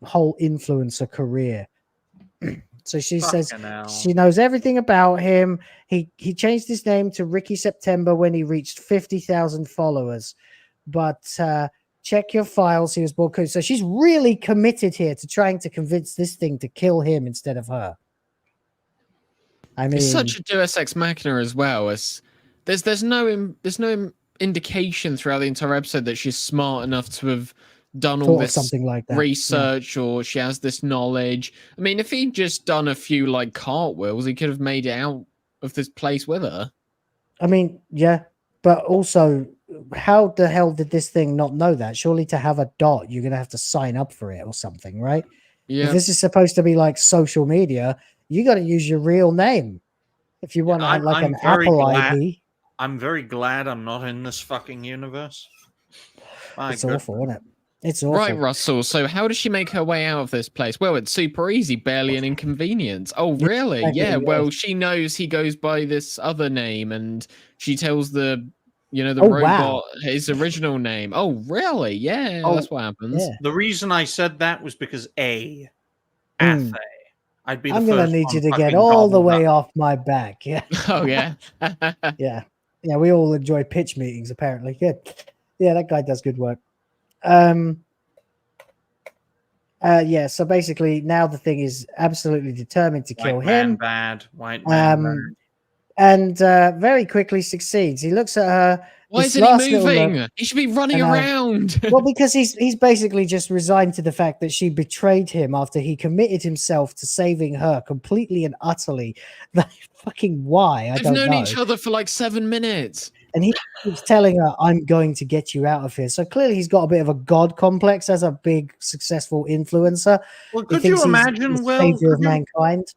influencer career. So she says she knows everything about him. He changed his name to Ricky September when he reached 50,000 followers. But check your files. He was born cool. So she's really committed here to trying to convince this thing to kill him instead of her. I mean, it's such a Deus Ex Machina as well. As there's no indication throughout the entire episode that she's smart enough to have done all this something like that. research, or she has this knowledge. I mean, if he'd just done a few like cartwheels, he could have made it out of this place with her. I mean, yeah, but also, how the hell did this thing not know that? Surely to have a dot, you're gonna have to sign up for it or something, right? Yeah. If this is supposed to be like social media, you got to use your real name if you want to have like an Apple ID. I'm very glad I'm not in this fucking universe. It's awful, isn't it? It's awful. Right, Russell. So how does she make her way out of this place? Well, it's super easy, barely an inconvenience. Oh, really? Exactly, Yeah. yeah. Well, she knows he goes by this other name, and she tells the Oh, robot wow. his original name. Oh, really? Yeah, Oh, that's what happens. Yeah. The reason I said that was because Mm. Athe. I'd be the I'm gonna first need one you to get fucking all the gobbled way up. off my back. Yeah. Oh, yeah. Yeah. Yeah. We all enjoy pitch meetings, apparently. Good. Yeah, that guy does good work. Yeah, so basically now the thing is absolutely determined to kill White man him. bad. White man bad. And very quickly succeeds. He looks at her Why this isn't he last little moving? look- He should be running I know. around. Well, because he's basically just resigned to the fact that she betrayed him after he committed himself to saving her completely and utterly. Like, fucking why? I They've don't known know. each other for like 7 minutes. And he keeps telling her, "I'm going to get you out of here." So clearly, he's got a bit of a god complex as a big, successful influencer. Well, He could thinks you he's imagine, the Will? savior of mankind.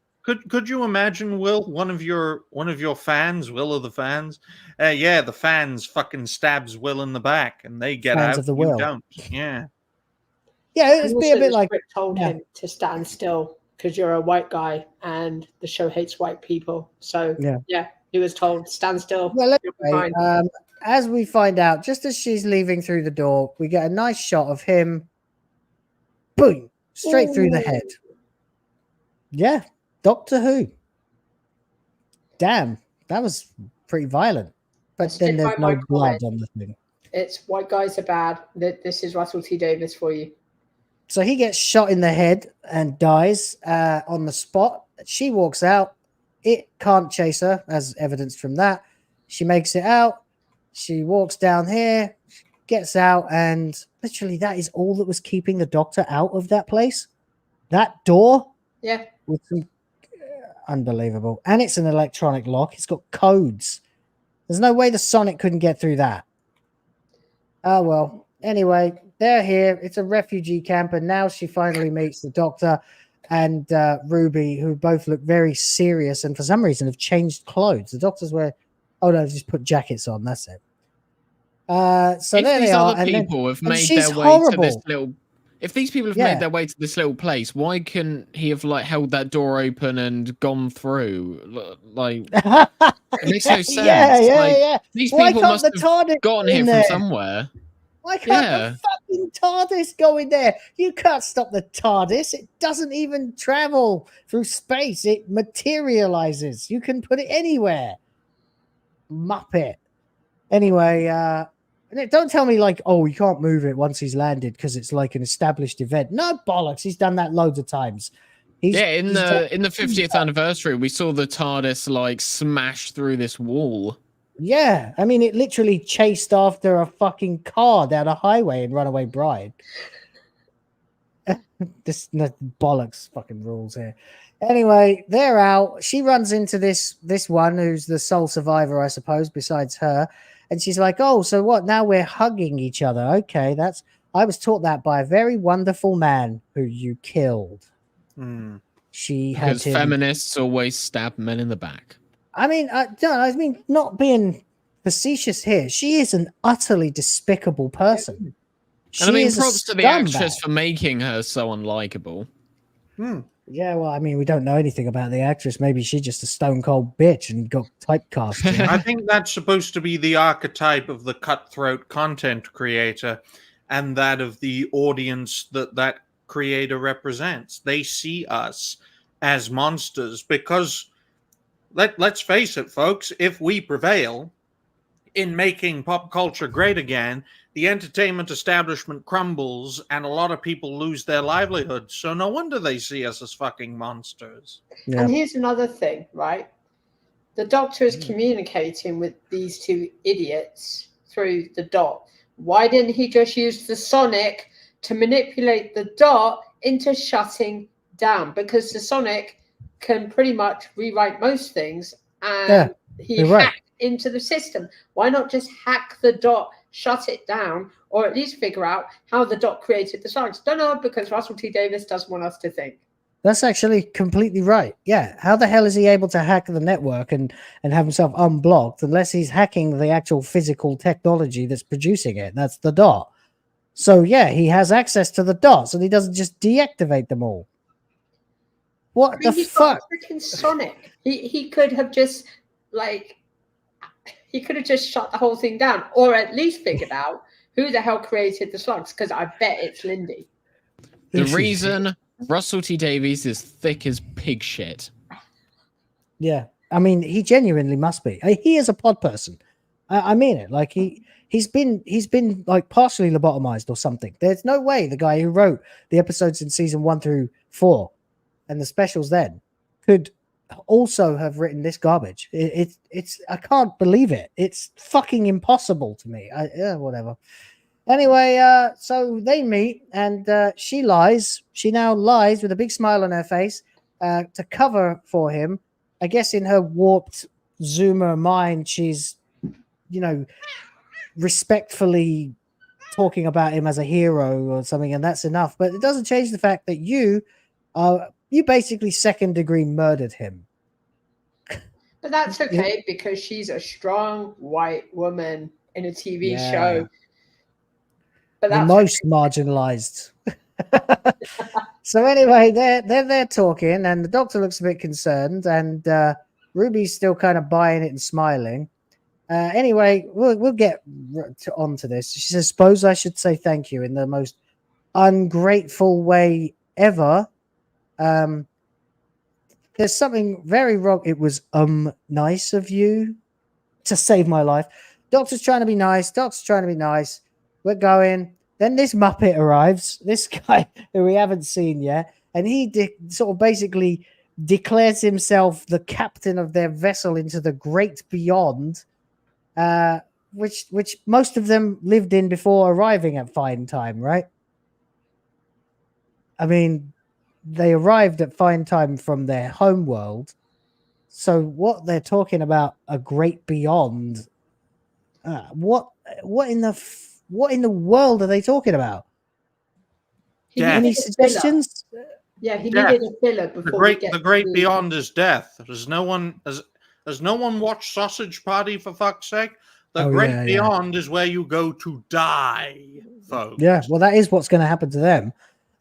Could you imagine, Will, one of your fans, Will of the fans? Yeah, the fans fucking stabs Will in the back, and they get Fans out. of the you Will. don't. Yeah. Yeah, And it'd be a also bit the like script told yeah. him to stand still because you're a white guy and the show hates white people. So Yeah. he was told stand still. Well, You'll be anyway, fine. as we find out, just as she's leaving through the door, we get a nice shot of him. Boom! Straight through the head. Yeah, Doctor Who. Damn, that was pretty violent. But That's then it there's by my no blood comment. on the thing. It's white guys are bad. This is Russell T Davies for you. So he gets shot in the head and dies on the spot. She walks out. It can't chase her, as evidenced from that. She makes it out. She walks down here, gets out, and literally that is all that was keeping the Doctor out of that place. That door Yeah. with some unbelievable. And it's an electronic lock. It's got codes. There's no way the Sonic couldn't get through that. Oh, well. Anyway, they're here. It's a refugee camp, and now she finally meets the Doctor and Ruby, who both look very serious and for some reason have changed clothes. The Doctor's wearing... Oh, no, just put jackets on. That's it. So If there these they are. other And then, people have and made she's their way to this horrible. little... If these people have Yeah. made their way to this little place, why couldn't he have like held that door open and gone through? Like, it makes no sense. Yeah. These Why people can't must the have TARDIS gotten in here there? from somewhere. Why can't the fucking TARDIS go in there? You can't stop the TARDIS. It doesn't even travel through space. It materializes. You can put it anywhere. Muppet. Anyway, don't tell me like, oh, you can't move it once he's landed because it's like an established event. No bollocks. He's done that loads of times. In the 50th anniversary, we saw the TARDIS like smash through this wall. Yeah, I mean, it literally chased after a fucking car down a highway in Runaway Bride. This bollocks fucking rules here. Anyway, they're out. She runs into this one who's the sole survivor, I suppose, besides her. And she's like, oh, so what? Now we're hugging each other. Okay, I was taught that by a very wonderful man who you killed. She had Because feminists always stab men in the back. I mean, not being facetious here. She is an utterly despicable person. And I mean, is a props to the scumbag. actress for making her so unlikable. Yeah, well, I mean, we don't know anything about the actress. Maybe she's just a stone cold bitch and got typecast. You know? I think that's supposed to be the archetype of the cutthroat content creator and that of the audience that creator represents. They see us as monsters because, let's face it, folks, if we prevail in making pop culture great again, the entertainment establishment crumbles and a lot of people lose their livelihoods. So no wonder they see us as fucking monsters. Yeah. And here's another thing, right? The Doctor is communicating with these two idiots through the dot. Why didn't he just use the Sonic to manipulate the dot into shutting down? Because the Sonic can pretty much rewrite most things, and he hacked into the system. Why not just hack the dot, shut it down, or at least figure out how the dot created the Sonics? Don't know, because Russell T Davies doesn't want us to think. That's actually completely right. Yeah. How the hell is he able to hack the network and have himself unblocked unless he's hacking the actual physical technology that's producing it? That's the dot. So, yeah, he has access to the dots and he doesn't just deactivate them all. What the fuck? Freaking Sonic. He could have just, he could have just shut the whole thing down, or at least figured out who the hell created the slugs, because I bet it's Lindy. The reason Russell T Davies is thick as pig shit. Yeah, I mean, he genuinely must be. He is a pod person. I mean it. Like he's been like partially lobotomized or something. There's no way the guy who wrote the episodes in season 1 through 4 and the specials then could also have written this garbage. It's I can't believe it. It's fucking impossible to me. Whatever. Anyway, so they meet, and she lies. She now lies with a big smile on her face to cover for him. I guess in her warped Zoomer mind, she's, respectfully talking about him as a hero or something, and that's enough. But it doesn't change the fact that you basically second-degree murdered him. But that's okay because she's a strong white woman in a TV show. But the most marginalized. So anyway, they're talking, and the doctor looks a bit concerned, and Ruby's still kind of buying it and smiling. Anyway, we'll get onto this. She says, "Suppose I should say thank you in the most ungrateful way ever. There's something very wrong. It was nice of you to save my life. Doctor's trying to be nice. We're going." Then this Muppet arrives, this guy who we haven't seen yet, and he sort of basically declares himself the captain of their vessel into the great beyond, which most of them lived in before arriving at Fine Time, right? I mean, they arrived at Fine Time from their home world. So what they're talking about, a great beyond, what in the world are they talking about? Any suggestions? Yeah, he needed a filler before the great beyond is death. Has no one watched Sausage Party, for fuck's sake? The great beyond is where you go to die, folks. Yeah, well, that is what's going to happen to them.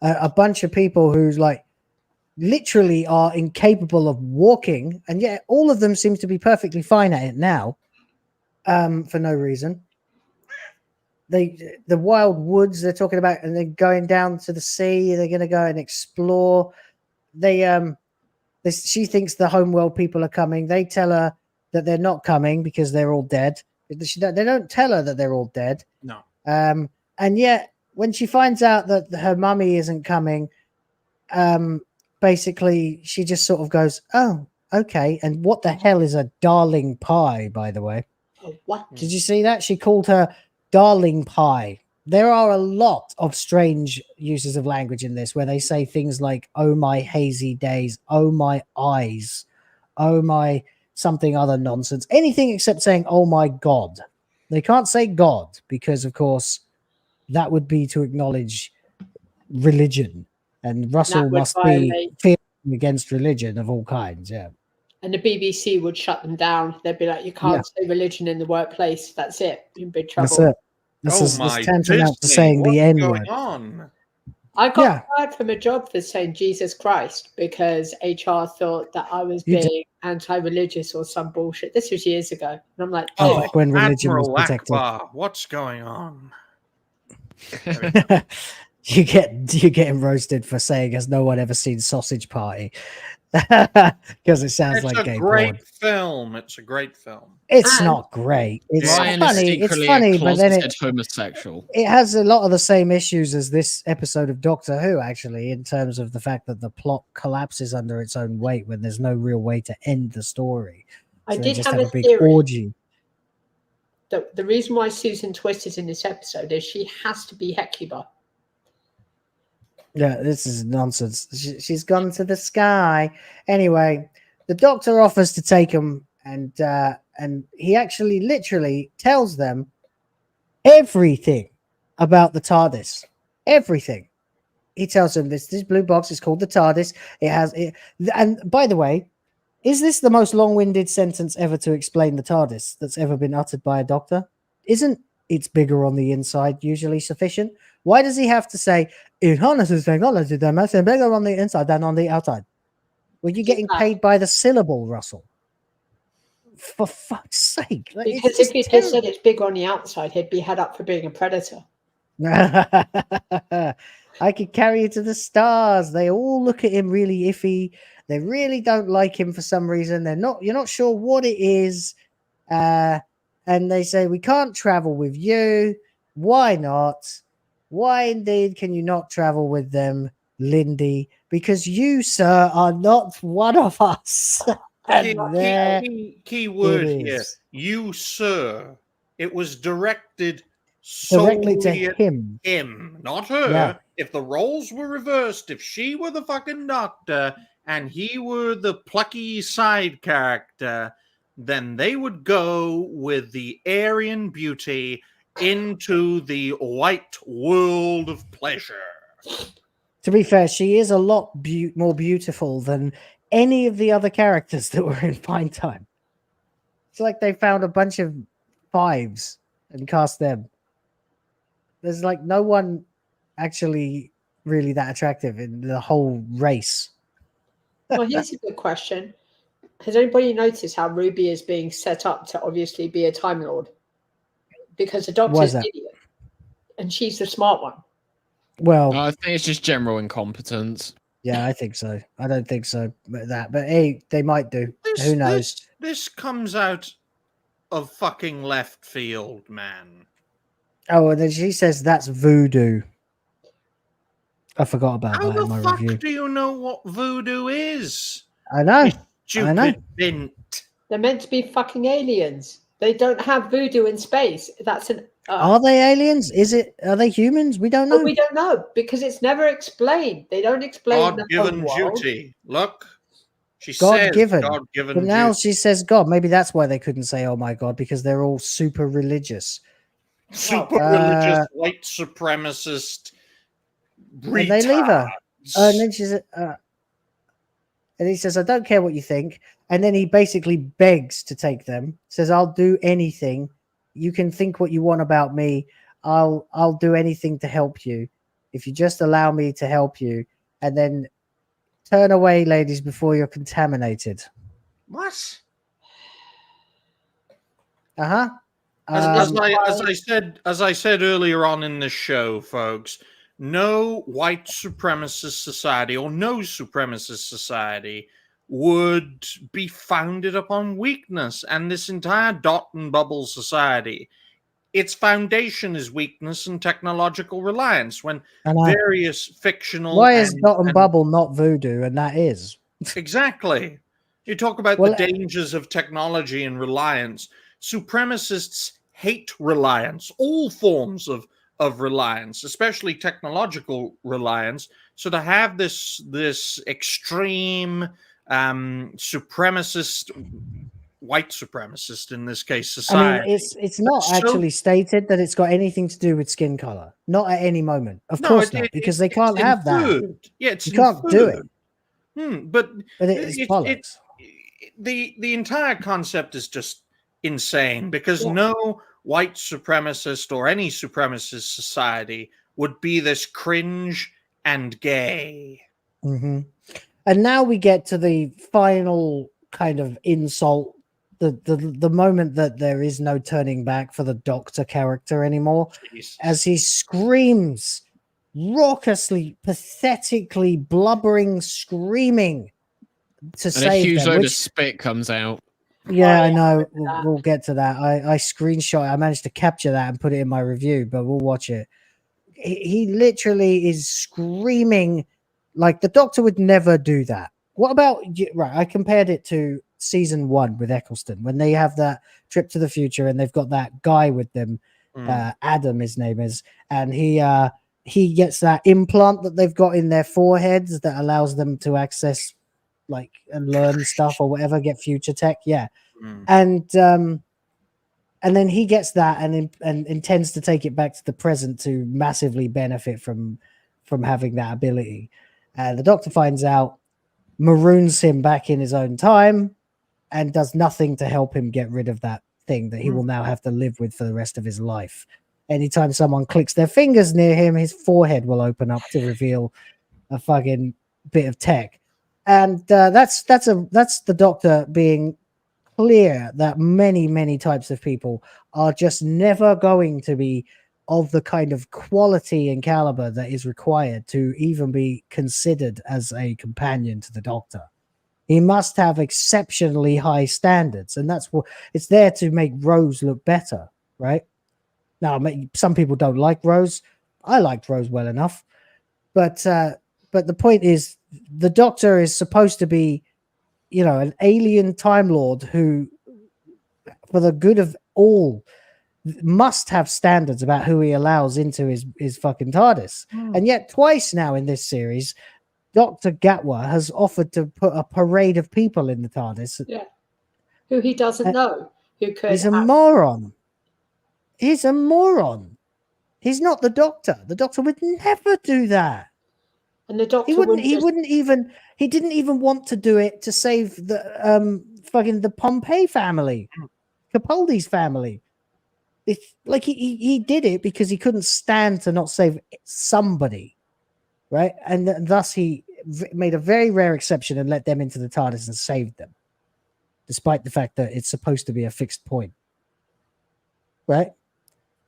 A bunch of people who's like literally are incapable of walking, and yet all of them seem to be perfectly fine at it now, for no reason. The wild woods they're talking about, and they're going down to the sea. They're going to go and explore. She thinks the homeworld people are coming. They tell her that they're not coming because they're all dead. They don't tell her that they're all dead. No. And yet when she finds out that her mummy isn't coming, basically she just sort of goes, "Oh, okay." And what the hell is a darling pie, by the way? What? Did you see that? She called her darling pie. There are a lot of strange uses of language in this where they say things like, "Oh my hazy days," "Oh my eyes," "Oh my something other nonsense," anything except saying "oh my God." They can't say God because, of course, that would be to acknowledge religion, and Russell must be fearing against religion of all kinds. Yeah. And the BBC would shut them down. They'd be like, "You can't say religion in the workplace. That's it. You're in big trouble." That's it. This is tantamount to saying the N word. I got fired from a job for saying Jesus Christ because HR thought that I was being anti-religious or some bullshit. This was years ago. And I'm like, when religion was protected. Akbar, what's going on? You're getting roasted for saying, "Has no one ever seen Sausage Party?" Because it sounds like gay porn. It's a great film. It's not great. It's funny. It's funny, but then it's homosexual. It has a lot of the same issues as this episode of Doctor Who, actually, in terms of the fact that the plot collapses under its own weight when there's no real way to end the story. So I did just have a big theory. orgy. The reason why Susan Twist is in this episode is she has to be Hecuba. Yeah, this is nonsense. She's gone to the sky. Anyway, the Doctor offers to take him, and he actually literally tells them everything about the TARDIS. Everything. He tells them this blue box is called the TARDIS. And by the way, is this the most long-winded sentence ever to explain the TARDIS that's ever been uttered by a Doctor? Isn't "it's bigger on the inside" usually sufficient? Why does he have to say "it harnesses technology that makes it bigger on the inside than on the outside"? Were you getting paid by the syllable, Russell? For fuck's sake! Because if he just said it's big on the outside, he'd be head up for being a predator. I could carry you to the stars. They all look at him really iffy. They really don't like him for some reason. You're not sure what it is. And they say, "We can't travel with you." Why not? Why indeed can you not travel with them? Lindy, because you, sir, are not one of us. And there Key word it here. is. You, sir. It was directed Directly to solely at him. him, not her. Yeah. If the roles were reversed, if she were the fucking doctor and he were the plucky side character, then they would go with the Aryan beauty into the white world of pleasure. To be fair, she is a lot more beautiful than any of the other characters that were in Fine Time. It's like they found a bunch of fives and cast them. There's like no one actually really that attractive in the whole race. Well, here's a good question. Has anybody noticed how Ruby is being set up to obviously be a Time Lord? Because the Doctor's an idiot, and she's the smart one. Well, I think it's just general incompetence. Yeah, I think so. I don't think so. But hey, they might do. Who knows? This comes out of fucking left field, man. Oh, and then she says that's voodoo. I forgot about that in my review. How the fuck do you know what voodoo is? I know. I know. Bint. They're meant to be fucking aliens. They don't have voodoo in space. That's an. Are they aliens? Are they humans? We don't know. We don't know because it's never explained. They don't explain. God-given duty. Look, she God-given. says God-given. But now duty. she says God. Maybe that's why they couldn't say, "Oh my God," because they're all super religious. Super religious, white supremacist. And they leave her, and then she's. And he says, "I don't care what you think." And then he basically begs to take them. Says, "I'll do anything. You can think what you want about me. I'll do anything to help you. If you just allow me to help you." And then turn away, ladies, before you're contaminated. What? Uh-huh. As I said earlier on in the show, folks, no white supremacist society or no supremacist society would be founded upon weakness. And this entire dot and bubble society, its foundation is weakness and technological reliance. When various fictional... Why is dot and bubble not voodoo? And that is. Exactly. You talk about the dangers of technology and reliance. Supremacists hate reliance, all forms of reliance, especially technological reliance. So to have this extreme supremacist, white supremacist in this case, society. I mean, it's not actually stated that it's got anything to do with skin color. Not at any moment. Of course not, because they can't have that. Yeah, it's you can't do it. But it's bollocks. The entire concept is just insane because no white supremacist or any supremacist society would be this cringe and gay. Mm-hmm. And now we get to the final kind of insult, the moment that there is no turning back for the Doctor character anymore. Jesus. As he screams, raucously, pathetically, blubbering, screaming to save them. And a huge load of spit comes out. Yeah, I know. We'll get to that. I screenshot. I managed to capture that and put it in my review, but we'll watch it. He literally is screaming like the Doctor would never do that. What about right? I compared it to season 1 with Eccleston when they have that trip to the future and they've got that guy with them, Adam, his name is, and he gets that implant that they've got in their foreheads that allows them to access like and learn stuff or whatever, get future tech, and then he gets that and intends to take it back to the present to massively benefit from having that ability. The Doctor finds out, maroons him back in his own time, and does nothing to help him get rid of that thing that he will now have to live with for the rest of his life. Anytime someone clicks their fingers near him, his forehead will open up to reveal a fucking bit of tech. And that's the Doctor being clear that many types of people are just never going to be of the kind of quality and caliber that is required to even be considered as a companion to the Doctor. He must have exceptionally high standards, and that's what it's there to make Rose look better, right? Now, some people don't like Rose. I liked Rose well enough, but but the point is, the Doctor is supposed to be, you know, an alien Time Lord who, for the good of all, must have standards about who he allows into his fucking TARDIS. And yet twice now in this series, Dr. Gatwa has offered to put a parade of people in the TARDIS. Yeah. Who he doesn't know. Who could He's a moron. He's a moron. He's not the Doctor. The Doctor would never do that. And the Doctor he didn't even want to do it to save the fucking the Pompey family, Capaldi's family. It's like he did it because he couldn't stand to not save somebody, right? And thus he made a very rare exception and let them into the TARDIS and saved them, despite the fact that it's supposed to be a fixed point, right?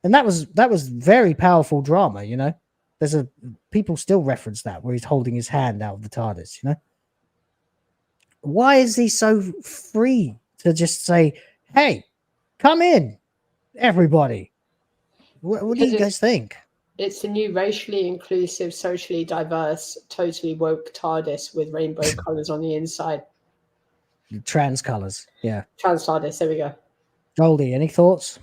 And that was very powerful drama, you know. People still reference that where he's holding his hand out of the TARDIS, you know. Why is he so free to just say, "Hey, come in, everybody"? What do you guys think? It's the new racially inclusive, socially diverse, totally woke TARDIS with rainbow colors on the inside. Trans colors, yeah. Trans TARDIS. There we go. Goldy, any thoughts?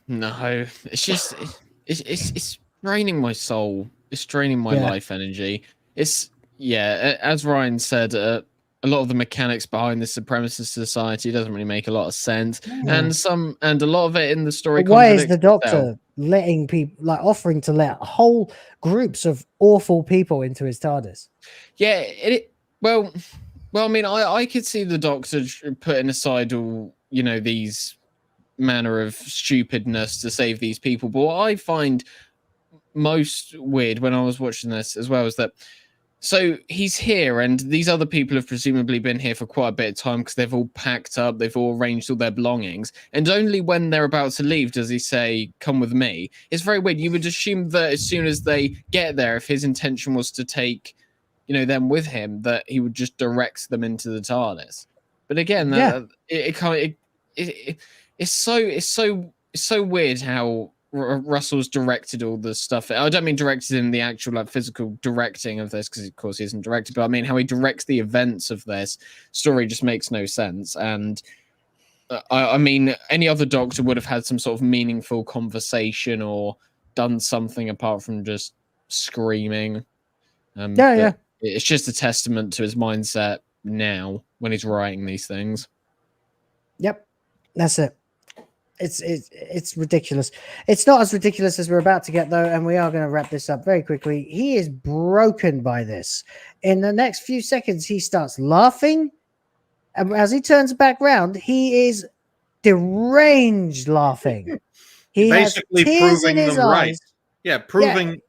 No, it's just it's draining my soul. It's draining my life energy. It's as Ryan said, a lot of the mechanics behind this supremacist society doesn't really make a lot of sense, and a lot of it in the story. But why is the Doctor letting people, like, offering to let whole groups of awful people into his TARDIS? Yeah, well, I mean, I could see the Doctor putting aside all, you know, these manner of stupidness to save these people, but what I find most weird when I was watching this as well is that, so he's here and these other people have presumably been here for quite a bit of time because they've all packed up, they've all arranged all their belongings, and only when they're about to leave does he say, "Come with me." It's very weird. You would assume that as soon as they get there, if his intention was to take, you know, them with him, that he would just direct them into the TARDIS. But again, it's so weird how Russell's directed all this stuff. I don't mean directed in the actual, like, physical directing of this, because of course he isn't directed, but I mean how he directs the events of this story just makes no sense. And I mean, any other Doctor would have had some sort of meaningful conversation or done something apart from just screaming. It's just a testament to his mindset now when he's writing these things. Yep, that's it. It's ridiculous. It's not as ridiculous as we're about to get, though, and we are going to wrap this up very quickly. He is broken by this. In the next few seconds, he starts laughing, and as he turns back round, he is deranged laughing. He basically has tears proving in his them eyes. right. Yeah, proving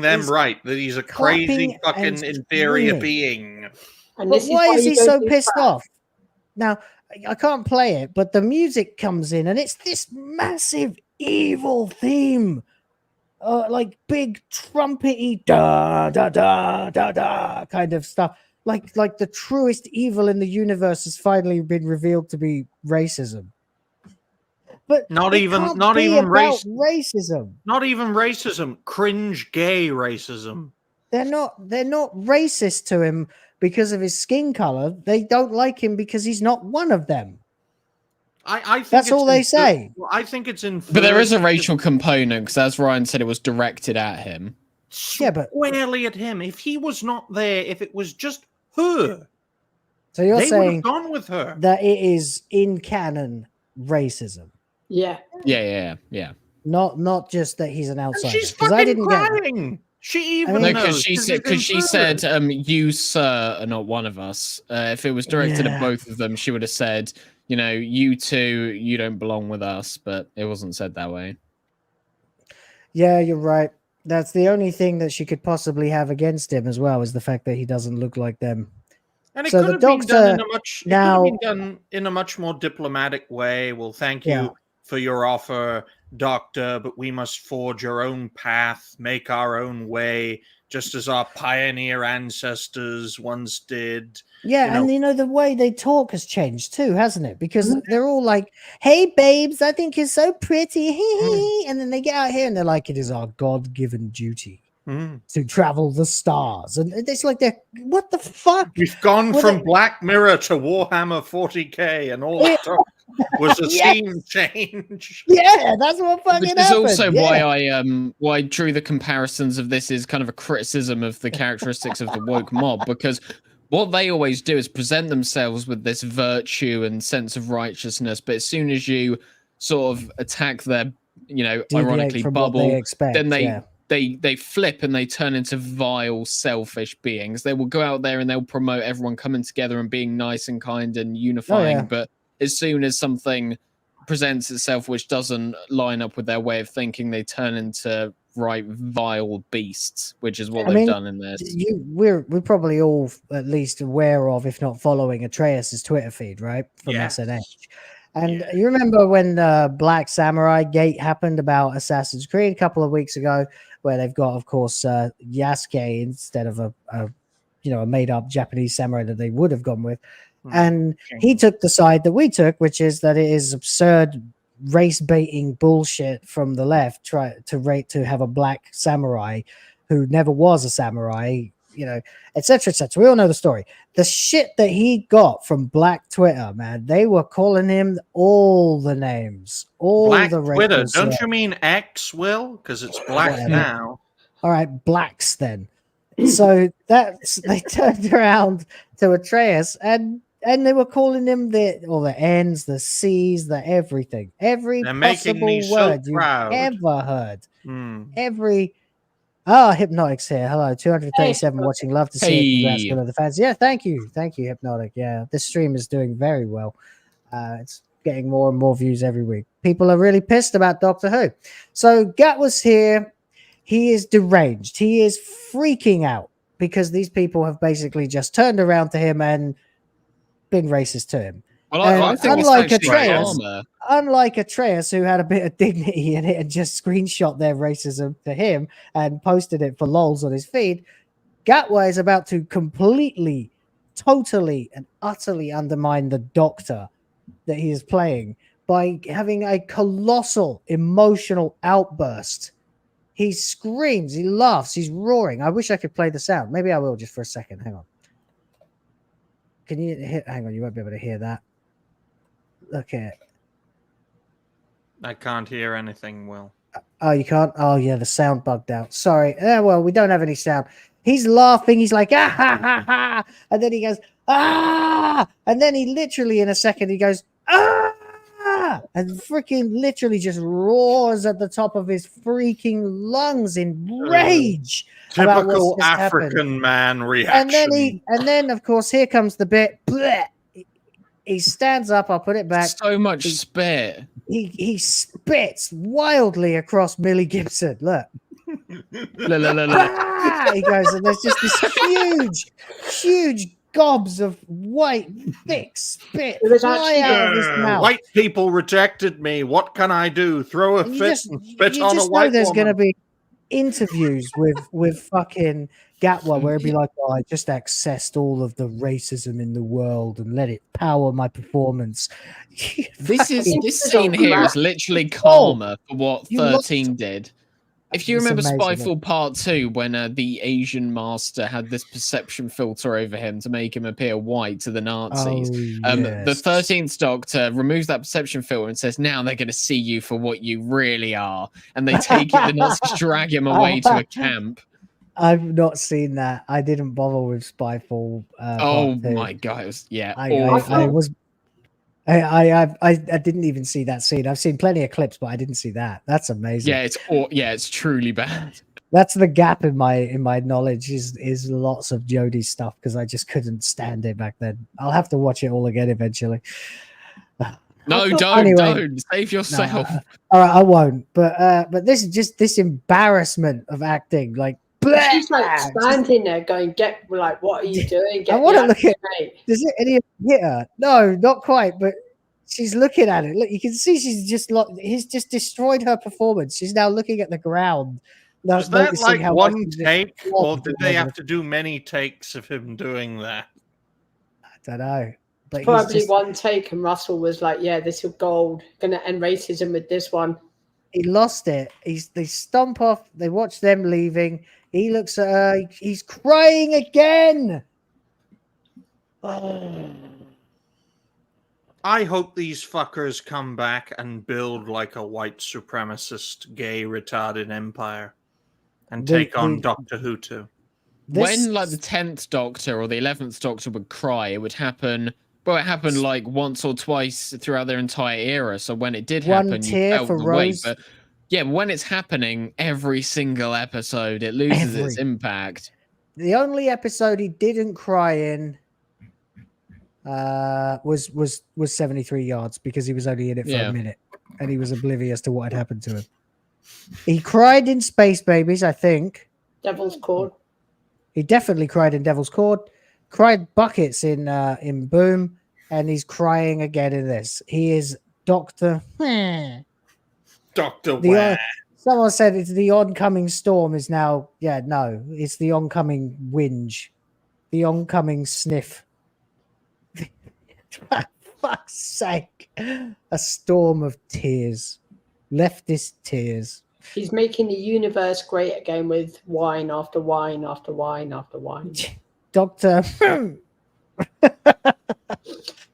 them right that he's a crazy fucking inferior being. And but why is he so pissed back. off? Now, I can't play it, but the music comes in and it's this massive evil theme, like big trumpety da da da da da kind of stuff. Like the truest evil in the universe has finally been revealed to be racism. But not even racism. Not even racism. Cringe gay racism. They're not racist to him because of his skin color. They don't like him because he's not one of them. I think that's all they say. Well, I think it's in. But there is a racial component because, as Ryan said, it was directed at him. Yeah, but squarely at him. If he was not there, if it was just her, so you're they saying would have gone with her. That it is in canon racism. Yeah. Not just that he's an outsider. And she's fucking crying. She even because she said, "You, sir, are not one of us." If it was directed at both of them, she would have said, "You know, you two, you don't belong with us." But it wasn't said that way. Yeah, you're right. That's the only thing that she could possibly have against him as well, is the fact that he doesn't look like them. And it could have been done in a much more diplomatic way. Well, thank you for your offer. Doctor, but we must forge our own path, make our own way, just as our pioneer ancestors once did. Yeah, and the way they talk has changed too, hasn't it? Because they're all like, "Hey, babes, I think you're so pretty," and then they get out here and they're like, "It is our God-given duty to travel the stars," and it's like, they're what the fuck? We've gone from Black Mirror to Warhammer 40k, and all that talk was a scene change. Yeah, that's what fucking Which is happened. also why I drew the comparisons of this is kind of a criticism of the characteristics of the woke mob, because what they always do is present themselves with this virtue and sense of righteousness, but as soon as you sort of attack their, ironically bubble, then they flip and they turn into vile, selfish beings. They will go out there and they'll promote everyone coming together and being nice and kind and unifying, but as soon as something presents itself which doesn't line up with their way of thinking, they turn into vile beasts, which is what they've done in this. We're probably all at least aware of, if not following, Atreus's Twitter feed, right? From SNH. And you remember when the Black Samurai Gate happened about Assassin's Creed a couple of weeks ago, where they've got, of course, Yasuke instead of a made-up Japanese samurai that they would have gone with. And he took the side that we took, which is that it is absurd race baiting bullshit from the left to have a black samurai who never was a samurai, etc., etc. We all know the story. The shit that he got from Black Twitter, man, they were calling him all the names, all Black the Twitter. Don't you mean X, Will? Because it's black now. All right, blacks then. So they turned around to Atreus and they were calling him the N's, the C's, the everything. Every possible word you've ever heard. Every... Oh, Hypnotic's here. Hello, 237 watching. Love to see it. Congrats to the fans. Yeah, thank you. Thank you, Hypnotic. Yeah, this stream is doing very well. It's getting more and more views every week. People are really pissed about Doctor Who. So Gat was here. He is deranged. He is freaking out because these people have basically just turned around to him and been racist to him. Well, I think unlike Atreus, who had a bit of dignity in it and just screenshot their racism to him and posted it for lols on his feed, Gatwa is about to completely, totally, and utterly undermine the Doctor that he is playing by having a colossal emotional outburst. He screams, he laughs, he's roaring. I wish I could play the sound. Maybe I will just for a second. Hang on. Can you hang on? You won't be able to hear that. Look at it. I can't hear anything, Will. Oh, you can't? Oh, yeah, the sound bugged out. Sorry. Well, we don't have any sound. He's laughing. He's like, ah, ha, ha, ha. And then he goes, ah. And then he literally, in a second, he goes, ah. And freaking literally just roars at the top of his freaking lungs in rage. Typical African man reaction. And then, of course, here comes the bit. Bleh. He stands up. I'll put it back. So much spit. He spits wildly across Millie Gibson. Look. He goes, and there's just this huge gobs of white, thick spit fly out of his mouth. White people rejected me. What can I do? Throw a fit and spit on a white there's woman. Going to be interviews with fucking Gatwa where it'd be like, I just accessed all of the racism in the world and let it power my performance. This scene here is literally karma for what 13 did. If you remember Spyfall Part 2, when the Asian master had this perception filter over him to make him appear white to the Nazis, the 13th Doctor removes that perception filter and says, now they're going to see you for what you really are. And they take it, the Nazis drag him away to a camp. I've not seen that. I didn't bother with Spyfall. Oh my God. It was, I didn't even see that scene. I've seen plenty of clips, but I didn't see that. That's amazing. It's truly bad. That's the gap in my knowledge is lots of Jodie's stuff because I just couldn't stand it back then. I'll have to watch it all again eventually. No, don't save yourself. No, all right, I won't. But this is just this embarrassment of acting, like. She's like standing there going, what are you doing? I want to look at does it any hit her? No, not quite, but She's looking at it. Look, you can see she's just he's just destroyed her performance. She's now looking at the ground. Was that like one take, or did they have to to do many takes of him doing that? I don't know. But Probably one take, and Russell was like, "Yeah, this is gold. Gonna end racism with this one." He lost it. They stomp off. They watch them leaving. He looks at her. He's crying again. Oh. I hope these fuckers come back and build like a white supremacist, gay, retarded empire and take on Doctor Who too. When like the 10th Doctor or the 11th Doctor would cry, it would happen. Well, it happened like once or twice throughout their entire era. So when it did happen, you felt the weight. But yeah, when it's happening every single episode, it loses its impact. The only episode he didn't cry in was 73 yards because he was only in it for a minute and he was oblivious to what had happened to him. He cried in Space Babies, I think. Devil's Cord. He definitely cried in Devil's Cord. Cried buckets in Boom, and he's crying again in this. He is Doctor. Doctor. Someone said it's the oncoming storm is now. Yeah, no, it's the oncoming whinge, the oncoming sniff. For fuck's sake, a storm of tears, leftist tears. He's making the universe great again with wine after wine after wine after wine. Doctor.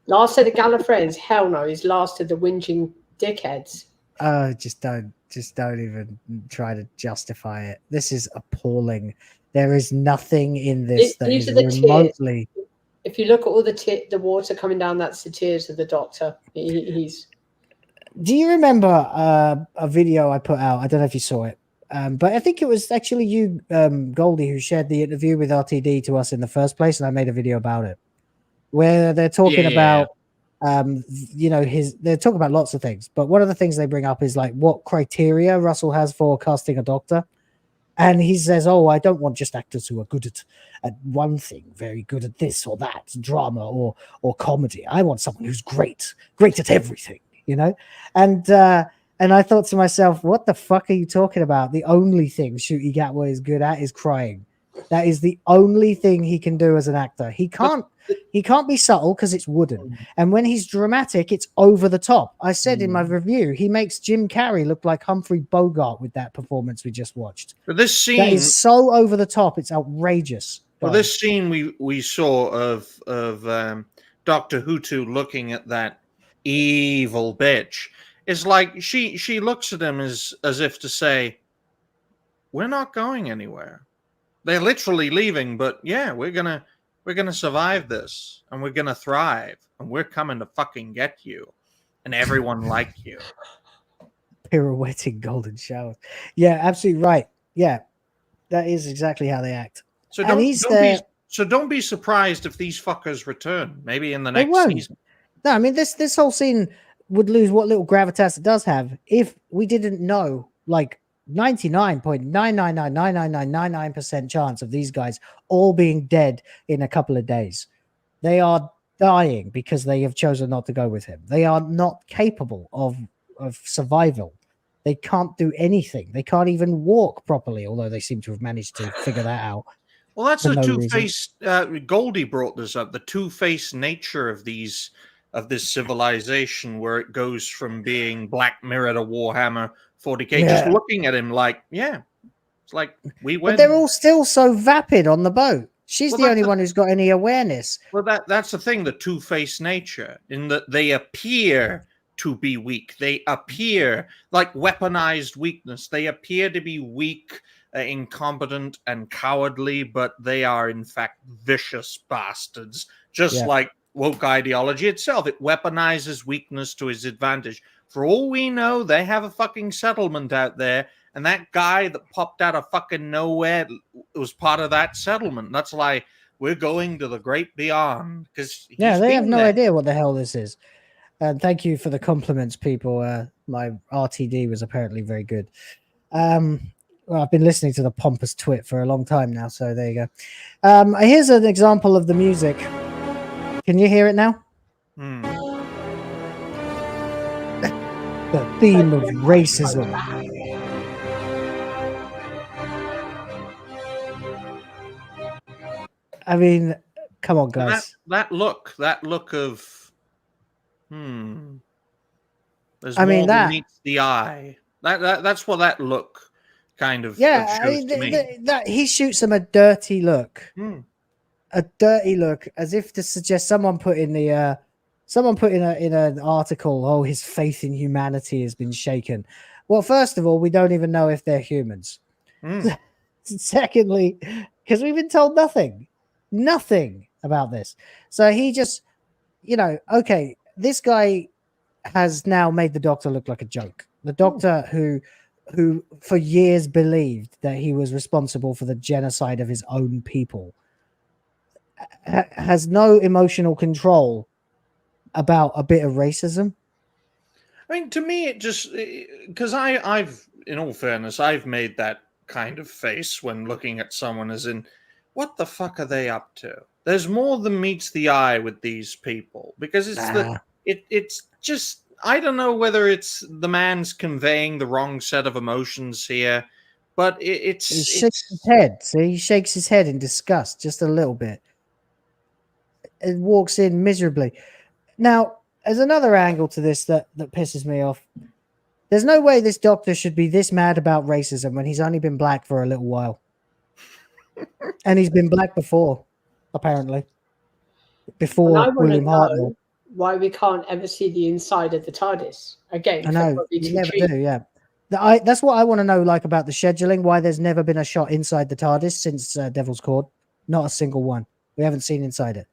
Last of the Gallifreyans, hell no. He's last of the whinging dickheads. Oh, just don't even try to justify it. This is appalling. There is nothing in this that is remotely. Tears. If you look at all the water coming down, that's the tears of the Doctor. He's. Do you remember a video I put out? I don't know if you saw it, but I think it was actually you, Goldy, who shared the interview with RTD to us in the first place, and I made a video about it, where they're talking about, they're talking about lots of things, but one of the things they bring up is like what criteria Russell has for casting a Doctor. And he says, "Oh, I don't want just actors who are good at one thing, very good at this or that, drama or comedy. I want someone who's great at everything, you know." And I thought to myself, what the fuck are you talking about? The only thing Ncuti Gatwa is good at is crying. That is the only thing he can do as an actor. He can't be subtle because it's wooden. And when he's dramatic, it's over the top. I said in my review, he makes Jim Carrey look like Humphrey Bogart with that performance we just watched. But this scene that is so over the top, it's outrageous. Well, this scene we saw of Dr. Hutu looking at that evil bitch is like she looks at him as if to say, "We're not going anywhere." They're literally leaving, but yeah, we're gonna survive this, and we're gonna thrive, and we're coming to fucking get you, and everyone like you. Pirouetting golden showers. Yeah, absolutely right. Yeah, that is exactly how they act. So don't be surprised if these fuckers return, maybe in the next season. No, I mean this whole scene would lose what little gravitas it does have if we didn't know, like, 99.9999999% chance of these guys all being dead in a couple of days. They are dying because they have chosen not to go with him. They are not capable of survival. They can't do anything. They can't even walk properly, although they seem to have managed to figure that out. Well, that's the two-faced. Goldie brought this up. The two-faced nature of this civilization, where it goes from being Black Mirror to Warhammer 40K, just looking at him like, yeah, it's like we went. But they're all still so vapid on the boat. She's the only one who's got any awareness. Well, that's the thing, the two-faced nature, in that they appear to be weak. They appear like weaponized weakness. They appear to be weak, incompetent, and cowardly, but they are, in fact, vicious bastards, just like woke ideology itself. It weaponizes weakness to its advantage. For all we know, they have a fucking settlement out there, and that guy that popped out of fucking nowhere was part of that settlement. That's like, we're going to the great beyond. Because they have no idea what the hell this is. And thank you for the compliments, people. My RTD was apparently very good. Well, I've been listening to the pompous twit for a long time now, so there you go. Here's an example of the music. Can you hear it now? The theme of racism. I mean, come on, guys. That look of there's I mean, more than that meets the eye. That's what that look kind of yeah, shows to me. that he shoots him a dirty look, Hmm. a dirty look, as if to suggest someone put in an article, oh, his faith in humanity has been shaken. Well, first of all, we don't even know if they're humans. Secondly, because we've been told nothing about this. So he just, okay, this guy has now made the Doctor look like a joke. The Doctor who for years believed that he was responsible for the genocide of his own people has no emotional control about a bit of racism. I mean, to me, it just because I've, in all fairness, I've made that kind of face when looking at someone as in, what the fuck are they up to? There's more than meets the eye with these people because it's just, I don't know whether it's the man's conveying the wrong set of emotions here, but he shakes his head. See, he shakes his head in disgust just a little bit. It walks in miserably. Now, there's another angle to this that pisses me off. There's no way this Doctor should be this mad about racism when he's only been black for a little while. And he's been black before, apparently. Before William Hartnell. Why we can't ever see the inside of the TARDIS again? I know, you never do, yeah. That's what I want to know, like, about the scheduling, why there's never been a shot inside the TARDIS since Devil's Cord. Not a single one. We haven't seen inside it.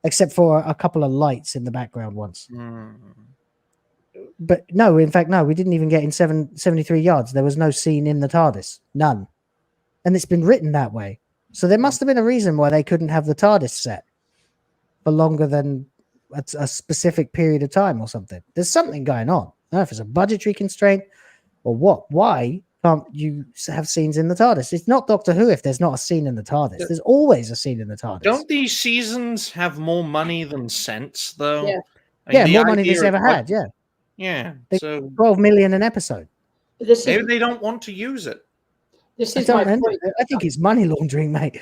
Except for a couple of lights in the background once. But no, in fact, no, we didn't even get in 73 yards. There was no scene in the TARDIS. None. And it's been written that way. So there must have been a reason why they couldn't have the TARDIS set for longer than a specific period of time or something. There's something going on. I don't know if it's a budgetary constraint or what. Why can't you have scenes in the TARDIS? It's not Doctor Who if there's not a scene in the TARDIS. There's always a scene in the TARDIS. Don't these seasons have more money than sense, though? Yeah, I mean, more money than it's ever had, yeah. Yeah, so 12 million an episode. Maybe they don't want to use it. This is my point. I think it's money laundering, mate.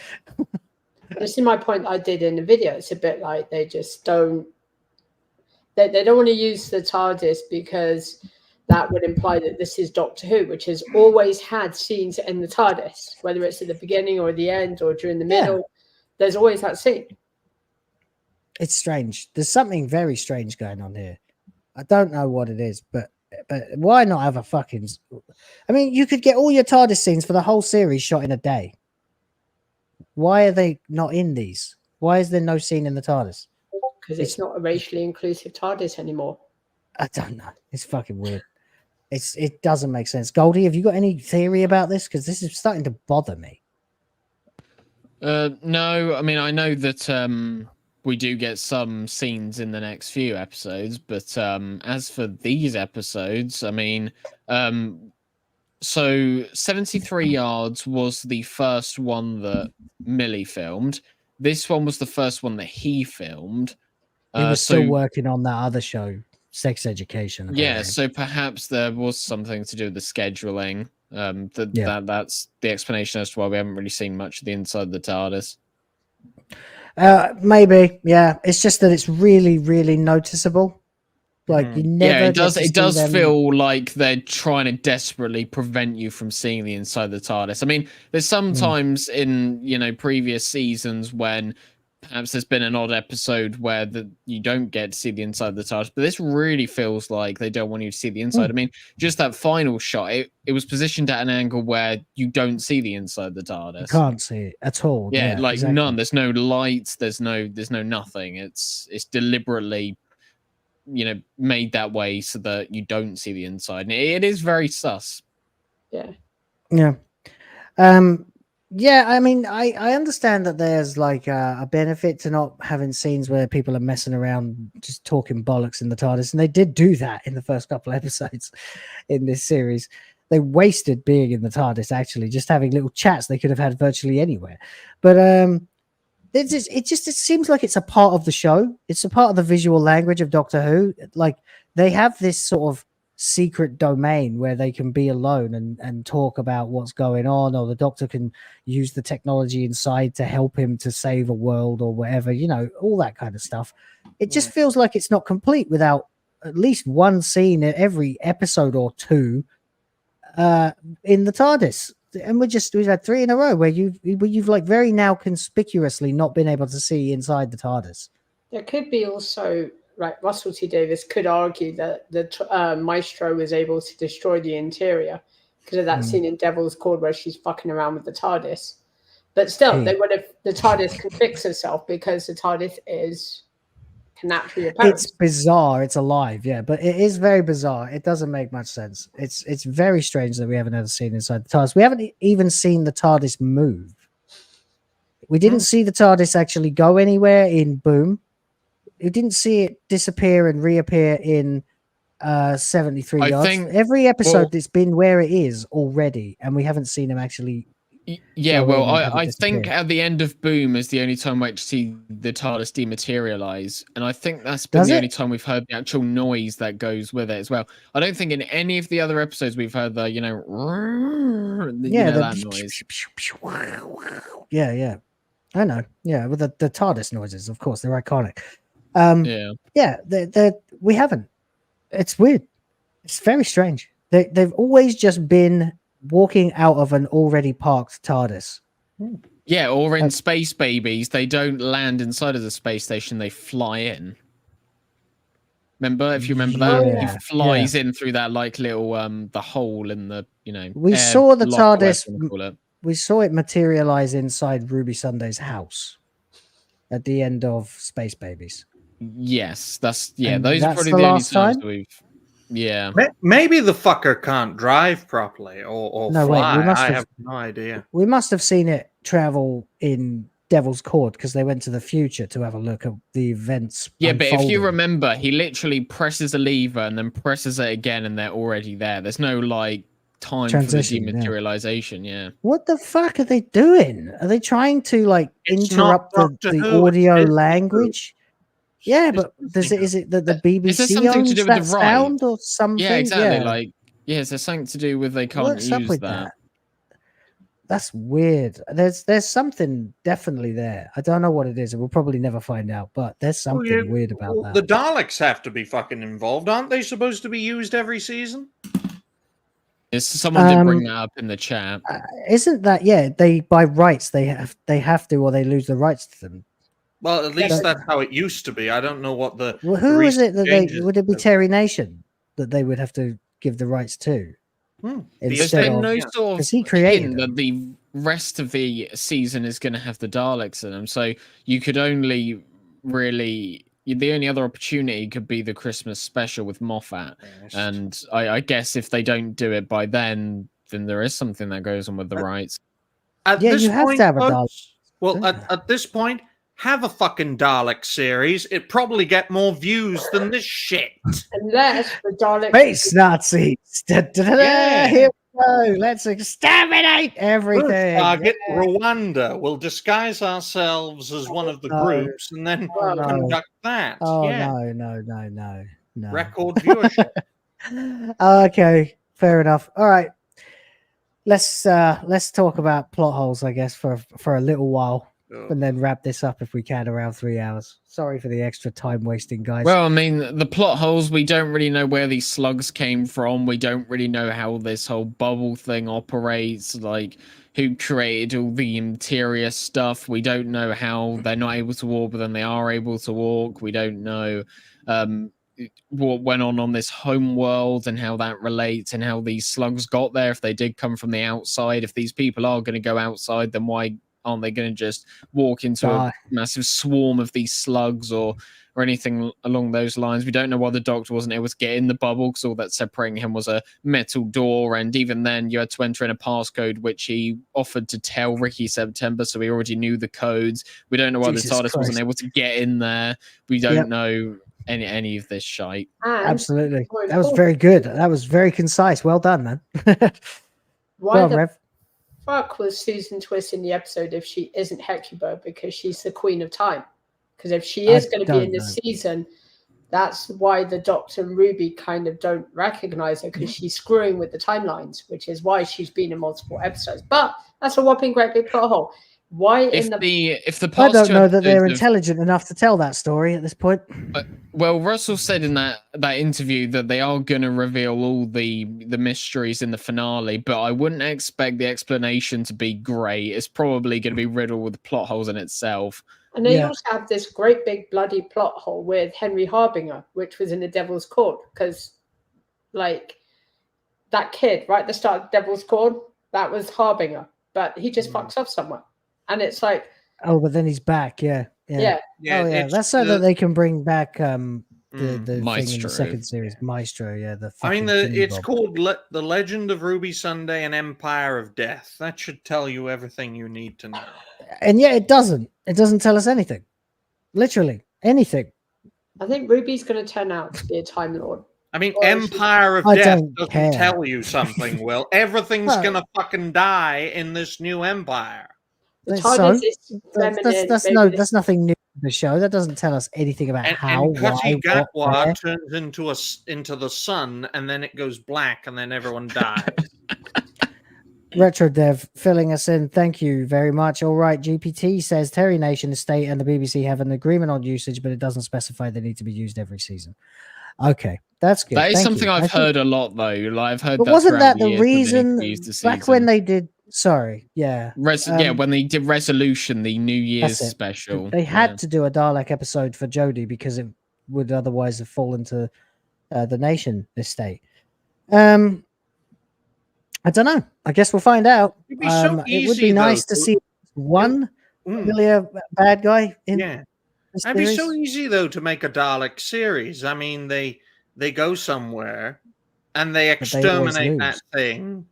This is my point I did in the video. It's a bit like they just don't... They don't want to use the TARDIS because that would imply that this is Doctor Who, which has always had scenes in the TARDIS, whether it's at the beginning or the end or during the middle. There's always that scene. It's strange. There's something very strange going on here. I don't know what it is, but why not have a fucking... I mean, you could get all your TARDIS scenes for the whole series shot in a day. Why are they not in these? Why is there no scene in the TARDIS? Because it's not a racially inclusive TARDIS anymore. I don't know. It's fucking weird. It doesn't make sense. Goldy, have you got any theory about this? Because this is starting to bother me. No, I mean, I know that we do get some scenes in the next few episodes, but as for these episodes, I mean, so 73 yards was the first one that Millie filmed. This one was the first one that he filmed. He was still working on that other show, Sex Education. Apparently. Yeah, so perhaps there was something to do with the scheduling. That's the explanation as to why we haven't really seen much of the inside of the TARDIS. Maybe, yeah. It's just that it's really, really noticeable. Like you never. Yeah, it does feel like they're trying to desperately prevent you from seeing the inside of the TARDIS. I mean, there's sometimes in previous seasons when perhaps there's been an odd episode where you don't get to see the inside of the TARDIS, but this really feels like they don't want you to see the inside. I mean, just that final shot, it was positioned at an angle where you don't see the inside of the TARDIS. You can't see it at all. Yeah, like exactly. none. There's no lights. There's no nothing. It's deliberately, made that way so that you don't see the inside. And it is very sus. Yeah. Yeah. Yeah, I mean, I understand that there's like a benefit to not having scenes where people are messing around just talking bollocks in the TARDIS, and they did do that in the first couple of episodes in this series. They wasted being in the TARDIS, actually, just having little chats they could have had virtually anywhere. But it seems like it's a part of the show. It's a part of the visual language of Doctor Who. Like they have this sort of secret domain where they can be alone and talk about what's going on, or the Doctor can use the technology inside to help him to save a world or whatever, you know, all that kind of stuff. It just feels like it's not complete without at least one scene in every episode or two in the TARDIS. And we've had 3 in a row where you've like very now conspicuously not been able to see inside the TARDIS. There could be also, like Russell T Davies could argue that the Maestro was able to destroy the interior because of that scene in Devil's Cord where she's fucking around with the TARDIS. But still, the TARDIS can fix herself because the TARDIS can naturally appear. It's bizarre. It's alive, yeah, but it is very bizarre. It doesn't make much sense. It's very strange that we haven't ever seen inside the TARDIS. We haven't even seen the TARDIS move. We didn't see the TARDIS actually go anywhere in Boom. We didn't see it disappear and reappear in 73 yards. Every episode it's been where it is already, and we haven't seen him actually. Yeah, well, I think at the end of Boom is the only time we actually see the TARDIS dematerialize, and I think that's been the only time we've heard the actual noise that goes with it as well. I don't think in any of the other episodes we've heard the, that noise. Yeah, I know. Yeah, with the TARDIS noises, of course, they're iconic. We haven't. It's weird. It's very strange. They've always just been walking out of an already parked TARDIS. Yeah, or in Space Babies, they don't land inside of the space station; they fly in. Remember, if you remember that, he flies in through that like little the hole in the We saw the TARDIS. We saw it materialize inside Ruby Sunday's house at the end of Space Babies. Yes, those are probably the only times we've. Yeah, maybe the fucker can't drive properly or no, fly. Wait, I have no idea. We must have seen it travel in Devil's Cord because they went to the future to have a look at the events. Yeah, but if you remember, he literally presses a lever and then presses it again, and they're already there. There's no like time for the dematerialization. Yeah. What the fuck are they doing? Are they trying to like interrupt the audio language? Yeah, but is it that the BBC owns that sound or something? Yeah, exactly. Yeah. Is there something to do with they can't use that? That's weird. There's something definitely there. I don't know what it is, and we'll probably never find out. But there's something weird about that. The Daleks have to be fucking involved, aren't they? Supposed to be used every season? Someone did bring that up in the chat. Isn't that they by rights they have to, or they lose the rights to them. Well, at least that's how it used to be. I don't know what the. Well, who is it that would it be? Terry Nation that they would have to give the rights to? There's been no sort of hint that the rest of the season is going to have the Daleks in them. So you could only really. The only other opportunity could be the Christmas special with Moffat, and I guess if they don't do it by then there is something that goes on with the rights. You have to have a Dalek. Well, at this point. Have a fucking Dalek series. It'd probably get more views than this shit. Unless the Daleks... Space Nazis! Here we go! Let's exterminate everything! We'll target Rwanda. We'll disguise ourselves as one of the groups and then conduct that. No. Record viewership. Okay, fair enough. All right. Let's talk about plot holes, I guess, for a little while. And then wrap this up if we can around 3 hours. Sorry for the extra time wasting, guys. Well, I mean, the plot holes, we don't really know where these slugs came from. We don't really know how this whole bubble thing operates, like who created all the interior stuff. We don't know how they're not able to walk, but then they are able to walk. We don't know what went on this home world and how that relates and how these slugs got there. If they did come from the outside, if these people are going to go outside, then why aren't they going to just walk into a massive swarm of these slugs or anything along those lines? We don't know why the Doctor wasn't able to get in the bubble because all that separating him was a metal door, and even then you had to enter in a passcode which he offered to tell Ricky September, so he already knew the codes. We don't know why the TARDIS wasn't able to get in there. We don't know any of this shite. Absolutely. That was very good. That was very concise. Well done, man. Rev? Fuck was Susan Twist in the episode if she isn't Hecuba because she's the Queen of Time? Because if she is going to be in this season, That's why the Doctor and Ruby kind of don't recognize her, because she's screwing with the timelines, which is why she's been in multiple episodes. But that's a whopping great big plot hole. Why If in the I past don't two know that they're episodes of- intelligent enough to tell that story at this point. Well, Russell said in that interview that they are going to reveal all the mysteries in the finale, but I wouldn't expect the explanation to be great. It's probably going to be riddled with plot holes in itself. And they Yeah. also have this great big bloody plot hole with Henry Harbinger, which was in the Devil's Court, because like that kid right at the start of Devil's Court, that was Harbinger, but he just fucks off somewhere. And it's like, Oh, but then he's back. Yeah. yeah. Oh, yeah. it's That's so that they can bring back the thing in Maestro. the second series, Maestro. Yeah. I mean, fucking it's thingy-bob. called The Legend of Ruby Sunday and Empire of Death. That should tell you everything you need to know. And yet it doesn't. It doesn't tell us anything. Literally anything. I think Ruby's going to turn out to be a Time Lord. I mean, Or is Empire of I Death don't doesn't care. tell you something, Will. Everything's No. gonna fucking die in this new empire. The So, TARDIS is That's feminine, that's nothing new in the show. That doesn't tell us anything about how, And Ncuti why, what, where. turns into the sun, and then it goes black, and then everyone dies. Retro Dev filling us in. Thank you very much. All right. GPT says Terry Nation Estate and the BBC have an agreement on usage, but it doesn't specify they need to be used every season. Okay, that's good. That is Thank something you. I I've think- heard a lot, though. Like, I've heard But that wasn't throughout that the years, that they need to reason use the back when season. they did? Sorry, yeah. Yeah, when they did Resolution, the New Year's That's it. special. They had yeah. to do a Dalek episode for Jodie because it would otherwise have fallen to the Nation Estate. I don't know. I guess we'll find out. It'd be so It would easy, be nice though, to see one Mm, familiar bad guy in yeah. the It'd be series. so easy though to make a Dalek series. I mean, they go somewhere and they they always exterminate that lose. thing,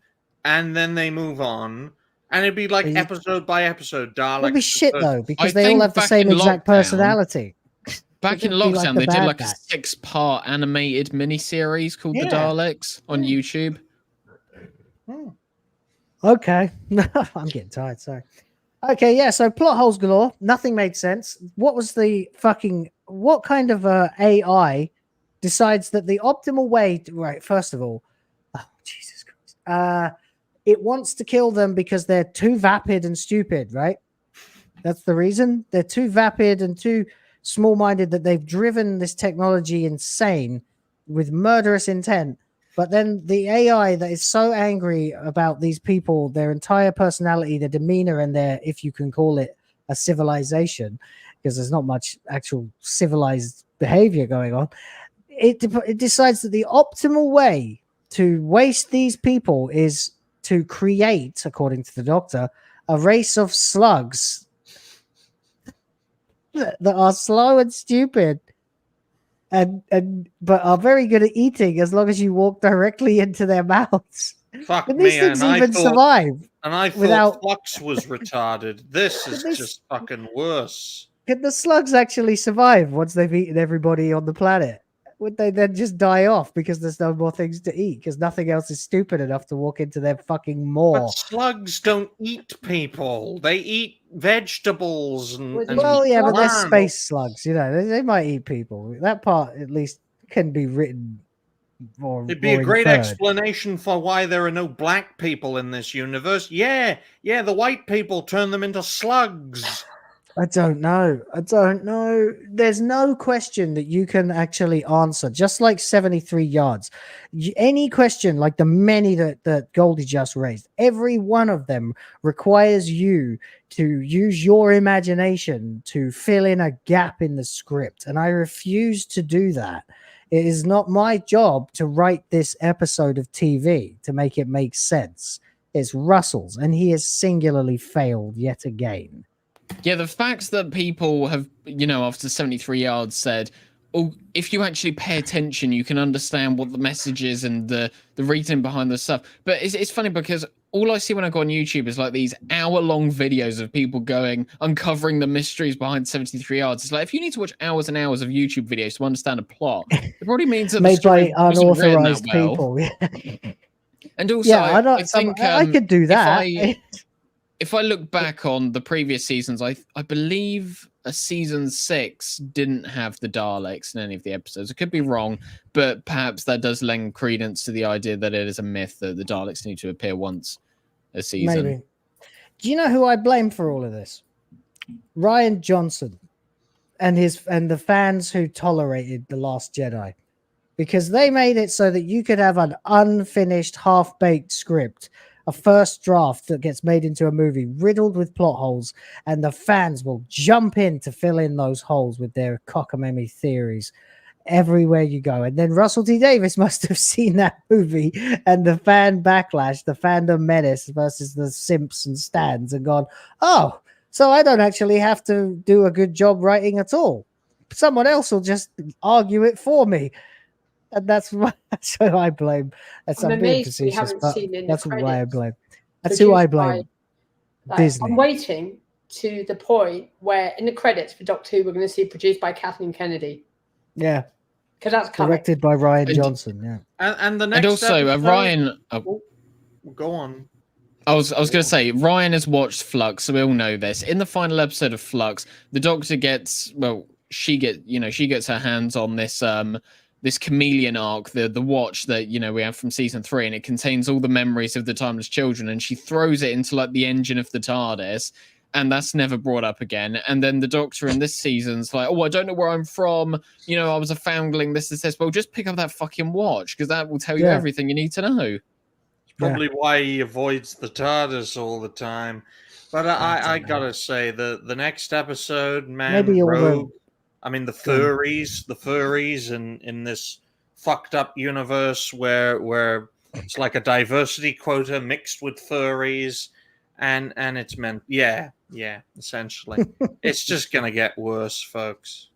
and then they move on, and it'd be like But you- episode by episode Dalek. It'll be shit though because I they all think have the back same in exact lockdown- personality. Back in It'd be like lockdown, the they did Bad like a Batch. 6-part animated miniseries called The Yeah. Daleks on YouTube. Okay, I'm getting tired. Sorry. Okay, yeah. So plot holes galore. Nothing made sense. What was the fucking? What kind of AI decides that the optimal way? Right. First of all, oh Jesus Christ. It wants to kill them because they're too vapid and stupid. Right. That's the reason. They're too vapid and too small-minded that they've driven this technology insane with murderous intent. But then the AI that is so angry about these people, their entire personality, their demeanor, and their, if you can call it a civilization, because there's not much actual civilized behavior going on, it decides that the optimal way to waste these people is to create, according to the Doctor, a race of slugs that are slow and stupid. But are very good at eating as long as you walk directly into their mouths. Fuck But these me, things and even survive. I thought without- Flux was retarded. This is This- just fucking worse. Can the slugs actually survive once they've eaten everybody on the planet? Would they then just die off because there's no more things to eat? Because nothing else is stupid enough to walk into their fucking maw. But slugs don't eat people. They eat vegetables and Well, yeah, but they're plants. space slugs. You know, they might eat people. That part, at least, can be written. It'd be a great inferred. explanation for why there are no black people in this universe. Yeah, the white people turn them into slugs. I don't know. There's no question that you can actually answer, just like 73 yards. Any question, like the many that Goldy just raised, every one of them requires you to use your imagination to fill in a gap in the script. And I refuse to do that. It is not my job to write this episode of TV to make it make sense. It's Russell's, and he has singularly failed yet again. Yeah, the fact that people have, after 73 yards said, oh, if you actually pay attention, you can understand what the message is and the reasoning behind the stuff. But it's funny because all I see when I go on YouTube is like these hour-long videos of people uncovering the mysteries behind 73 yards. It's like, if you need to watch hours and hours of YouTube videos to understand a plot, it probably means that the Made by story wasn't written that unauthorized well. people. And also, Yeah, I think I could do that. If I look back on the previous seasons, I believe season 6 didn't have the Daleks in any of the episodes. I could be wrong, but perhaps that does lend credence to the idea that it is a myth that the Daleks need to appear once a season. Maybe. Do you know who I blame for all of this? Rian Johnson and the fans who tolerated The Last Jedi, because they made it so that you could have an unfinished, half-baked script, a first draft that gets made into a movie riddled with plot holes, and the fans will jump in to fill in those holes with their cockamamie theories everywhere you go. And then Russell T Davies must have seen that movie and the fan backlash, the fandom menace versus the simps and stands, and gone, oh, so I don't actually have to do a good job writing at all. Someone else will just argue it for me. And that's who I blame. I'm being facetious, but that's why I blame. That's who I blame. Disney. I'm waiting to the point where in the credits for Doctor Who, we're going to see produced by Kathleen Kennedy. Yeah. Because that's coming. Directed by Rian Johnson, yeah. And the next also episode... Ryan... Go on. I was going to say, Ryan has watched Flux, so we all know this. In the final episode of Flux, the Doctor gets... Well, she gets her hands on this... this chameleon arc, the watch that we have from season 3, and it contains all the memories of the Timeless Children, and she throws it into like the engine of the TARDIS, and that's never brought up again. And then the Doctor in this season's like, oh, I don't know where I'm from, I was a foundling, this. Well, just pick up that fucking watch, because that will tell you everything you need to know. Probably why he avoids the TARDIS all the time. But I gotta say, the next episode, man, maybe Rogue, I mean, the furries in this fucked up universe where it's like a diversity quota mixed with furries, and it's meant, essentially. It's just going to get worse, folks.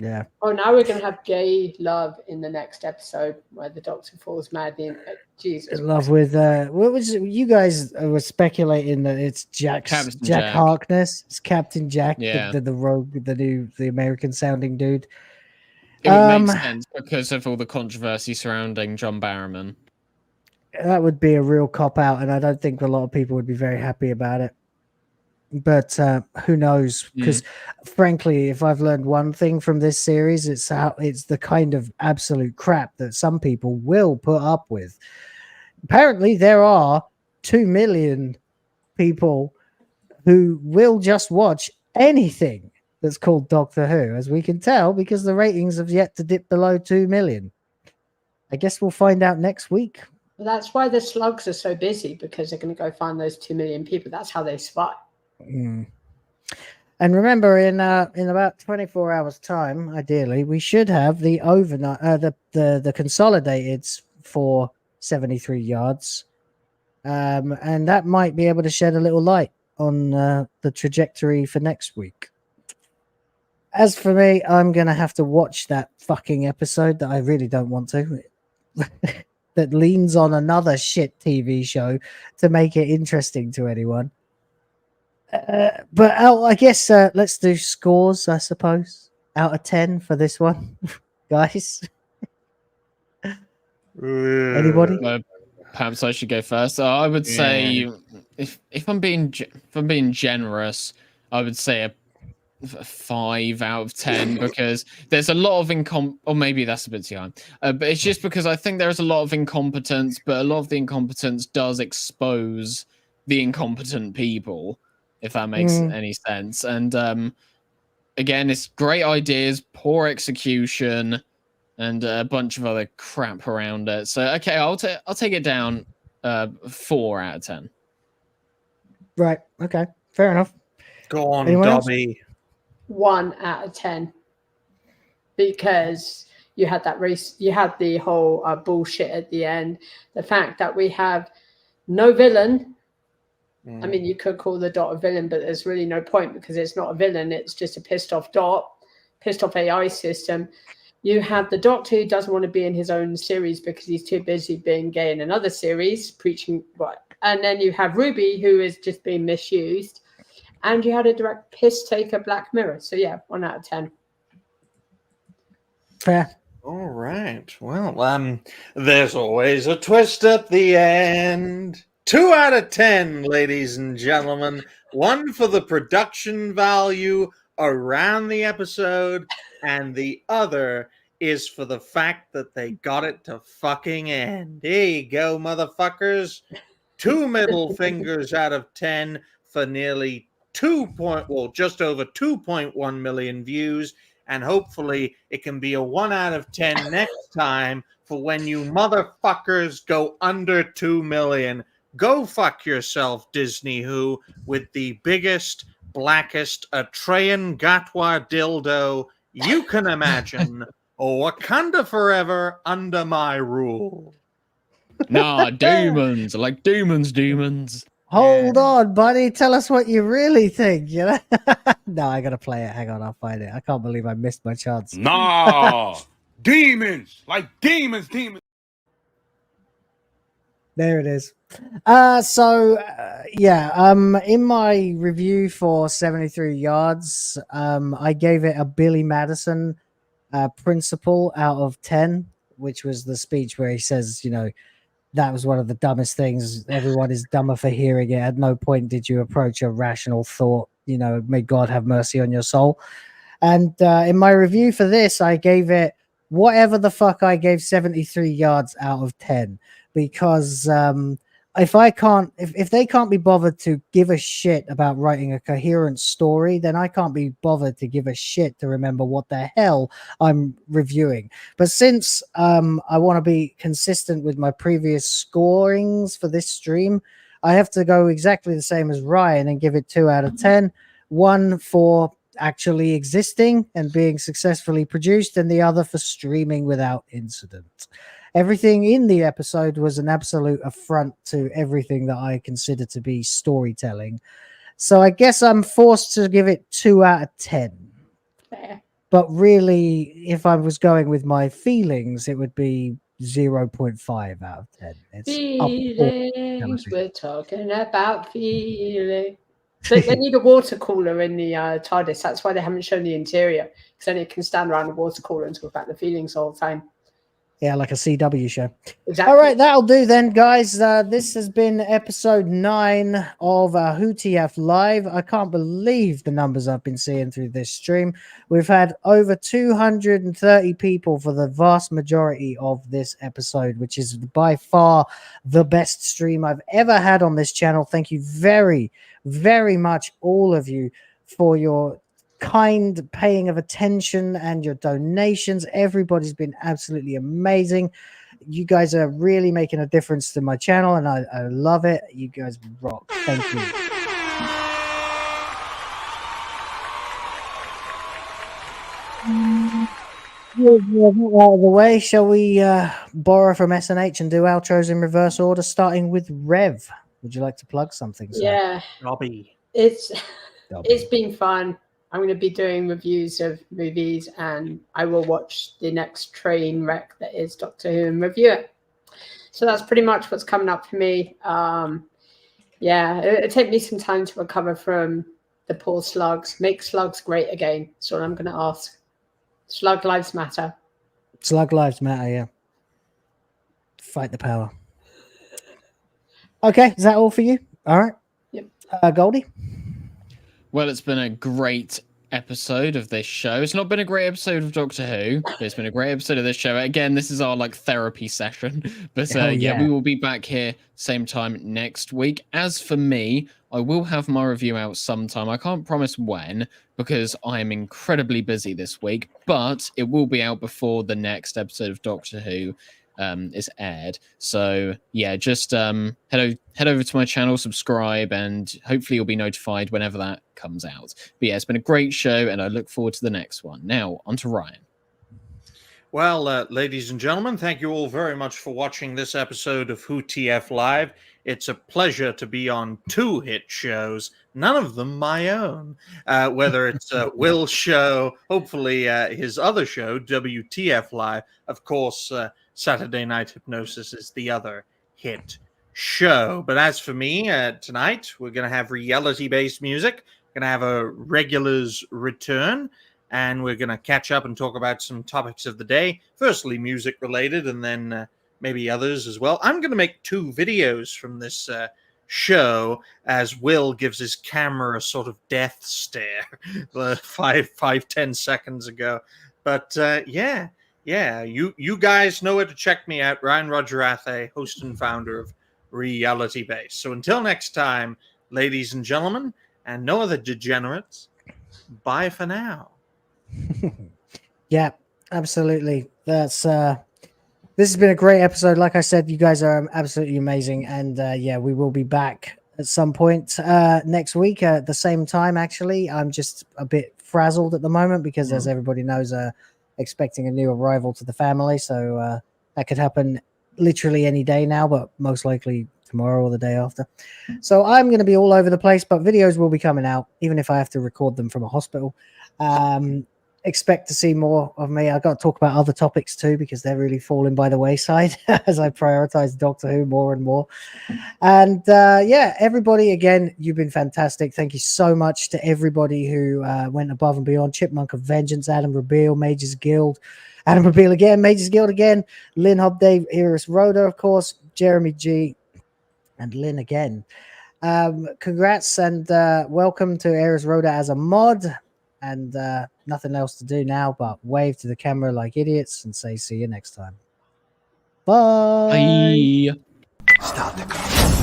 Yeah. Oh, now we're going to have gay love in the next episode where the Doctor falls mad in. Jesus. Love with, what was it? You guys were speculating that it's Jack Harkness. It's Captain Jack, the rogue, the American sounding dude. It would make sense because of all the controversy surrounding John Barrowman. That would be a real cop out, and I don't think a lot of people would be very happy about it. But who knows? Because frankly, if I've learned one thing from this series, it's the kind of absolute crap that some people will put up with. Apparently, there are 2 million people who will just watch anything that's called Doctor Who, as we can tell, because the ratings have yet to dip below 2 million. I guess we'll find out next week. Well, that's why the slugs are so busy, because they're going to go find those 2 million people. That's how they survive. And remember, in about 24 hours' time, ideally, we should have the overnight, the consolidateds for 73 yards, and that might be able to shed a little light on the trajectory for next week. As for me, I'm gonna have to watch that fucking episode that I really don't want to. That leans on another shit TV show to make it interesting to anyone. But I guess let's do scores, I suppose, out of 10 for this one, guys. Anybody? Perhaps I should go first. I would say, if I'm being generous, I would say a 5 out of 10 because there's a lot of or maybe that's a bit too high. But it's just because I think there's a lot of incompetence, but a lot of the incompetence does expose the incompetent people. If that makes any sense. And again, it's great ideas, poor execution, and a bunch of other crap around it. So okay, I'll take it down 4 out of 10. Right. Okay. Fair enough. Go on, Dobby. 1 out of 10. Because you had that race, you had the whole bullshit at the end. The fact that we have no villain. I mean, you could call the Dot a villain, but there's really no point because it's not a villain. It's just a pissed off Dot, pissed off AI system. You have the Doctor who doesn't want to be in his own series because he's too busy being gay in another series, preaching what. And then you have Ruby, who is just being misused. And you had a direct piss taker Black Mirror. So yeah, 1 out of 10. Fair. All right. Well, there's always a twist at the end. 2 out of 10, ladies and gentlemen. 1 for the production value, around the episode, and the other is for the fact that they got it to fucking end. Here you go, motherfuckers. 2 middle fingers out of 10 for nearly just over 2.1 million views, and hopefully it can be a 1 out of 10 next time for when you motherfuckers go under 2 million. Go fuck yourself, Disney Who, with the biggest, blackest Atreyan Gatwa dildo you can imagine. Wakanda forever under my rule. Nah, demons. I like demons. Hold on, buddy. Tell us what you really think, you know? No, I gotta play it. Hang on, I'll find it. I can't believe I missed my chance. Nah, demons. Like demons. There it is. In my review for 73 Yards, I gave it a Billy Madison principle out of 10, which was the speech where he says, you know, that was one of the dumbest things. Everyone is dumber for hearing it. At no point did you approach a rational thought, you know, may God have mercy on your soul. And in my review for this, I gave it whatever the fuck I gave 73 Yards out of 10, because if they can't be bothered to give a shit about writing a coherent story, then I can't be bothered to give a shit to remember what the hell I'm reviewing. But since I want to be consistent with my previous scorings for this stream, I have to go exactly the same as Ryan and give it 2 out of 10. 1 for actually existing and being successfully produced, and the other for streaming without incident. Everything in the episode was an absolute affront to everything that I consider to be storytelling. So I guess I'm forced to give it 2 out of 10. Fair. But really, if I was going with my feelings, it would be 0.5 out of 10. It's Feelings, we're talking about feelings. They need a water cooler in the TARDIS. That's why they haven't shown the interior, because then it can stand around the water cooler and talk about the feelings all the time. Yeah, like a CW show. Exactly. All right, that'll do then, guys. This has been episode 9 of WhoTF Live. I can't believe the numbers I've been seeing through this stream. We've had over 230 people for the vast majority of this episode, which is by far the best stream I've ever had on this channel. Thank you very, very much, all of you, for your kind paying of attention and your donations. Everybody's been absolutely amazing. You guys are really making a difference to my channel, and I love it. You guys rock. Thank you. Out of the way, shall we borrow from SNH and do outros in reverse order, starting with Rev? Would you like to plug something, sir? Yeah, Robbie. it's been fun. I'm going to be doing reviews of movies, and I will watch the next train wreck that is Doctor Who and review it. So that's pretty much what's coming up for me. It'll take me some time to recover from the poor slugs. Make slugs great again. That's what I'm going to ask. Slug lives matter. Slug lives matter, yeah. Fight the power. Okay, is that all for you? All right. Yep. Goldy? Well, it's been a great episode of this show. It's not been a great episode of Doctor Who, but it's been a great episode of this show. Again, this is our therapy session. But yeah, we will be back here same time next week. As for me, I will have my review out sometime. I can't promise when, because I am incredibly busy this week, but it will be out before the next episode of Doctor Who is aired. So yeah, just head over to my channel, subscribe, and hopefully you'll be notified whenever that comes out. But yeah, it's been a great show, and I look forward to the next one. Now on to Ryan. Well, ladies and gentlemen, thank you all very much for watching this episode of WhoTF Live. It's a pleasure to be on 2 hit shows, none of them my own. Whether it's Will's show, hopefully his other show, WTF Live. Of course, Saturday Night Hypnosis is the other hit show. But as for me, tonight, we're going to have reality-based music. We're going to have a regulars return. And we're going to catch up and talk about some topics of the day. Firstly, music related, and then maybe others as well. I'm going to make 2 videos from this show as Will gives his camera a sort of death stare 10 seconds ago. But yeah, you guys know where to check me out. Ryan Roger Athe, host and founder of Reality Base. So until next time, ladies and gentlemen, and no other degenerates, bye for now. Yeah, absolutely. That's this has been a great episode. Like I said, you guys are absolutely amazing, and yeah, we will be back at some point next week at the same time. Actually, I'm just a bit frazzled at the moment because, as everybody knows, expecting a new arrival to the family, so that could happen literally any day now, but most likely tomorrow or the day after. So I'm going to be all over the place, but videos will be coming out, even if I have to record them from a hospital. Expect to see more of me. I've got to talk about other topics too, because they're really falling by the wayside as I prioritize Doctor Who more and more. And yeah, everybody, again, you've been fantastic. Thank you so much to everybody who went above and beyond. Chipmunk of Vengeance, Adam Rabeel, Majors Guild, Adam Rabeel again, Majors Guild again, Lynn Hobday, Iris Rhoda, of course, Jeremy G, and Lynn again. Congrats and welcome to Iris Rhoda as a mod. And nothing else to do now but wave to the camera like idiots and say see you next time. Bye. Bye. Start the clock.